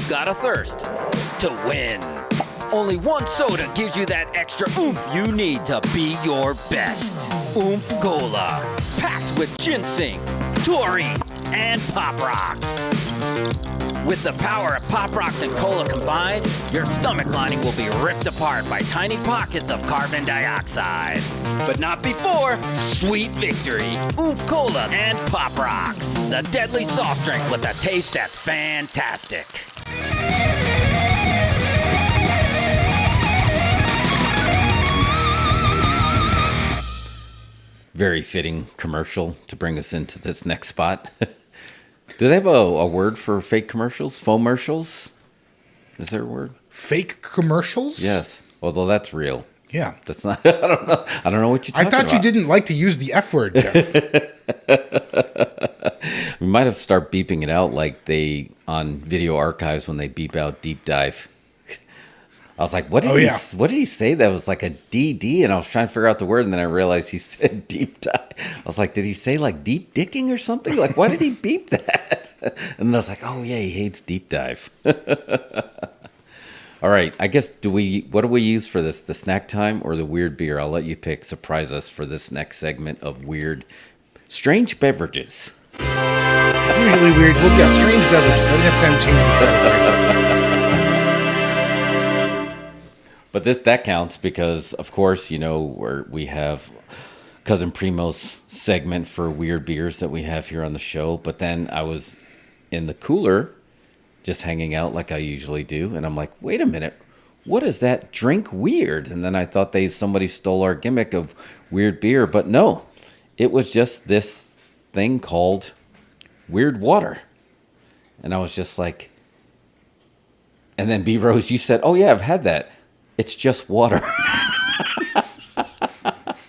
K: Got a thirst to win. Only one soda gives you that extra oomph you need to be your best. Oomph Cola, packed with ginseng, taurine, and Pop Rocks. With the power of Pop Rocks and Cola combined, your stomach lining will be ripped apart by tiny pockets of carbon dioxide. But not before Sweet Victory, Oomph Cola, and Pop Rocks. The deadly soft drink with a taste that's fantastic.
B: very fitting commercial to bring us into this next spot. Do they have a word for fake commercials? Fomercials? Is there a word?
A: Fake commercials?
B: Yes. Although that's real.
A: Yeah.
B: That's not. I don't know. I don't know what you're talking about.
A: I thought you didn't like to use the F word, Jeff.
B: We might have to start beeping it out like they on video archives when they beep out deep dive. I was like, what did he say? That was like a DD, and I was trying to figure out the word, and then I realized he said deep dive. I was like, did he say like deep dicking or something? Like, why did he beep that? And then I was like, oh yeah, he hates deep dive. All right, I guess what do we use for this? The snack time or the weird beer? I'll let you pick. Surprise us for this next segment of strange beverages.
A: It's usually weird. Well, yeah, strange beverages. I didn't have time to change the title.
B: But that counts because, of course, we have Cousin Primo's segment for weird beers that we have here on the show. But then I was in the cooler just hanging out like I usually do. And I'm like, wait a minute. What is that drink weird? And then I thought somebody stole our gimmick of weird beer. But no, it was just this thing called weird water. And I was just like, and then B Rose, you said, oh yeah, I've had that. It's just water.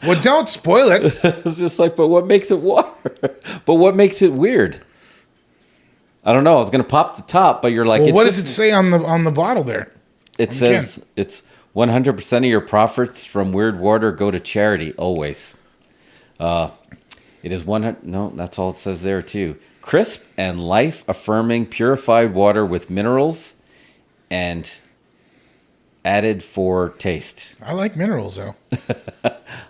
A: Well, don't spoil it.
B: It's just like, but what makes it water? But what makes it weird? I don't know. I was going to pop the top, but you're like,
A: well, what does it say on the bottle there?
B: It says it's 100% of your profits from weird water go to charity always. It is 100. No, that's all it says there too. Crisp and life-affirming purified water with minerals and added for taste.
A: I like minerals, though.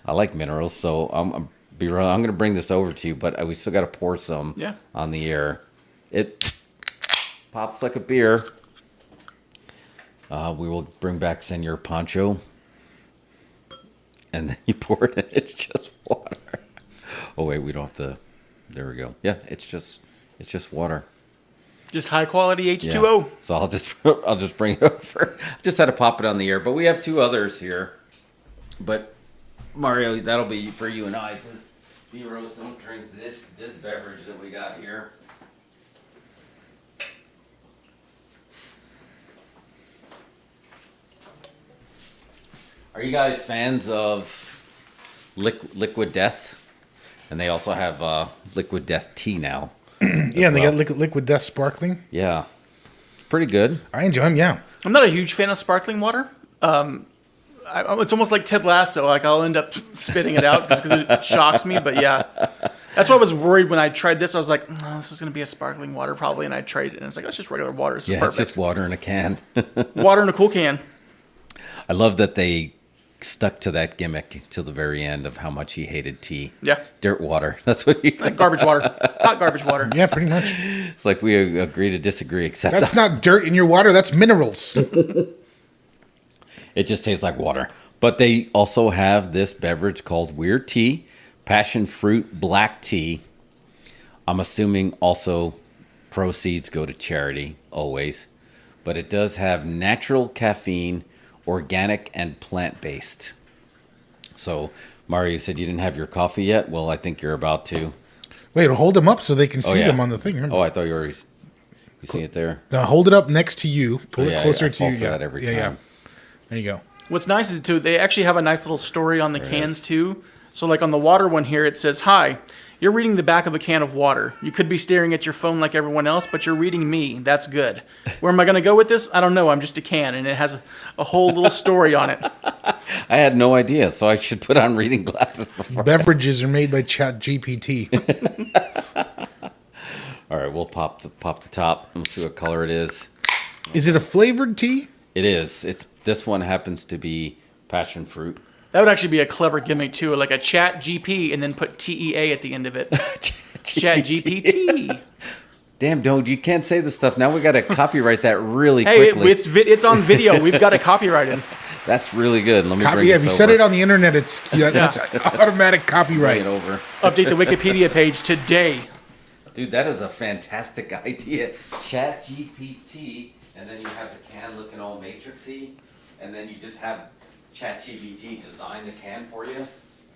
B: I like minerals, so I'm going to bring this over to you, but we still got to pour some on the air. It pops like a beer. We will bring back Senor Pancho, and then you pour it in. It's just water. Oh wait, we don't have to. There we go. Yeah, it's just water.
C: Just high quality H2O.
B: Yeah. So I'll just bring it over. Just had to pop it on the air, but we have two others here. But Mario, that'll be for you and I, because B-Rose don't drink this beverage that we got here. Are you guys fans of Liquid Death? And they also have Liquid Death tea now.
A: Yeah, and they got Liquid Death Sparkling.
B: Yeah. It's pretty good.
A: I enjoy them, yeah.
C: I'm not a huge fan of sparkling water. It's almost like Ted Lasso. Like, I'll end up spitting it out just because it shocks me. But yeah, that's why I was worried when I tried this. I was like, oh, this is going to be a sparkling water probably. And I tried it, and it's like, oh, it's just regular water. It's perfect.
B: It's just water in a can.
C: Water in a cool can.
B: I love that they stuck to that gimmick till the very end of how much he hated tea.
C: Yeah.
B: Dirt water. That's what he...
C: Like garbage water. Hot garbage water.
A: Yeah, pretty much.
B: It's like we agree to disagree, except...
A: That's not dirt in your water. That's minerals.
B: It just tastes like water. But they also have this beverage called Weird Tea, passion fruit black tea. I'm assuming also proceeds go to charity, always. But it does have natural caffeine, organic, and plant-based. So, Mario, you said you didn't have your coffee yet? Well, I think you're about to.
A: Wait, hold them up so they can see them on the thing. Remember?
B: Oh, I thought you already... You see it there?
A: Now hold it up next to you. Pull it closer to you.
B: Yeah, that every time.
A: Yeah. There you go.
C: What's nice is, too, they actually have a nice little story on the cans, too. So, like on the water one here, it says, "Hi, you're reading the back of a can of water. You could be staring at your phone like everyone else, but you're reading me. That's good. Where am I going to go with this? I don't know. I'm just a can." And it has a whole little story on it.
B: I had no idea, so I should put on reading glasses before.
A: Beverages are made by ChatGPT.
B: All right, we'll pop the top. Let's see what color it is.
A: Is it a flavored tea?
B: It is. This one happens to be passion fruit.
C: That would actually be a clever gimmick, too, like a Chat GP and then put TEA at the end of it. Chat GPT.
B: Damn, dude, you can't say this stuff. Now we got to copyright that really quickly.
C: Hey, it's on video. We've got to copyright it.
B: That's really good. Let me bring this
A: over. If you said it on the internet, that's automatic copyright.
B: Bring it over.
C: Update the Wikipedia page today.
B: Dude, that is a fantastic idea. Chat GPT, and then you have the can looking all matrixy, and then you just have ChatGPT design the can for you.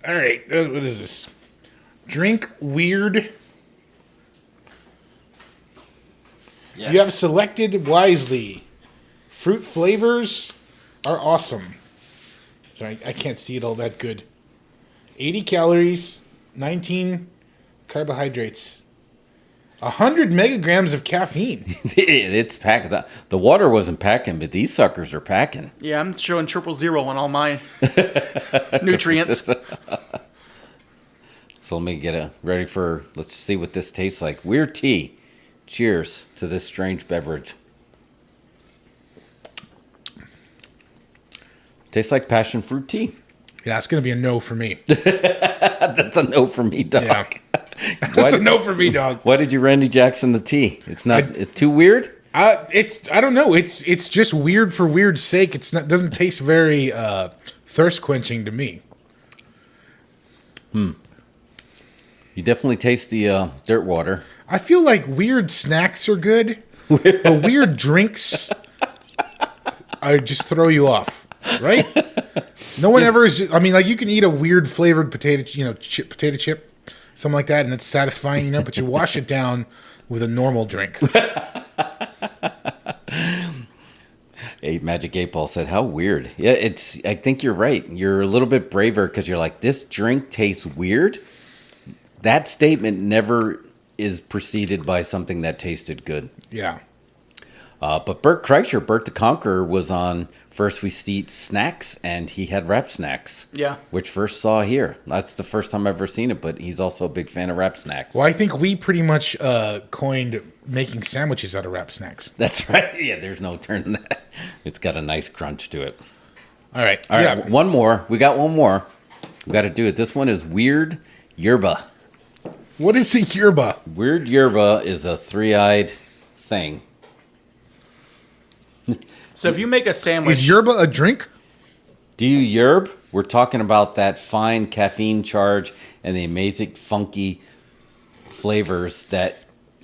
A: All right, what is this? Drink weird.
B: Yes.
A: You have selected wisely. Fruit flavors are awesome. Sorry, I can't see it all that good. 80 calories, 19 carbohydrates, 100 megagrams of caffeine.
B: It's packed. The water wasn't packing, but these suckers are packing.
C: Yeah, I'm showing 000 on all my nutrients.
B: So let me get ready for, let's see what this tastes like. Weird tea. Cheers to this strange beverage. Tastes like passion fruit tea.
A: Yeah, it's going to be a no for me.
B: That's a no for me, dog.
A: Yeah. That's a no for me, dog.
B: Why did you Randy Jackson the tea? It's not it's too weird?
A: I don't know. It's just weird for weird's sake. Doesn't taste very thirst quenching to me.
B: You definitely taste the dirt water.
A: I feel like weird snacks are good, but weird drinks I just throw you off, right? No one ever is. I mean, like you can eat a weird flavored potato chip, something like that, and it's satisfying, but you wash it down with a normal drink.
B: A Magic 8 Ball said, "How weird." Yeah, I think you're right. You're a little bit braver because you're like, this drink tastes weird. That statement never is preceded by something that tasted good.
A: Yeah.
B: But Bert Kreischer, Bert the Conqueror, was on First We Eat Snacks, and he had wrap snacks.
C: Yeah.
B: Which first saw here. That's the first time I've ever seen it, but he's also a big fan of wrap snacks.
A: Well, I think we pretty much coined making sandwiches out of wrap snacks.
B: That's right. Yeah, there's no turning that. It's got a nice crunch to it.
A: All right.
B: All right, one more. We got one more. We got to do it. This one is Weird Yerba.
A: What is a yerba?
B: Weird Yerba is a three-eyed thing.
C: So if you make a sandwich...
A: Is yerba a drink?
B: Do you yerb? We're talking about that fine caffeine charge and the amazing funky flavors that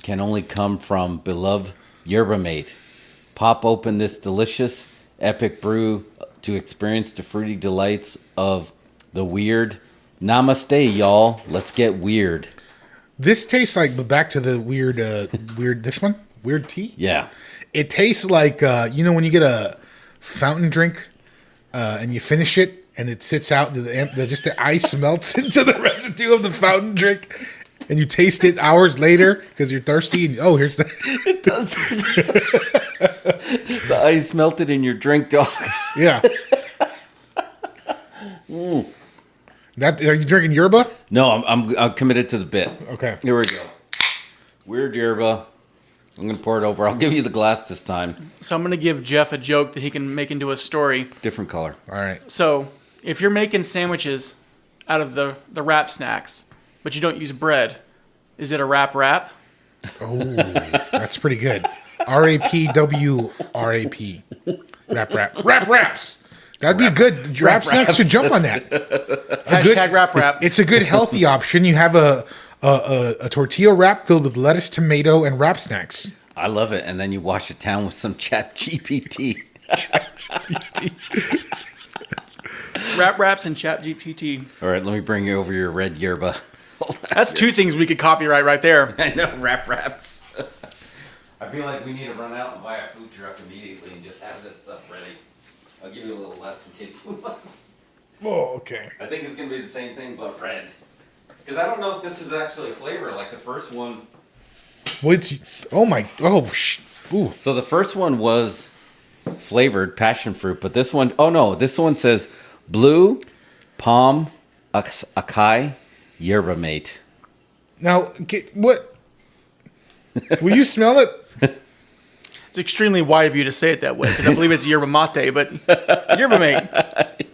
B: can only come from beloved yerba mate. Pop open this delicious, epic brew to experience the fruity delights of the weird. Namaste, y'all. Let's get weird.
A: This tastes like, but back to the weird, this one? Weird tea?
B: Yeah.
A: It tastes like, when you get a fountain drink and you finish it and it sits out, just the ice melts into the residue of the fountain drink and you taste it hours later because you're thirsty and, here's the...
B: It does. The ice melted in your drink, dog.
A: Yeah. Are you drinking yerba?
B: No, I'm committed to the bit.
A: Okay.
B: Here we go. Weird yerba. I'm going to pour it over. I'll give you the glass this time.
C: So I'm going to give Jeff a joke that he can make into a story.
B: Different color.
A: All right.
C: So if you're making sandwiches out of the wrap snacks, but you don't use bread, is it a wrap?
A: Oh, that's pretty good. R-A-P-W-R-A-P. Wraps. That'd be good. Wrap snacks should jump on that.
C: Hashtag wrap.
A: It's a good healthy option. You have a tortilla wrap filled with lettuce, tomato, and wrap snacks.
B: I love it. And then you wash it down with some Chat GPT.
C: Wraps and Chat GPT.
B: All right, let me bring you over your red yerba.
C: That's two things we could copyright right there.
B: I know, wraps. I feel like we need to run out and buy a food truck immediately and just have this stuff ready. I'll give you a little less in case you want.
A: Oh, okay.
B: I think it's going to be the same thing, but red. Because I don't know if this is actually a flavor. Like the first one.
A: Ooh.
B: So the first one was flavored passion fruit, but this one, this one says blue palm acai yerba mate.
A: Now, what? Will you smell it?
C: It's extremely wide of you to say it that way because I believe it's yerba mate, but yerba mate.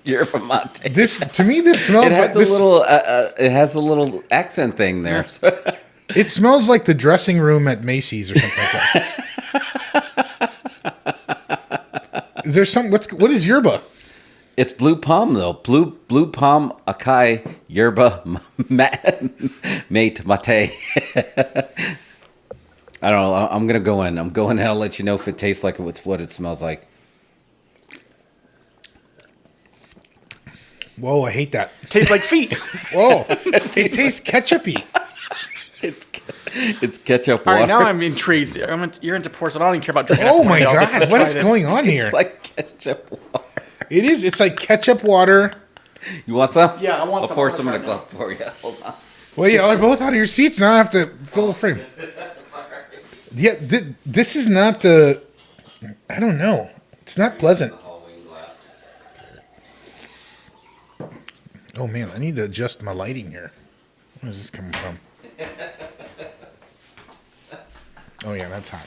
B: Yerba mate.
A: To me, this smells like this.
B: It has a little accent thing there.
A: It smells like the dressing room at Macy's or something like that. Is there what is yerba?
B: It's blue palm though. Blue palm acai yerba mate. I don't know. I'm gonna go in. I'm going in. I'll let you know if it tastes like what it smells like.
A: Whoa, I hate that.
C: Tastes like feet.
A: Whoa, it tastes ketchup-y.
B: It's ketchup
C: All
B: water.
C: right, now I'm intrigued. You're into porcelain. I don't even care about drinking.
A: Oh
C: that
A: my
C: point.
A: God, what is going on here?
B: It's like ketchup water.
A: It is. It's like ketchup water.
B: You want some?
C: Yeah, I want
B: I'll
C: some.
B: pour
C: I'm
B: some in a
C: gonna try
B: glove for you. Hold on.
A: Well, yeah, are both out of your seats now. I have to fill the frame. Yeah, this is not. I don't know. It's not pleasant. Oh man, I need to adjust my lighting here. Where is this coming from? Oh yeah, that's hot.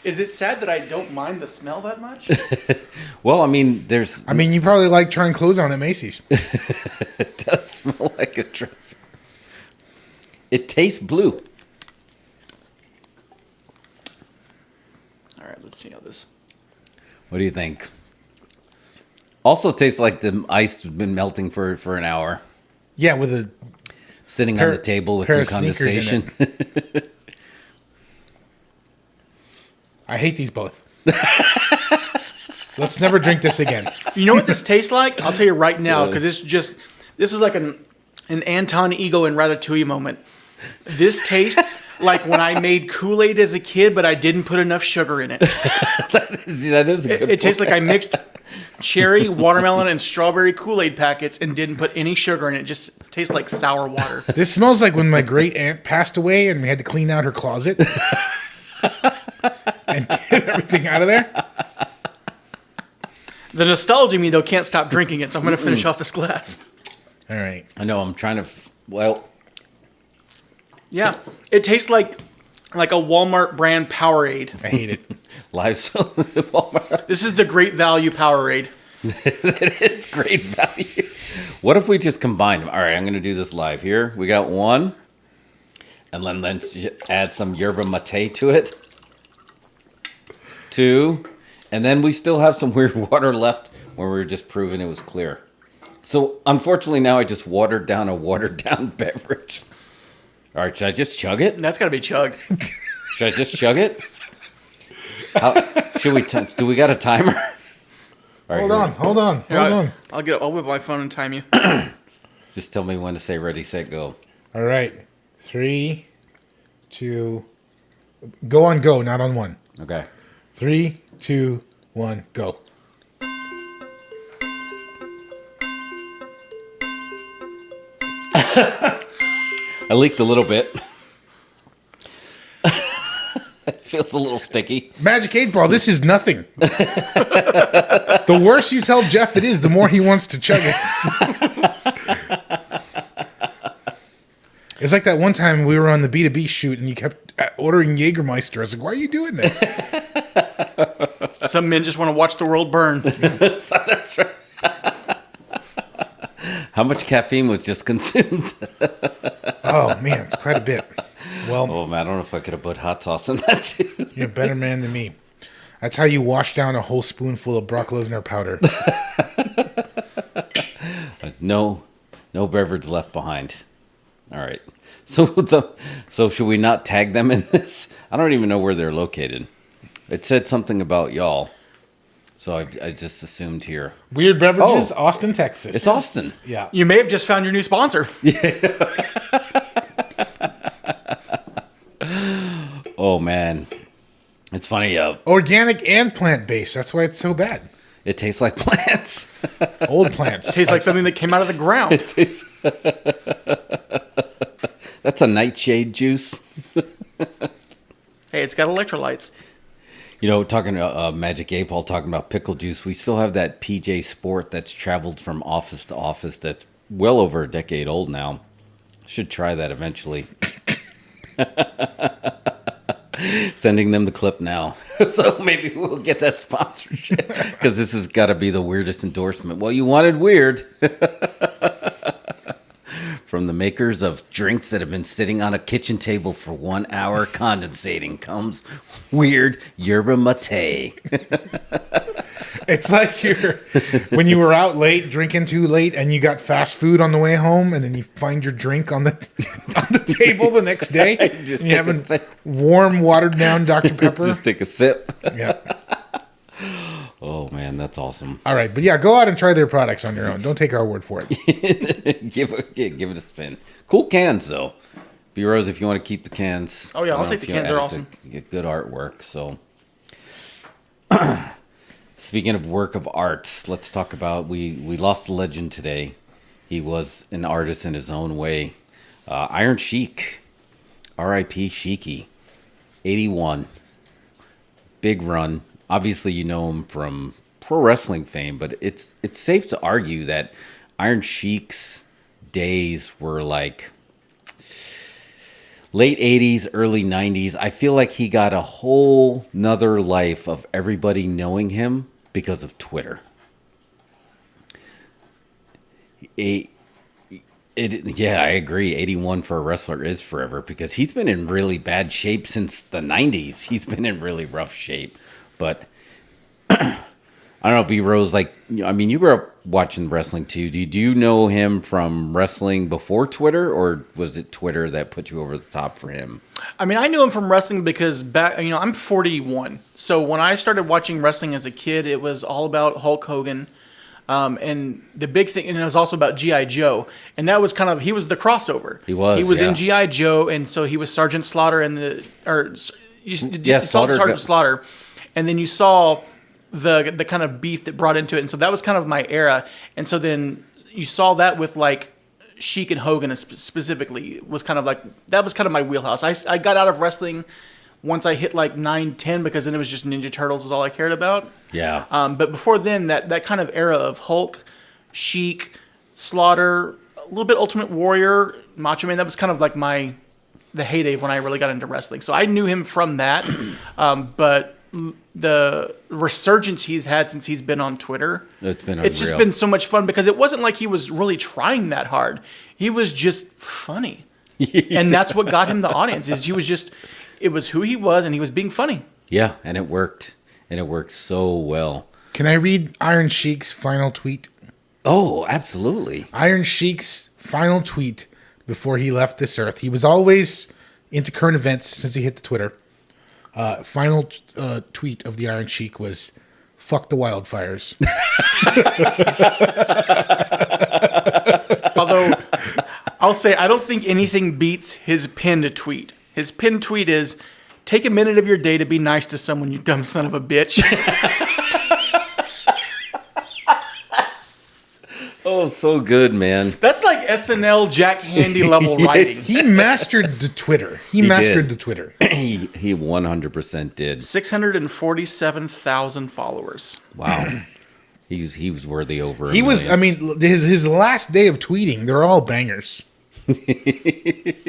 C: Is it sad that I don't mind the smell that much?
B: Well, I mean, there's.
A: I mean, you probably like trying clothes on at Macy's.
B: It does smell like a dresser. It tastes blue.
C: All right, let's see how this.
B: What do you think? Also tastes like the ice has been melting for an hour.
A: Yeah, with a
B: Sitting on the table with
A: pair
B: some
A: of sneakers in
B: condensation.
A: I hate these both. Let's never drink this again.
C: You know what this tastes like? I'll tell you right now, because this is like an Anton Ego and Ratatouille moment. This tastes like when I made Kool-Aid as a kid, but I didn't put enough sugar in it.
B: That is a good
C: It tastes
B: point.
C: like I mixed cherry, watermelon, and strawberry Kool-Aid packets and didn't put any sugar in it. It just tastes like sour water.
A: This smells like when my great aunt passed away and we had to clean out her closet and get everything out of there.
C: The nostalgia in me, though, can't stop drinking it, so I'm going to finish off this glass.
A: All right.
B: I know. I'm trying to. Well,
C: Yeah, it tastes like a Walmart brand Powerade.
A: I hate it.
B: live Walmart.
C: This is the great value Powerade.
B: It is great value. What if we just combine them? All right, I'm going to do this live here. We got one, and then let's add some yerba mate to it. Two, and then we still have some weird water left where we were just proving it was clear. So unfortunately, now I just watered down a watered down beverage. All right, should I just chug it?
C: That's got to be chugged.
B: Should I just chug it? Should we? Do we got a timer? All right,
A: Hold on.
C: I'll whip my phone and time you.
B: Just tell me when to say ready, set, go.
A: All right. 3, 2, go on go, not on one.
B: Okay.
A: 3, 2, 1, go.
B: I leaked a little bit. It feels a little sticky.
A: Magic 8 Ball, this is nothing. The worse you tell Jeff it is, the more he wants to chug it. It's like that one time we were on the B2B shoot and you kept ordering Jägermeister. I was like, why are you doing that?
C: Some men just want to watch the world burn.
B: That's right. How much caffeine was just consumed?
A: Oh, man, it's quite a bit. Well,
B: Oh man, I don't know if I could have put hot sauce in that too.
A: you're a better man than me. That's how you wash down a whole spoonful of Brock Lesnar powder.
B: No beverage left behind. All right. So should we not tag them in this? I don't even know where they're located. It said something about y'all. So I just assumed here.
A: Weird Beverages, Austin, Texas.
B: It's Austin.
A: Yeah.
C: You may have just found your new sponsor.
B: Oh man. It's funny.
A: Organic and plant-based. That's why it's so bad.
B: It tastes like plants.
A: Old plants.
C: Tastes like something that came out of the ground.
B: It tastes. That's a nightshade juice.
C: Hey, it's got electrolytes.
B: You know, talking Magic 8 Ball, talking about pickle juice, we still have that PJ Sport that's traveled from office to office that's well over a decade old now. Should try that eventually. Sending them the clip now. So maybe we'll get that sponsorship. Because this has got to be the weirdest endorsement. Well, you wanted weird. From the makers of drinks that have been sitting on a kitchen table for 1 hour condensating comes weird yerba mate.
A: It's like when you were out late, drinking too late, and you got fast food on the way home, and then you find your drink on the table the next day. And you have a warm, watered down Dr. Pepper.
B: Just take a sip.
A: Yeah.
B: Oh man, that's awesome.
A: All right, but yeah, go out and try their products on your own. Don't take our word for it.
B: give it a spin. Cool cans though. B-Rose, if you want to keep the cans.
C: Oh yeah, I'll take the cans. They're awesome.
B: Get good artwork. So, speaking of work of art, let's talk about we lost a legend today. He was an artist in his own way. Iron Sheik, R.I.P. Sheiky, 81, big run. Obviously, you know him from pro wrestling fame, but it's safe to argue that Iron Sheik's days were like late 80s, early 90s. I feel like he got a whole nother life of everybody knowing him because of Twitter. Yeah, I agree. 81 for a wrestler is forever because he's been in really bad shape since the 90s. He's been in really rough shape. But I don't know, B-Rose, like, I mean, you grew up watching wrestling too. Do you know him from wrestling before Twitter, or was it Twitter that put you over the top for him?
C: I mean, I knew him from wrestling because I'm 41. So when I started watching wrestling as a kid, it was all about Hulk Hogan. And the big thing, and it was also about G.I. Joe. And that was he was the crossover.
B: He was
C: in G.I. Joe, and so he was Sergeant Slaughter Sergeant Slaughter. And then you saw the kind of beef that brought into it. And so that was kind of my era. And so then you saw that with like Sheik and Hogan specifically was kind of like, that was kind of my wheelhouse. I got out of wrestling once I hit like 9, 10 because then it was just Ninja Turtles is all I cared about.
B: Yeah.
C: But before then, that kind of era of Hulk, Sheik, Slaughter, a little bit Ultimate Warrior, Macho Man, that was kind of like the heyday of when I really got into wrestling. So I knew him from that. But the resurgence he's had since he's been on Twitter, it's just been so much fun because it wasn't like he was really trying that hard. He was just funny. And that's what got him the audience is it was who he was and he was being funny.
B: Yeah, and it worked. And it worked so well.
A: Can I read Iron Sheik's final tweet?
B: Oh, absolutely.
A: Iron Sheik's final tweet before he left this earth. He was always into current events since he hit the Twitter. Final tweet of the Iron Sheik was, "Fuck the wildfires."
C: Although, I'll say, I don't think anything beats his pinned tweet. His pinned tweet is, "Take a minute of your day to be nice to someone, you dumb son of a bitch."
B: Oh, so good, man.
C: That's like SNL Jack Handy level writing.
A: He mastered the Twitter. He mastered the Twitter.
B: He 100% did.
C: 647,000 followers.
B: Wow. He was worthy over.
A: He was. I mean, his last day of tweeting, they're all bangers.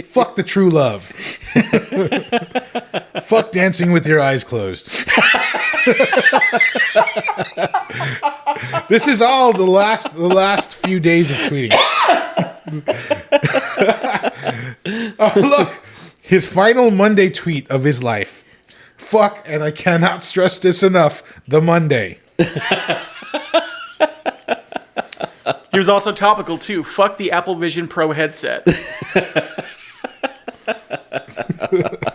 A: Fuck the true love. Fuck dancing with your eyes closed. This is all the last few days of tweeting. Oh, look, his final Monday tweet of his life. Fuck, and I cannot stress this enough, the Monday.
C: He was also topical too. Fuck the Apple Vision Pro headset.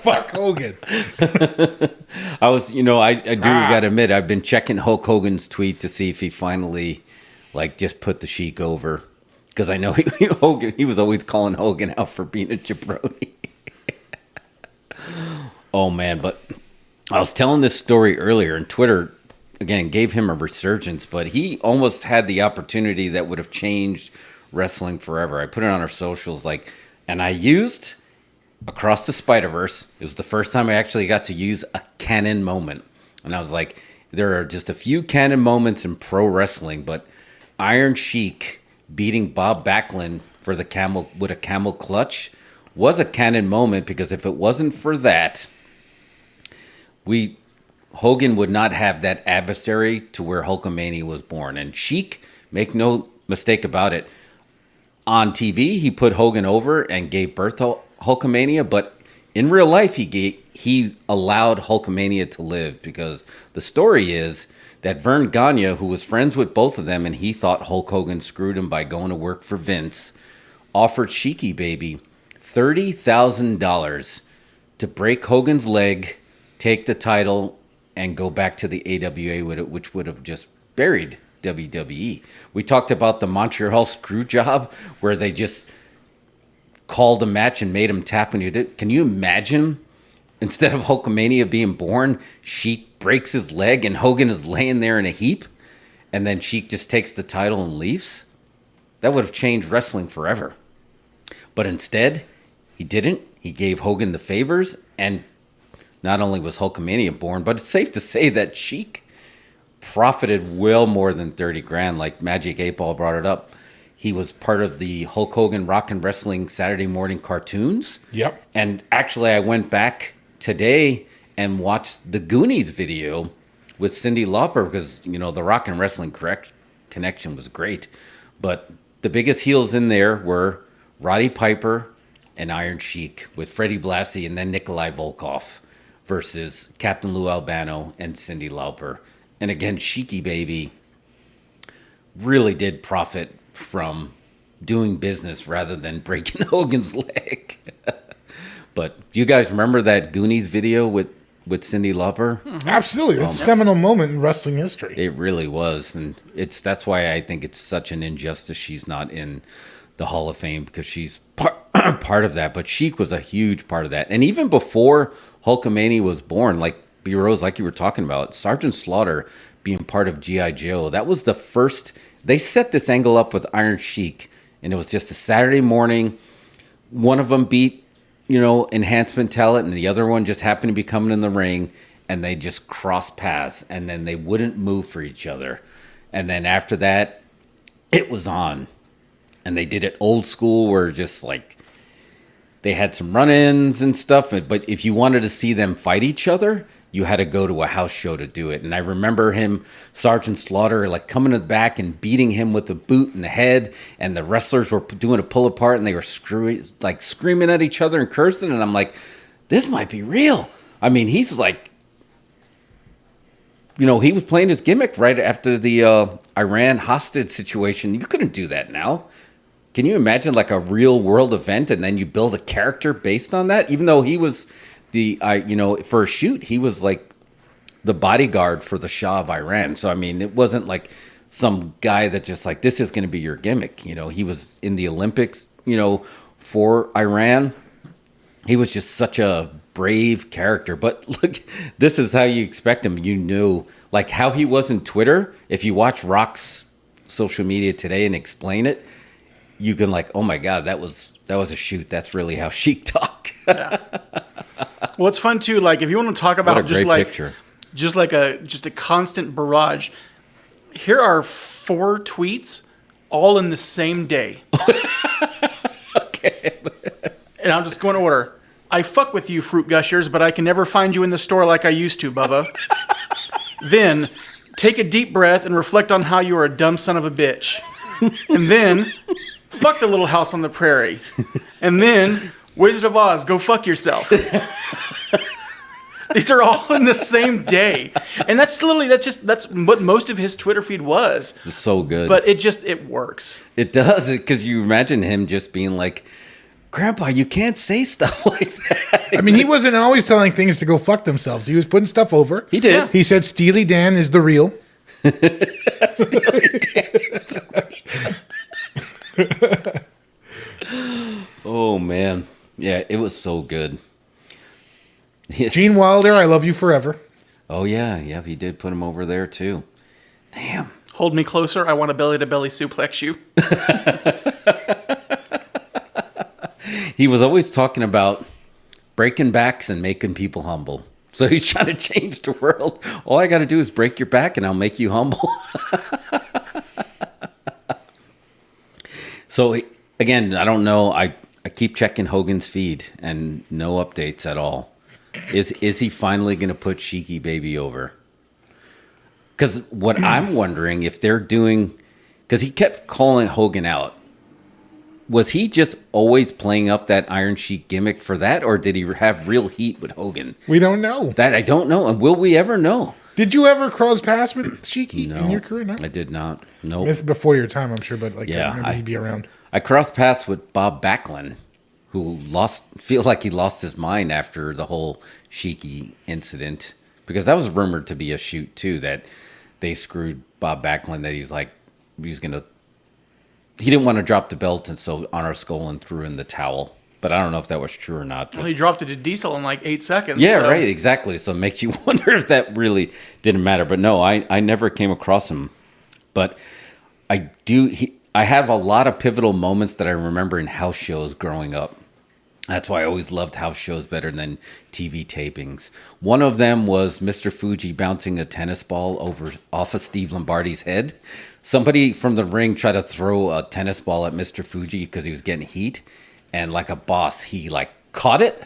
A: Fuck Hogan.
B: I gotta admit, I've been checking Hulk Hogan's tweet to see if he finally, just put the Sheik over. Because I know he was always calling Hogan out for being a jabroni. Oh, man, but I was telling this story earlier, and Twitter, again, gave him a resurgence, but he almost had the opportunity that would have changed wrestling forever. I put it on our socials, and I used Across the Spider-Verse. It was the first time I actually got to use a canon moment. And I was like, there are just a few canon moments in pro wrestling, but Iron Sheik beating Bob Backlund for the with a camel clutch was a canon moment, because if it wasn't for that, Hogan would not have that adversary to where Hulkamania was born. And Sheik, make no mistake about it, on TV he put Hogan over and gave birth to Hulkamania, but in real life he allowed Hulkamania to live, because the story is that Vern Gagne, who was friends with both of them and he thought Hulk Hogan screwed him by going to work for Vince, offered Sheiky Baby $30,000 to break Hogan's leg, take the title, and go back to the AWA, which would have just buried WWE. We talked about the Montreal screw job where they just called a match and made him tap when you did. Can you imagine, instead of Hulkamania being born, Sheik breaks his leg and Hogan is laying there in a heap, and then Sheik just takes the title and leaves? That would have changed wrestling forever. But instead, he didn't. He gave Hogan the favors, and not only was Hulkamania born, but it's safe to say that Sheik profited well more than 30 grand. Like Magic 8 Ball brought it up. He was part of the Hulk Hogan Rock and Wrestling Saturday morning cartoons.
A: Yep.
B: And actually, I went back today and watched the Goonies video with Cyndi Lauper because, you know, the Rock and Wrestling connection was great. But the biggest heels in there were Roddy Piper and Iron Sheik with Freddie Blassie and then Nikolai Volkov versus Captain Lou Albano and Cyndi Lauper. And again, Sheiky Baby really did profit from doing business rather than breaking Hogan's leg. But do you guys remember that Goonies video with Cyndi Lauper?
A: Absolutely. It's a seminal moment in wrestling history.
B: It really was. And that's why I think it's such an injustice she's not in the Hall of Fame, because she's part of that. But Sheik was a huge part of that. And even before Hulkamania was born, like B-Rose, like you were talking about, Sergeant Slaughter being part of G.I. Joe, that was the first. They set this angle up with Iron Sheik, and it was just a Saturday morning. One of them beat, enhancement talent, and the other one just happened to be coming in the ring, and they just crossed paths, and then they wouldn't move for each other. And then after that, it was on. And they did it old school, where just like they had some run-ins and stuff, but if you wanted to see them fight each other, you had to go to a house show to do it. And I remember Sergeant Slaughter, like coming to the back and beating him with a boot in the head, and the wrestlers were doing a pull apart, and they were screaming at each other and cursing, and I'm like, this might be real. I mean, he's like, he was playing his gimmick right after the Iran hostage situation. You couldn't do that now. Can you imagine like a real world event and then you build a character based on that? Even though he was for a shoot, he was like the bodyguard for the Shah of Iran. So, I mean, it wasn't like some guy that just like, this is going to be your gimmick. He was in the Olympics, for Iran. He was just such a brave character. But look, this is how you expect him. You knew like how he was in Twitter. If you watch Rock's social media today and explain it, you can like, oh my God, that was a shoot. That's really how Sheik talk.
C: Yeah. Well, it's fun too. Like if you want to talk about just a constant barrage. Here are 4 tweets, all in the same day.
B: Okay.
C: And I'm just going to order. I fuck with you, Fruit Gushers, but I can never find you in the store like I used to, Bubba. Then, take a deep breath and reflect on how you are a dumb son of a bitch. And then, fuck the Little House on the Prairie. And then, Wizard of Oz, go fuck yourself. These are all in the same day. And that's what most of his Twitter feed was.
B: It's so good.
C: But it works.
B: It does, because you imagine him just being like, Grandpa, you can't say stuff like that.
A: I mean, he wasn't always telling things to go fuck themselves. He was putting stuff over.
B: He did.
A: Yeah. He said Steely Dan is the real.
B: Oh, man. Yeah, it was so good. Yes.
A: Gene Wilder, I love you forever.
B: Oh, yeah. Yeah, he did put him over there, too. Damn.
C: Hold me closer. I want to belly-to-belly suplex you.
B: He was always talking about breaking backs and making people humble. So he's trying to change the world. All I got to do is break your back and I'll make you humble. So, again, I don't know. I keep checking Hogan's feed and no updates at all. Is he finally going to put Sheiky Baby over? Because what I'm wondering if they're doing... Because he kept calling Hogan out. Was he just always playing up that Iron Sheik gimmick for that, or did he have real heat with Hogan?
A: We don't know.
B: That I don't know, and will we ever know?
A: Did you ever cross paths with Sheiky in your career? No,
B: I did not. Nope.
A: It's before your time, I'm sure, but I remember he'd be around.
B: I crossed paths with Bob Backlund, who feels like he lost his mind after the whole Sheiky incident, because that was rumored to be a shoot too, that they screwed Bob Backlund, that he didn't want to drop the belt, and so Honor Skolin threw in the towel. But I don't know if that was true or not.
C: Well, he dropped it to Diesel in like 8 seconds.
B: Yeah, right, exactly. So it makes you wonder if that really didn't matter. But no, I never came across him. But I have a lot of pivotal moments that I remember in house shows growing up. That's why I always loved house shows better than TV tapings. One of them was Mr. Fuji bouncing a tennis ball off of Steve Lombardi's head. Somebody from the ring tried to throw a tennis ball at Mr. Fuji because he was getting heat. And like a boss, he like caught it,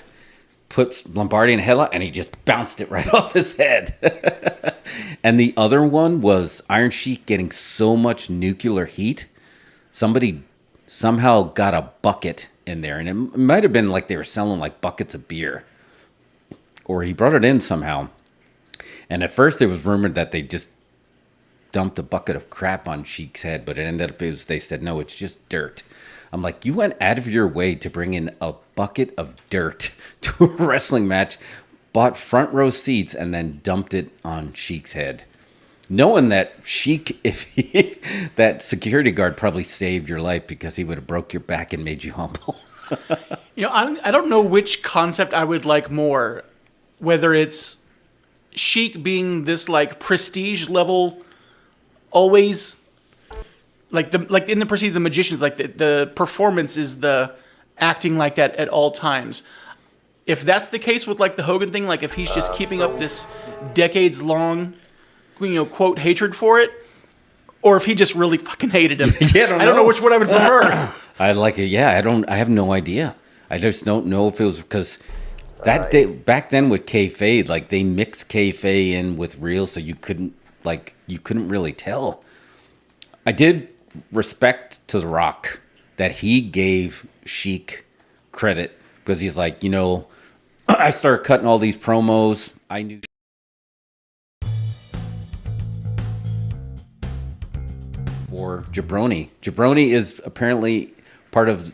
B: put Lombardi in a headlock, and he just bounced it right off his head. And the other one was Iron Sheik getting so much nuclear heat. Somebody somehow got a bucket in there, and it might have been like they were selling like buckets of beer, or he brought it in somehow. And at first it was rumored that they just dumped a bucket of crap on Sheik's head, but it ended up they said, no, it's just dirt. I'm like, you went out of your way to bring in a bucket of dirt to a wrestling match, bought front row seats, and then dumped it on Sheik's head. Knowing that Sheik, that security guard probably saved your life because he would have broke your back and made you humble.
C: I don't know which concept I would like more, whether it's Sheik being this like prestige level, always like in the Prestige, the magicians, like the performance is the acting like that at all times. If that's the case with like the Hogan thing, like if he's just keeping up this decades long, quote, hatred for it, or if he just really fucking hated him.
B: Yeah,
C: I don't know which one I would prefer.
B: I like it. Yeah, I have no idea. I just don't know if it was because that day back then with kayfabe, like they mixed kayfabe in with real, so you couldn't really tell. I did respect to The Rock that he gave Sheik credit because he's like, I started cutting all these promos. I knew. For Jabroni. Jabroni is apparently part of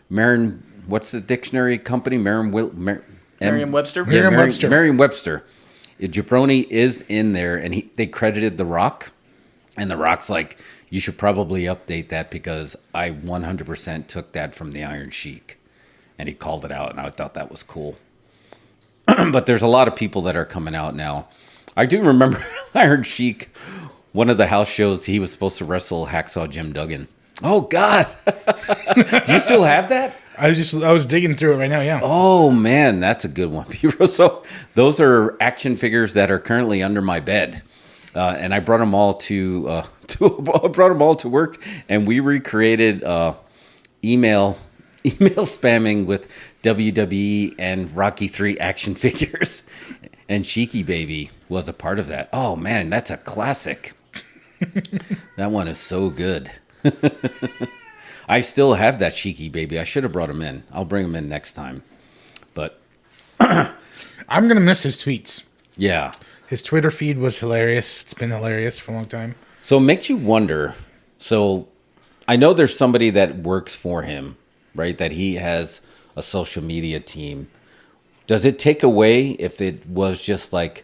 B: Merriam. What's the dictionary company?
C: Merriam-Webster.
A: Merriam-Webster.
B: Merriam-Webster. Jabroni is in there, and they credited The Rock, and The Rock's like, you should probably update that because I 100% took that from the Iron Sheik, and he called it out, and I thought that was cool. But there's a lot of people that are coming out now. I do remember Iron Sheik. One of the house shows, he was supposed to wrestle Hacksaw Jim Duggan. Oh God! Do you still have that?
A: I was digging through it right now. Yeah.
B: Oh man, that's a good one. So those are action figures that are currently under my bed, and I brought them all to work, and we recreated email spamming with WWE and Rocky 3 action figures, and Sheiky Baby was a part of that. Oh man, that's a classic. That one is so good. I still have that Sheiky Baby. I should have brought him in. I'll bring him in next time. But
A: I'm gonna miss his tweets.
B: Yeah,
A: his Twitter feed was hilarious. It's been hilarious for a long time.
B: So it makes you wonder. So I know there's somebody that works for him, right? That he has a social media team. Does it take away if it was just like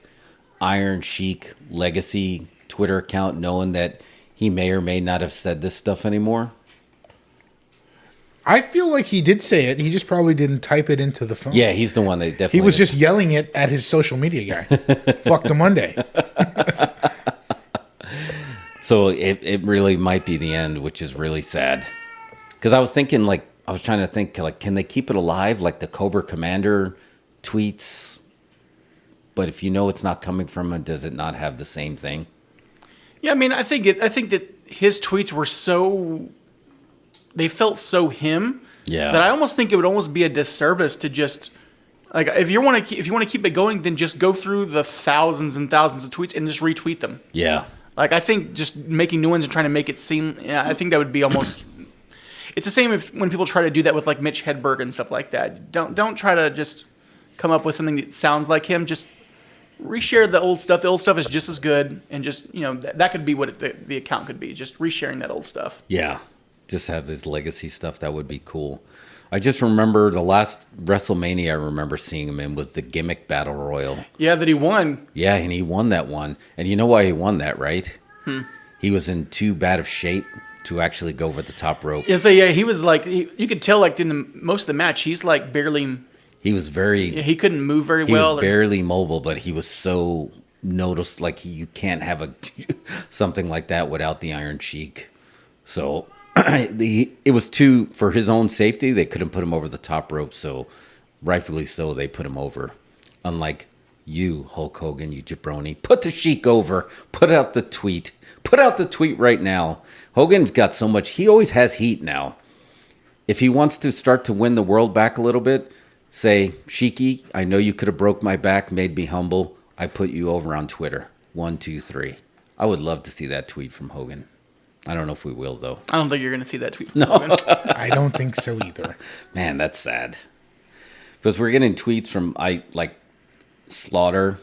B: Iron Sheik legacy Twitter account, knowing that he may or may not have said this stuff anymore?
A: I feel like he did say it. He just probably didn't type it into the phone.
B: Yeah, he's the one that definitely...
A: He was just yelling it at his social media guy. Fuck the Monday.
B: So it really might be the end, which is really sad. Because I was thinking, trying to think, can they keep it alive? Like the Cobra Commander tweets, but if it's not coming from him, does it not have the same thing?
C: Yeah, I mean, I think that his tweets were they felt so him.
B: Yeah.
C: That I almost think it would almost be a disservice to just if you want to keep it going, then just go through the thousands and thousands of tweets and just retweet them.
B: Yeah.
C: I think just making new ones and trying to make it seem, I think that would be almost. It's the same when people try to do that with like Mitch Hedberg and stuff like that. Don't try to just come up with something that sounds like him. Just reshare the old stuff. The old stuff is just as good, and just that could be what the account could be. Just resharing that old stuff.
B: Yeah, just have this legacy stuff. That would be cool. I just remember the last WrestleMania I remember seeing him in was the Gimmick Battle Royal.
C: Yeah, that he won.
B: Yeah, and he won that one. And you know why he won that, right? He was in too bad of shape to actually go over the top rope.
C: Yeah, so yeah, he was like, you could tell like in most of the match, he's like barely.
B: He was very.
C: He couldn't move very
B: He
C: well.
B: was barely mobile, but he was so noticed. Like you can't have something like that without the Iron Sheik. So it was too, for his own safety, they couldn't put him over the top rope. So rightfully so, they put him over. Unlike you, Hulk Hogan, you jabroni, put the Sheik over. Put out the tweet. Put out the tweet right now. Hogan's got so much. He always has heat now. If he wants to start to win the world back a little bit, say, Sheiky, I know you could have broke my back, made me humble. I put you over on Twitter. 1, 2, 3. I would love to see that tweet from Hogan. I don't know if we will, though.
C: I don't think you're going to see that tweet from Hogan.
A: I don't think so either.
B: Man, that's sad. Because we're getting tweets from like Slaughter,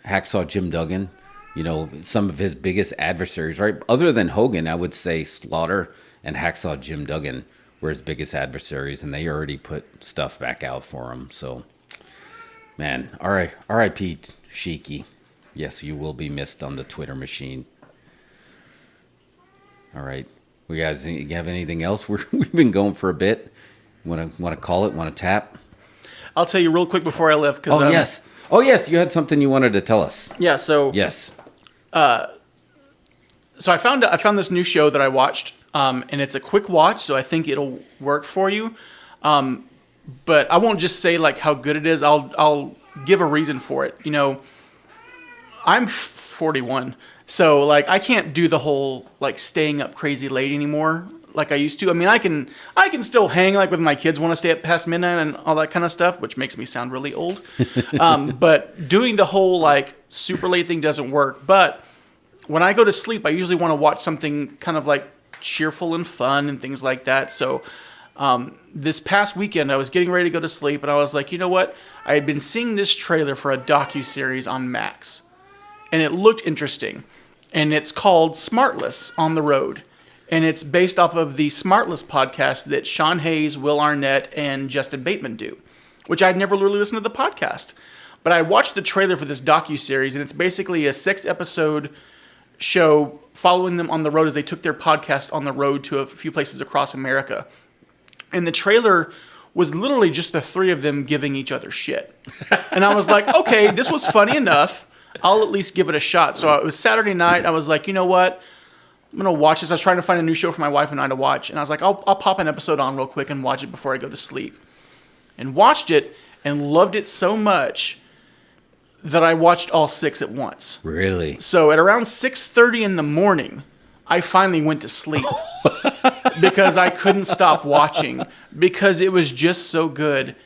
B: Hacksaw Jim Duggan, you know, some of his biggest adversaries, right? Other than Hogan, I would say Slaughter and Hacksaw Jim Duggan were his biggest adversaries, and they already put stuff back out for him. So, man, R.I.P. Sheiky. Yes, you will be missed on the Twitter machine. All right. You guys have anything else? We've been going for a bit. Want to call it? Want to tap?
C: I'll tell you real quick before I left.
B: Yes. Oh, yes. You had something you wanted to tell us.
C: Yeah. So
B: yes.
C: So I found this new show that I watched, and it's a quick watch, so I think it'll work for you. But I won't just say like how good it is. I'll give a reason for it. You know, I'm 41. So, like, I can't do the whole, like, staying up crazy late anymore like I used to. I mean, I can still hang, like, with my kids want to stay up past midnight and all that kind of stuff, which makes me sound really old. But doing the whole, like, super late thing doesn't work. But when I go to sleep, I usually want to watch something kind of, like, cheerful and fun and things like that. So, this past weekend, I was getting ready to go to sleep, and I was like, you know what? I had been seeing this trailer for a docuseries on Max, and it looked interesting. And it's called SmartLess on the Road. And it's based off of the SmartLess podcast that Sean Hayes, Will Arnett, and Justin Bateman do, which I'd never really listened to the podcast. But I watched the trailer for this docuseries, and it's basically a 6-episode show following them on the road as they took their podcast on the road to a few places across America. And the trailer was literally just the three of them giving each other shit. And I was like, okay, this was funny enough. I'll at least give it a shot. So it was Saturday night. I was like, you know what? I'm going to watch this. I was trying to find a new show for my wife and I to watch. And I was like, I'll pop an episode on real quick and watch it before I go to sleep. And watched it and loved it so much that I watched all 6 at once.
B: Really?
C: So at around 6:30 in the morning, I finally went to sleep because I couldn't stop watching because it was just so good.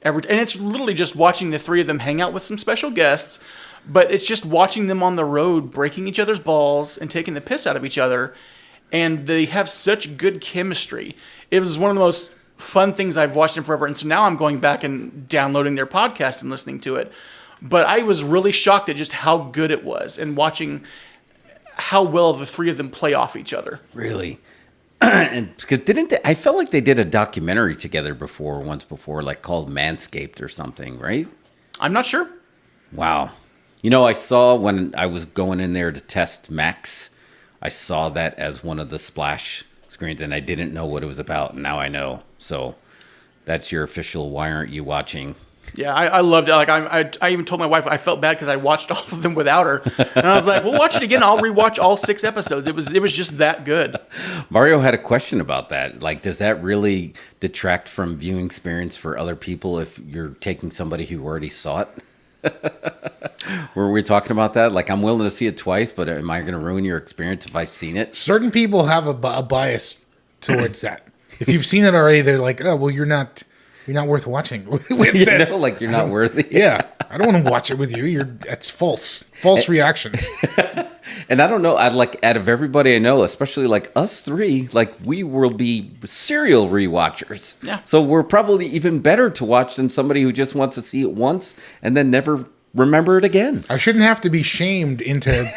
C: And it's literally just watching the three of them hang out with some special guests. But it's just watching them on the road, breaking each other's balls and taking the piss out of each other. And they have such good chemistry. It was one of the most fun things I've watched in forever. And so now I'm going back and downloading their podcast and listening to it. But I was really shocked at just how good it was and watching how well the three of them play off each other.
B: Really? And didn't they, I felt like they did a documentary together once before, like called Manscaped or something, right?
C: I'm not sure.
B: Wow. You know, I saw when I was going in there to test Max, I saw that as one of the splash screens, and I didn't know what it was about, and now I know. So that's your official Why Aren't You Watching?
C: Yeah, I loved it. Like I even told my wife I felt bad because I watched all of them without her, and I was like, "We'll watch it again. I'll rewatch all 6 episodes." It was just that good.
B: Mario had a question about that. Like, does that really detract from viewing experience for other people if you're taking somebody who already saw it? Were we talking about that? Like, I'm willing to see it twice, but am I going to ruin your experience if I've seen it?
A: Certain people have a bias towards that. If you've seen it already, they're like, "Oh, well, you're not worth watching with
B: you know, like you're not worthy."
A: Yeah, I don't want to watch it with you. That's false reactions.
B: And I don't know. I'd like out of everybody I know, especially like us three, like we will be serial rewatchers.
C: Yeah.
B: So we're probably even better to watch than somebody who just wants to see it once and then never remember it again.
A: I shouldn't have to be shamed into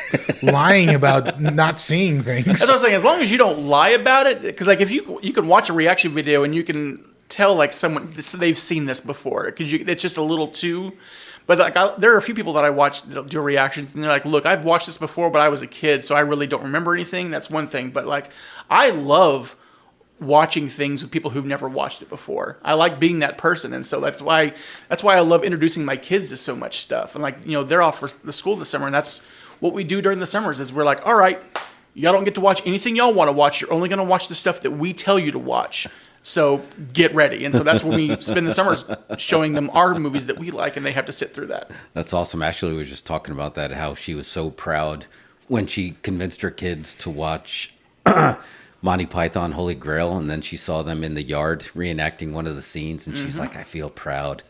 A: lying about not seeing things.
C: That's what I was saying. As long as you don't lie about it, because like if you can watch a reaction video and you can tell like someone they've seen this before because it's just a little too. But like there are a few people that I watch that do reactions, and they're like, "Look, I've watched this before, but I was a kid, so I really don't remember anything." That's one thing. But like, I love watching things with people who've never watched it before. I like being that person, and so that's why I love introducing my kids to so much stuff. And like, they're off for the school this summer, and that's what we do during the summers. Is we're like, all right, y'all don't get to watch anything y'all want to watch. You're only going to watch the stuff that we tell you to watch. So get ready. And so that's when we spend the summers showing them our movies that we like, and they have to sit through that.
B: That's awesome. Ashley was just talking about that, how she was so proud when she convinced her kids to watch Monty Python Holy Grail, and then she saw them in the yard reenacting one of the scenes, and she's like, I feel proud.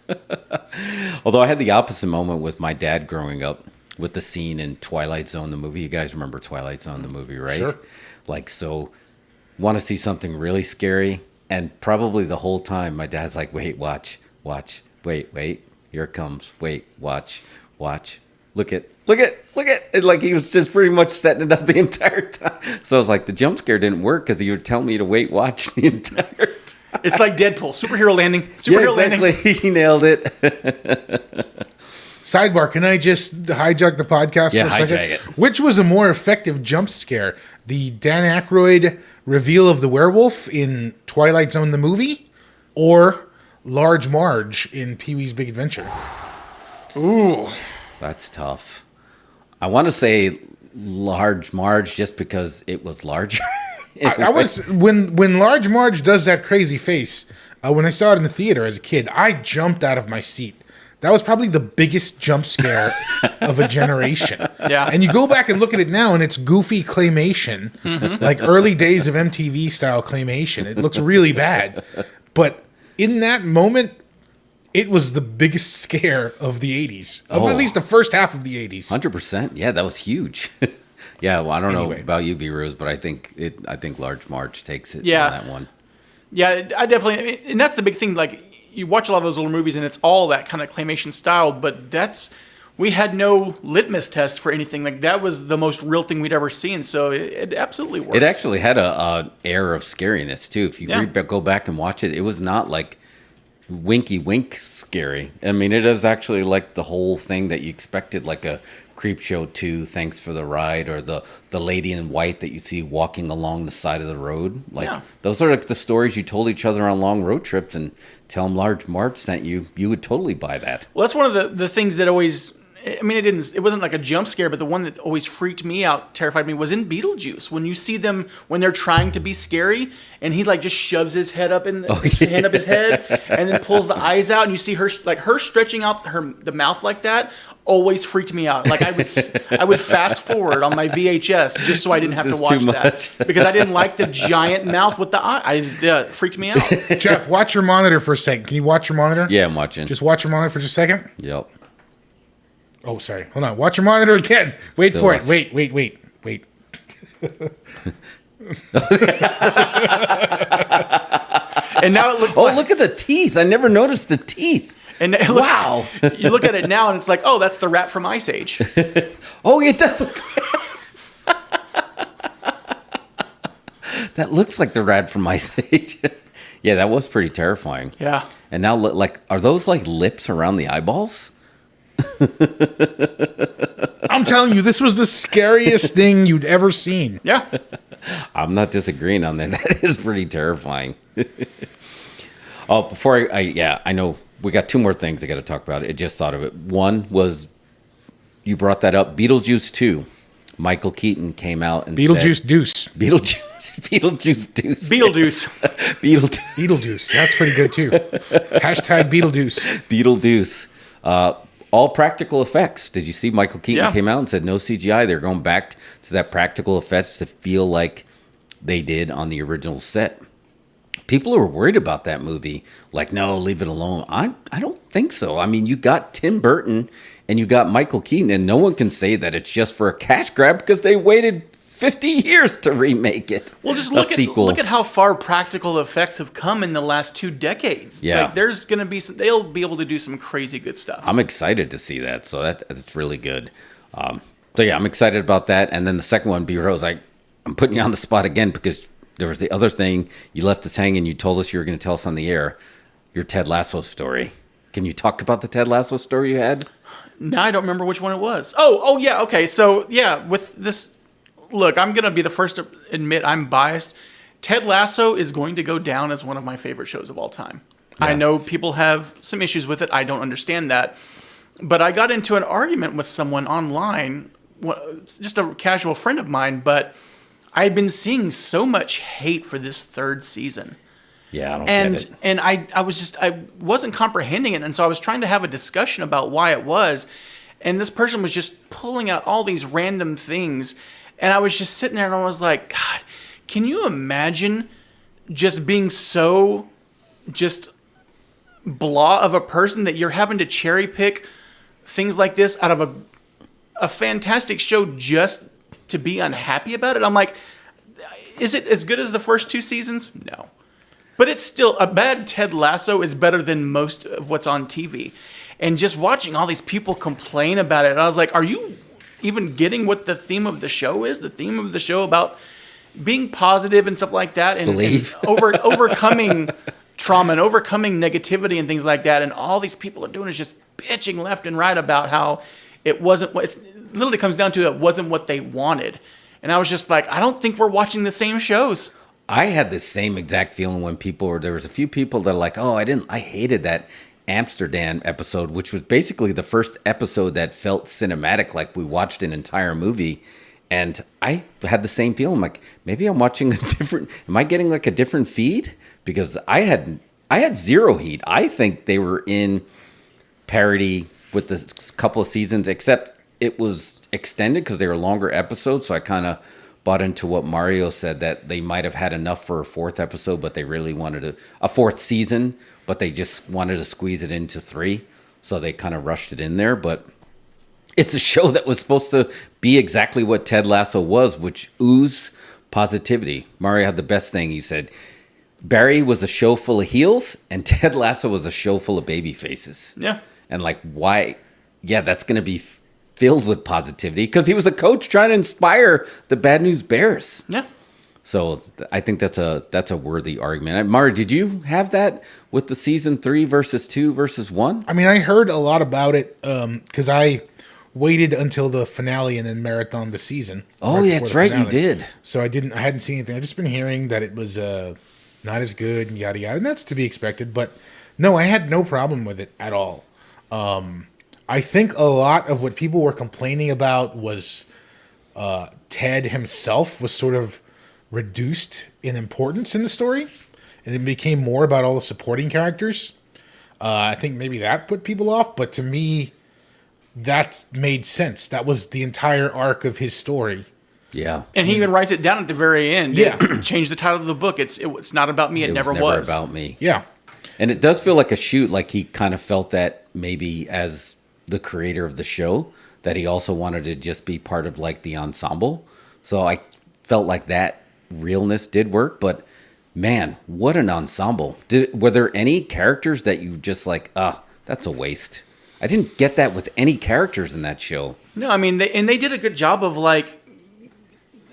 B: Although I had the opposite moment with my dad growing up with the scene in Twilight Zone, the movie. You guys remember Twilight Zone, the movie, right?
A: Sure.
B: Like, so want to see something really scary, and probably the whole time my dad's like, wait, watch, wait, here it comes, wait, watch, look at. And like he was just pretty much setting it up the entire time. So I was like, the jump scare didn't work because he would tell me to watch the entire time.
C: It's like Deadpool, superhero landing.
B: Landing. He nailed it.
A: Sidebar, can I just hijack the podcast for a second?
B: Hijack it.
A: Which was a more effective jump scare? The Dan Aykroyd reveal of the werewolf in Twilight Zone the movie, or Large Marge in Pee-wee's Big Adventure?
C: Ooh.
B: That's tough. I want to say Large Marge just because it was larger.
A: I was when Large Marge does that crazy face. When I saw it in the theater as a kid, I jumped out of my seat. That was probably the biggest jump scare of a generation.
C: Yeah.
A: And you go back and look at it now, and it's goofy claymation, like early days of MTV style claymation. It looks really bad, but in that moment, it was the biggest scare of the 80s, of at least the first half of the 80s.
B: 100%. Yeah, that was huge. Yeah, well, I don't know about you, B-Rose, but I think Large Marge takes it on that one.
C: Yeah, I definitely, and that's the big thing. Like, you watch a lot of those little movies, and it's all that kind of claymation style, but we had no litmus test for anything. Like, that was the most real thing we'd ever seen, so it absolutely works.
B: It actually had a air of scariness, too. If you go back and watch it, it was not like winky wink scary. I mean, it is actually like the whole thing that you expected, like a Creepshow 2, Thanks for the Ride, or the lady in white that you see walking along the side of the road. Like, those are like the stories you told each other on long road trips, and tell them Large Marge sent you, you would totally buy that.
C: Well, that's one of the things that always, I mean, it wasn't like a jump scare, but the one that always freaked me out, terrified me, was in BeetleJuice. When you see them, when they're trying to be scary, and he like just shoves his head up his hand up his head, and then pulls the eyes out, and you see her stretching out the mouth like that. Always freaked me out. Like, I would fast forward on my VHS just so I didn't have to watch that, because I didn't like the giant mouth with the eye. It freaked me out.
A: Jeff, watch your monitor for a second. Can you watch your monitor?
B: Yeah, I'm watching.
A: Just watch your monitor for just a second.
B: Yep.
A: Oh, sorry. Hold on. Watch your monitor again. Wait for it. Wait.
C: And now it looks
B: look at the teeth. I never noticed the teeth.
C: And it looks, wow. You look at it now, and it's like, oh, that's the rat from Ice Age.
B: Oh, it does look that looks like the rat from Ice Age. Yeah, that was pretty terrifying.
C: Yeah.
B: And now, like, are those like lips around the eyeballs?
A: I'm telling you, this was the scariest thing you'd ever seen.
C: Yeah.
B: I'm not disagreeing on that. That is pretty terrifying. Oh, before I know we got two more things I got to talk about. I just thought of it. One was, you brought that up, Beetlejuice 2. Michael Keaton came out and
A: BeetleJuice
B: said,
A: Deuce.
B: BeetleJuice Deuce.
C: Beetlejuice.
A: BeetleJuice. That's pretty good, too. Hashtag BeetleJuice.
B: BeetleJuice. All practical effects. Did you see Michael Keaton came out and said no CGI? They're going back to that practical effects to feel like they did on the original set. People are worried about that movie. Like, no, leave it alone. I don't think so. I mean, you got Tim Burton and you got Michael Keaton, and no one can say that it's just for a cash grab because they waited 50 years to remake it.
C: Well, just look at how far practical effects have come in the last 2 decades.
B: Yeah.
C: Like, there's going to be they'll be able to do some crazy good stuff.
B: I'm excited to see that. So that's really good. So yeah, I'm excited about that. And then the second one, B-Rose, I'm putting you on the spot again because there was the other thing you left us hanging. You told us you were going to tell us on the air your Ted Lasso story. Can you talk about the Ted Lasso story you had?
C: No, I don't remember which one it was. Oh yeah, okay. So yeah, with this, look, I'm gonna be the first to admit I'm biased. Ted Lasso is going to go down as one of my favorite shows of all time. Yeah. I know people have some issues with it. I don't understand that. But I got into an argument with someone online, just a casual friend of mine, but I had been seeing so much hate for this third season.
B: Yeah, I don't get it.
C: And I wasn't comprehending it, and so I was trying to have a discussion about why it was, and this person was just pulling out all these random things, and I was just sitting there and I was like, God, can you imagine just being so just blah of a person that you're having to cherry pick things like this out of a fantastic show just to be unhappy about it? I'm like, is it as good as the first 2 seasons? No. But it's still, a bad Ted Lasso is better than most of what's on TV. And just watching all these people complain about it, I was like, are you even getting what the theme of the show is? The theme of the show about being positive and stuff like that, and overcoming trauma and overcoming negativity and things like that. And all these people are doing is just bitching left and right about how it wasn't what it literally comes down to. It wasn't what they wanted. And I was just like, I don't think we're watching the same shows.
B: I had the same exact feeling when there was a few people that are like, oh, I hated that Amsterdam episode, which was basically the first episode that felt cinematic, like we watched an entire movie. And I had the same feeling, like, maybe I'm watching am I getting like a different feed? Because I had zero heat. I think they were in parody with the couple of seasons, except it was extended because they were longer episodes. So I kind of bought into what Mario said, that they might have had enough for a 4th episode, but they really wanted a 4th season, but they just wanted to squeeze it into 3. So they kind of rushed it in there. But it's a show that was supposed to be exactly what Ted Lasso was, which oozed positivity. Mario had the best thing. He said, Barry was a show full of heels and Ted Lasso was a show full of baby faces.
C: Yeah.
B: And like, why? Yeah, that's going to be filled with positivity because he was a coach trying to inspire the Bad News Bears.
C: Yeah.
B: So I think that's a worthy argument. Mario, did you have that with the season 3 versus 2 versus 1?
A: I mean, I heard a lot about it because I waited until the finale and then marathon the season.
B: Oh, yeah, that's right, you did.
A: So I hadn't seen anything. I just been hearing that it was not as good and yada yada, and that's to be expected. But no, I had no problem with it at all. I think a lot of what people were complaining about was Ted himself was sort of reduced in importance in the story, and it became more about all the supporting characters. I think maybe that put people off, but to me, that made sense. That was the entire arc of his story.
B: Yeah.
C: And he even writes it down at the very end.
A: Yeah.
C: Change the title of the book. It's not about me. It never was.
B: About me.
A: Yeah.
B: And it does feel like a shoot, like he kind of felt that maybe as the creator of the show, that he also wanted to just be part of like the ensemble. So I felt like that realness did work, but man, what an ensemble. Were there any characters that you just like, that's a waste? I didn't get that with any characters in that show.
C: No, I mean, they did a good job of like,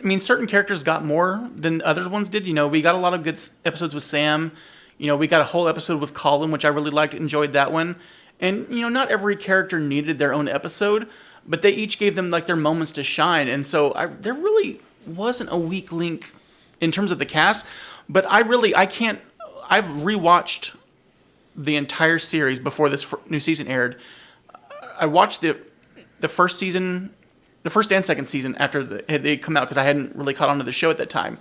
C: I mean, certain characters got more than other ones did. You know, we got a lot of good episodes with Sam. You know, we got a whole episode with Colin, which I really liked, enjoyed that one. And, you know, not every character needed their own episode, but they each gave them like their moments to shine. And so there really wasn't a weak link in terms of the cast, but I've rewatched the entire series before this new season aired. I watched the first season, the first and second season after they come out because I hadn't really caught on to the show at that time.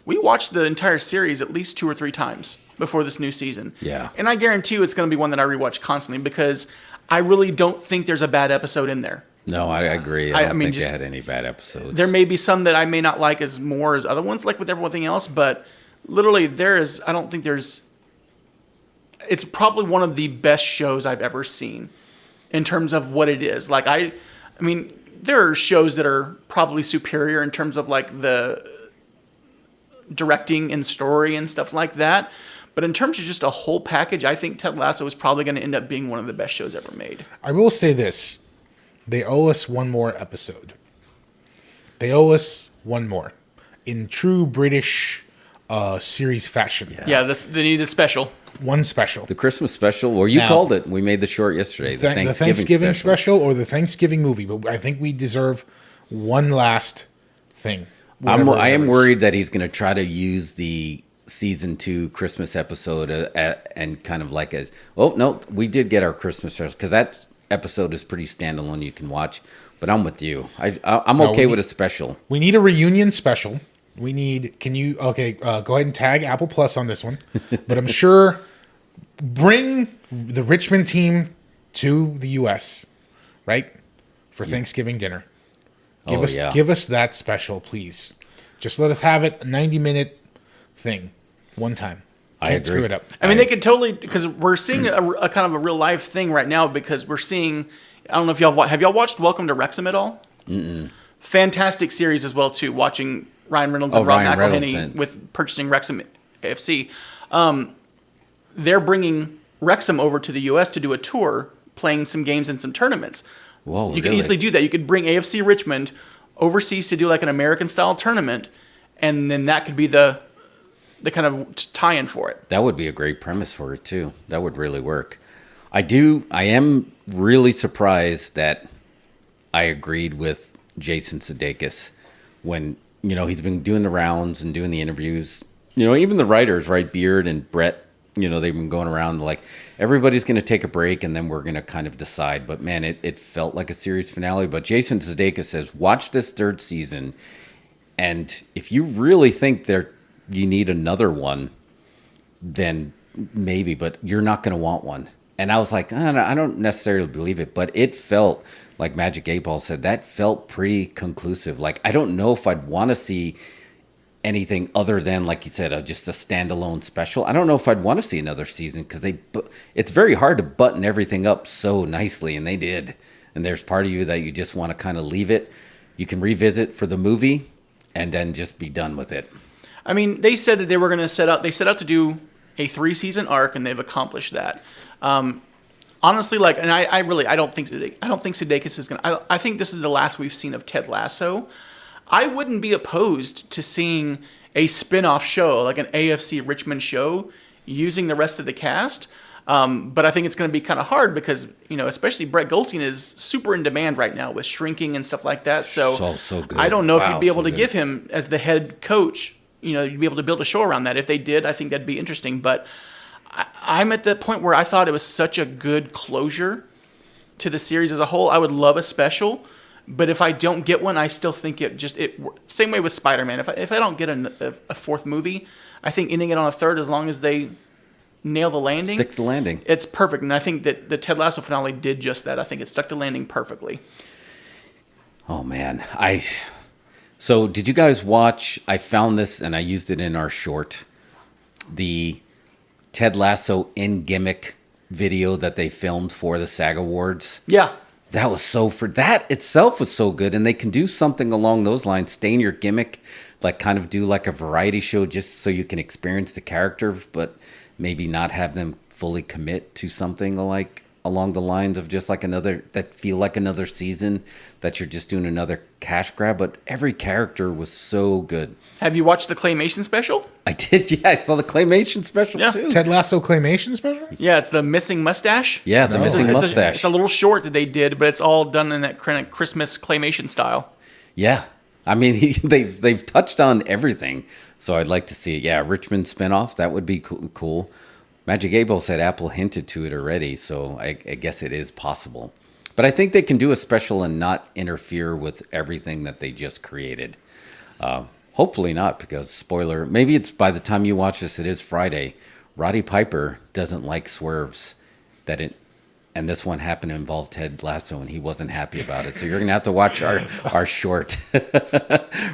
C: We watched the entire series at least 2 or 3 times before this new season.
B: Yeah.
C: And I guarantee you it's going to be one that I rewatch constantly because I really don't think there's a bad episode in there.
B: No, I agree. I don't think they had any bad episodes.
C: There may be some that I may not like as more as other ones, like with everything else, but literally it's probably one of the best shows I've ever seen in terms of what it is. Like, I mean, there are shows that are probably superior in terms of like the directing and story and stuff like that. But in terms of just a whole package, I think Ted Lasso is probably going to end up being one of the best shows ever made.
A: I will say this. They owe us one more episode. They owe us one more. In true British series fashion.
C: Yeah, they need a special.
A: One special.
B: The Christmas special, or you called it. We made the short yesterday.
A: The Thanksgiving special or the Thanksgiving movie. But I think we deserve one last thing.
B: I am worried that he's going to try to use the season 2 Christmas episode and kind of like as, oh, no, we did get our Christmas special, because that episode is pretty standalone. You can watch. But I'm with you. I'm okay with a special.
A: We need a reunion special. We need, go ahead and tag Apple Plus on this one. But I'm sure bring the Richmond team to the U.S., right? For Thanksgiving dinner. Give us that special, please. Just let us have it, a 90-minute thing, one time. Can't screw it up.
C: I mean, they could totally, because we're seeing a kind of a real live thing right now, because we're seeing, I don't know if have y'all watched Welcome to Wrexham at all?
B: Mm-mm.
C: Fantastic series as well, too, watching Ryan Reynolds and Rob McElhenney with purchasing Wrexham AFC. They're bringing Wrexham over to the U.S. to do a tour, playing some games and some tournaments.
B: Whoa,
C: you could easily do that. You could bring AFC Richmond overseas to do like an American-style tournament, and then that could be the kind of tie-in for it.
B: That would be a great premise for it, too. That would really work. I am really surprised that I agreed with Jason Sudeikis when, he's been doing the rounds and doing the interviews. Even the writers, right? Beard and Brett, they've been going around like, everybody's going to take a break and then we're going to kind of decide. But, man, it felt like a series finale. But Jason Sudeikis says, watch this 3rd season, and if you really think you need another one, then maybe, but you're not going to want one. And I was like, I don't necessarily believe it, but it felt like Magic 8 Ball said, that felt pretty conclusive. Like, I don't know if I'd want to see anything other than, like you said, just a standalone special. I don't know if I'd want to see another season, because it's very hard to button everything up so nicely, and they did. And there's part of you that you just want to kind of leave it. You can revisit for the movie and then just be done with it.
C: I mean, they said that they were going to set out to do a 3-season arc, and they've accomplished that. Honestly, and I don't think Sudeikis is going to, I think this is the last we've seen of Ted Lasso. I wouldn't be opposed to seeing a spin-off show, like an AFC Richmond show, using the rest of the cast. But I think it's going to be kind of hard because, especially Brett Goldstein is super in demand right now with Shrinking and stuff like that. So good. I don't know if you'd be able to give him as the head coach, you'd be able to build a show around that. If they did, I think that'd be interesting. But I'm at the point where I thought it was such a good closure to the series as a whole. I would love a special. But if I don't get one, I still think same way with Spider-Man. If I don't get a 4th movie, I think ending it on a 3rd, as long as they nail the landing.
B: Stick the landing.
C: It's perfect. And I think that the Ted Lasso finale did just that. I think it stuck the landing perfectly.
B: Oh, man. So did you guys watch, I found this and I used it in our short, the Ted Lasso in Gimmick video that they filmed for the SAG Awards?
C: Yeah.
B: That itself was so good. And they can do something along those lines, stay in your gimmick, like kind of do like a variety show just so you can experience the character, but maybe not have them fully commit to something like along the lines of just like that feel like another season, that you're just doing another cash grab. But every character was so good. Have you watched the Claymation special? I did, yeah. I saw the Claymation special too.
A: Ted Lasso Claymation special?
C: Yeah, it's the Missing Mustache.
B: Yeah, the Missing Mustache.
C: It's a little short that they did, but it's all done in that kind of Christmas Claymation style.
B: Yeah. I mean, they've touched on everything. So I'd like to see it. Yeah, Richmond spinoff, that would be cool. Magic 8 Ball said Apple hinted to it already, so I guess it is possible. But I think they can do a special and not interfere with everything that they just created. Hopefully not, because spoiler, maybe it's by the time you watch this, it is Friday. Roddy Piper doesn't like swerves. And this one happened to involve Ted Lasso, and he wasn't happy about it. So you're going to have to watch our short.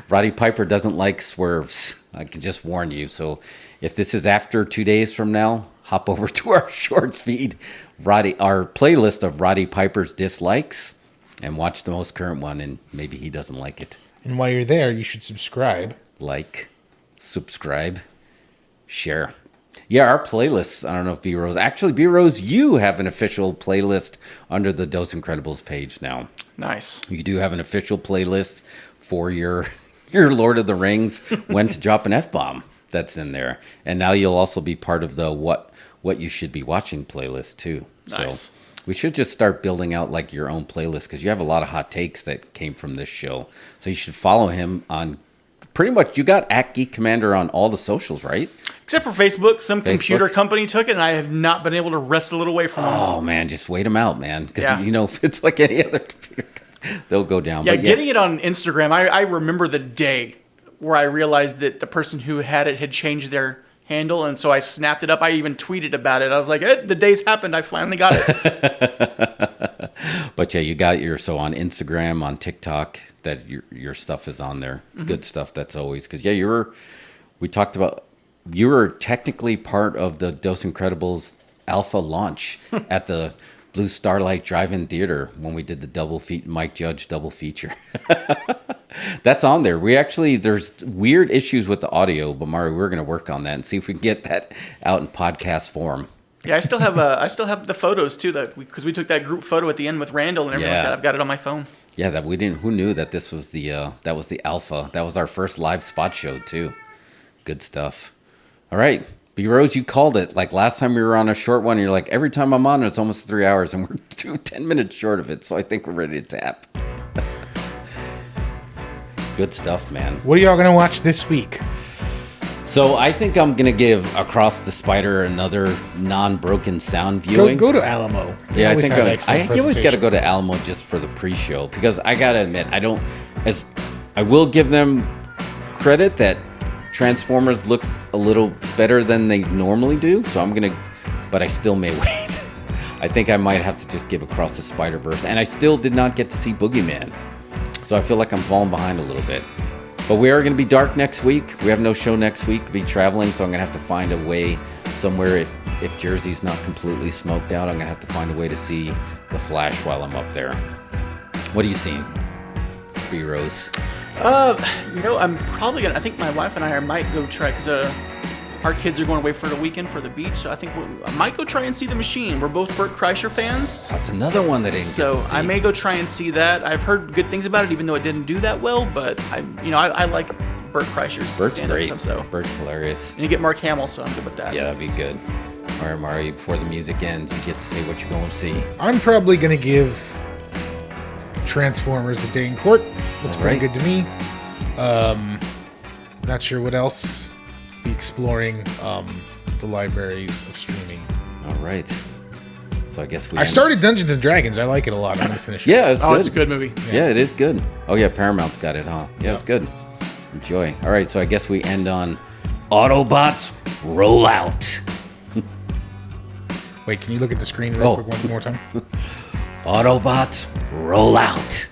B: Roddy Piper doesn't like swerves. I can just warn you. So if this is after 2 days from now, hop over to our shorts feed, our playlist of Roddy Piper's dislikes, and watch the most current one, and maybe he doesn't like it.
A: And while you're there, you should subscribe.
B: Subscribe, share. Yeah, our playlists, I don't know if B-Rose... Actually, B-Rose, you have an official playlist under the Dose Incredibles page now.
C: Nice.
B: You do have an official playlist for your Lord of the Rings, when to drop an F-bomb. that's in there. And now you'll also be part of the what you should be watching playlist too.
C: Nice.
B: So we should just start building out like your own playlist because you have a lot of hot takes that came from this show. So you should follow him on pretty much. You got @Geek Commander on all the socials, right?
C: Except for Facebook. Some computer company took it, and I have not been able to wrestle it away from them.
B: Oh, man, just wait them out, man. Because, you know, if it's like any other computer company, they'll go down.
C: Yeah, getting it on Instagram, I remember the day where I realized that the person who had it had changed their handle, and so I snapped it up. I even tweeted about it. I was like, the day's happened. I finally got it.
B: But yeah, you got so on Instagram, on TikTok, that your stuff is on there. Good stuff. That's always because we talked about you were technically part of the Dos Incredibles alpha launch at the Blue Starlight Drive-In Theater when we did the Mike Judge double feature. That's on there. There's weird issues with the audio, but Mario, we're going to work on that and see if we can get that out in podcast form.
C: Yeah, I still have the photos too, because we took that group photo at the end with Randall and everything like that. I've got it on my phone.
B: Yeah, that we didn't. Who knew that this was the alpha? That was our first live spot show too. Good stuff. All right, B Rose, you called it. Like last time we were on a short one, you're like, every time I'm on, it's almost 3 hours, and we're 10 minutes short of it. So I think we're ready to tap. Good stuff, man.
A: What are y'all gonna watch this week?
B: So I think I'm gonna give Across the Spider another non-broken sound viewing.
A: Go to Alamo.
B: Yeah, I think you always got to go to Alamo just for the pre-show because I gotta admit I will give them credit that Transformers looks a little better than they normally do. So but I still may wait. I think I might have to just give Across the Spider-Verse, and I still did not get to see Boogeyman, so I feel like I'm falling behind a little bit. But we are going to be dark next week. We have no show next week. We'll be traveling, so I'm going to have to find a way somewhere. If Jersey's not completely smoked out, I'm going to have to find a way to see The Flash while I'm up there. What are you seeing, B Rose?
C: I'm probably gonna. I think my wife and I might go try because our kids are going away for the weekend for the beach. So I think I might go try and see The Machine. We're both Burt Kreischer fans.
B: That's another one that didn't get to see.
C: I may go try and see that. I've heard good things about it, even though it didn't do that well. But I like Burt Kreischer's
B: Burt's
C: stand-up
B: great.
C: stuff. So
B: Burt's hilarious.
C: And you get Mark Hamill, so I'm good with that.
B: Yeah, that'd be good. All right, Mario. Before the music ends, you get to say what you're going to see.
A: I'm probably gonna give Transformers: A Day in Court. Looks pretty good to me. Not sure what else. Be exploring the libraries of streaming.
B: All right. So I guess
A: I started Dungeons and Dragons. I like it a lot. I'm gonna finish it.
B: Yeah, it's good.
C: It's a good movie.
B: Yeah, it is good. Oh yeah, Paramount's got it, huh? Yeah, it's good. Enjoy. All right, so I guess we end on Autobots roll out.
A: Wait, can you look at the screen real quick one more time?
B: Autobots roll out.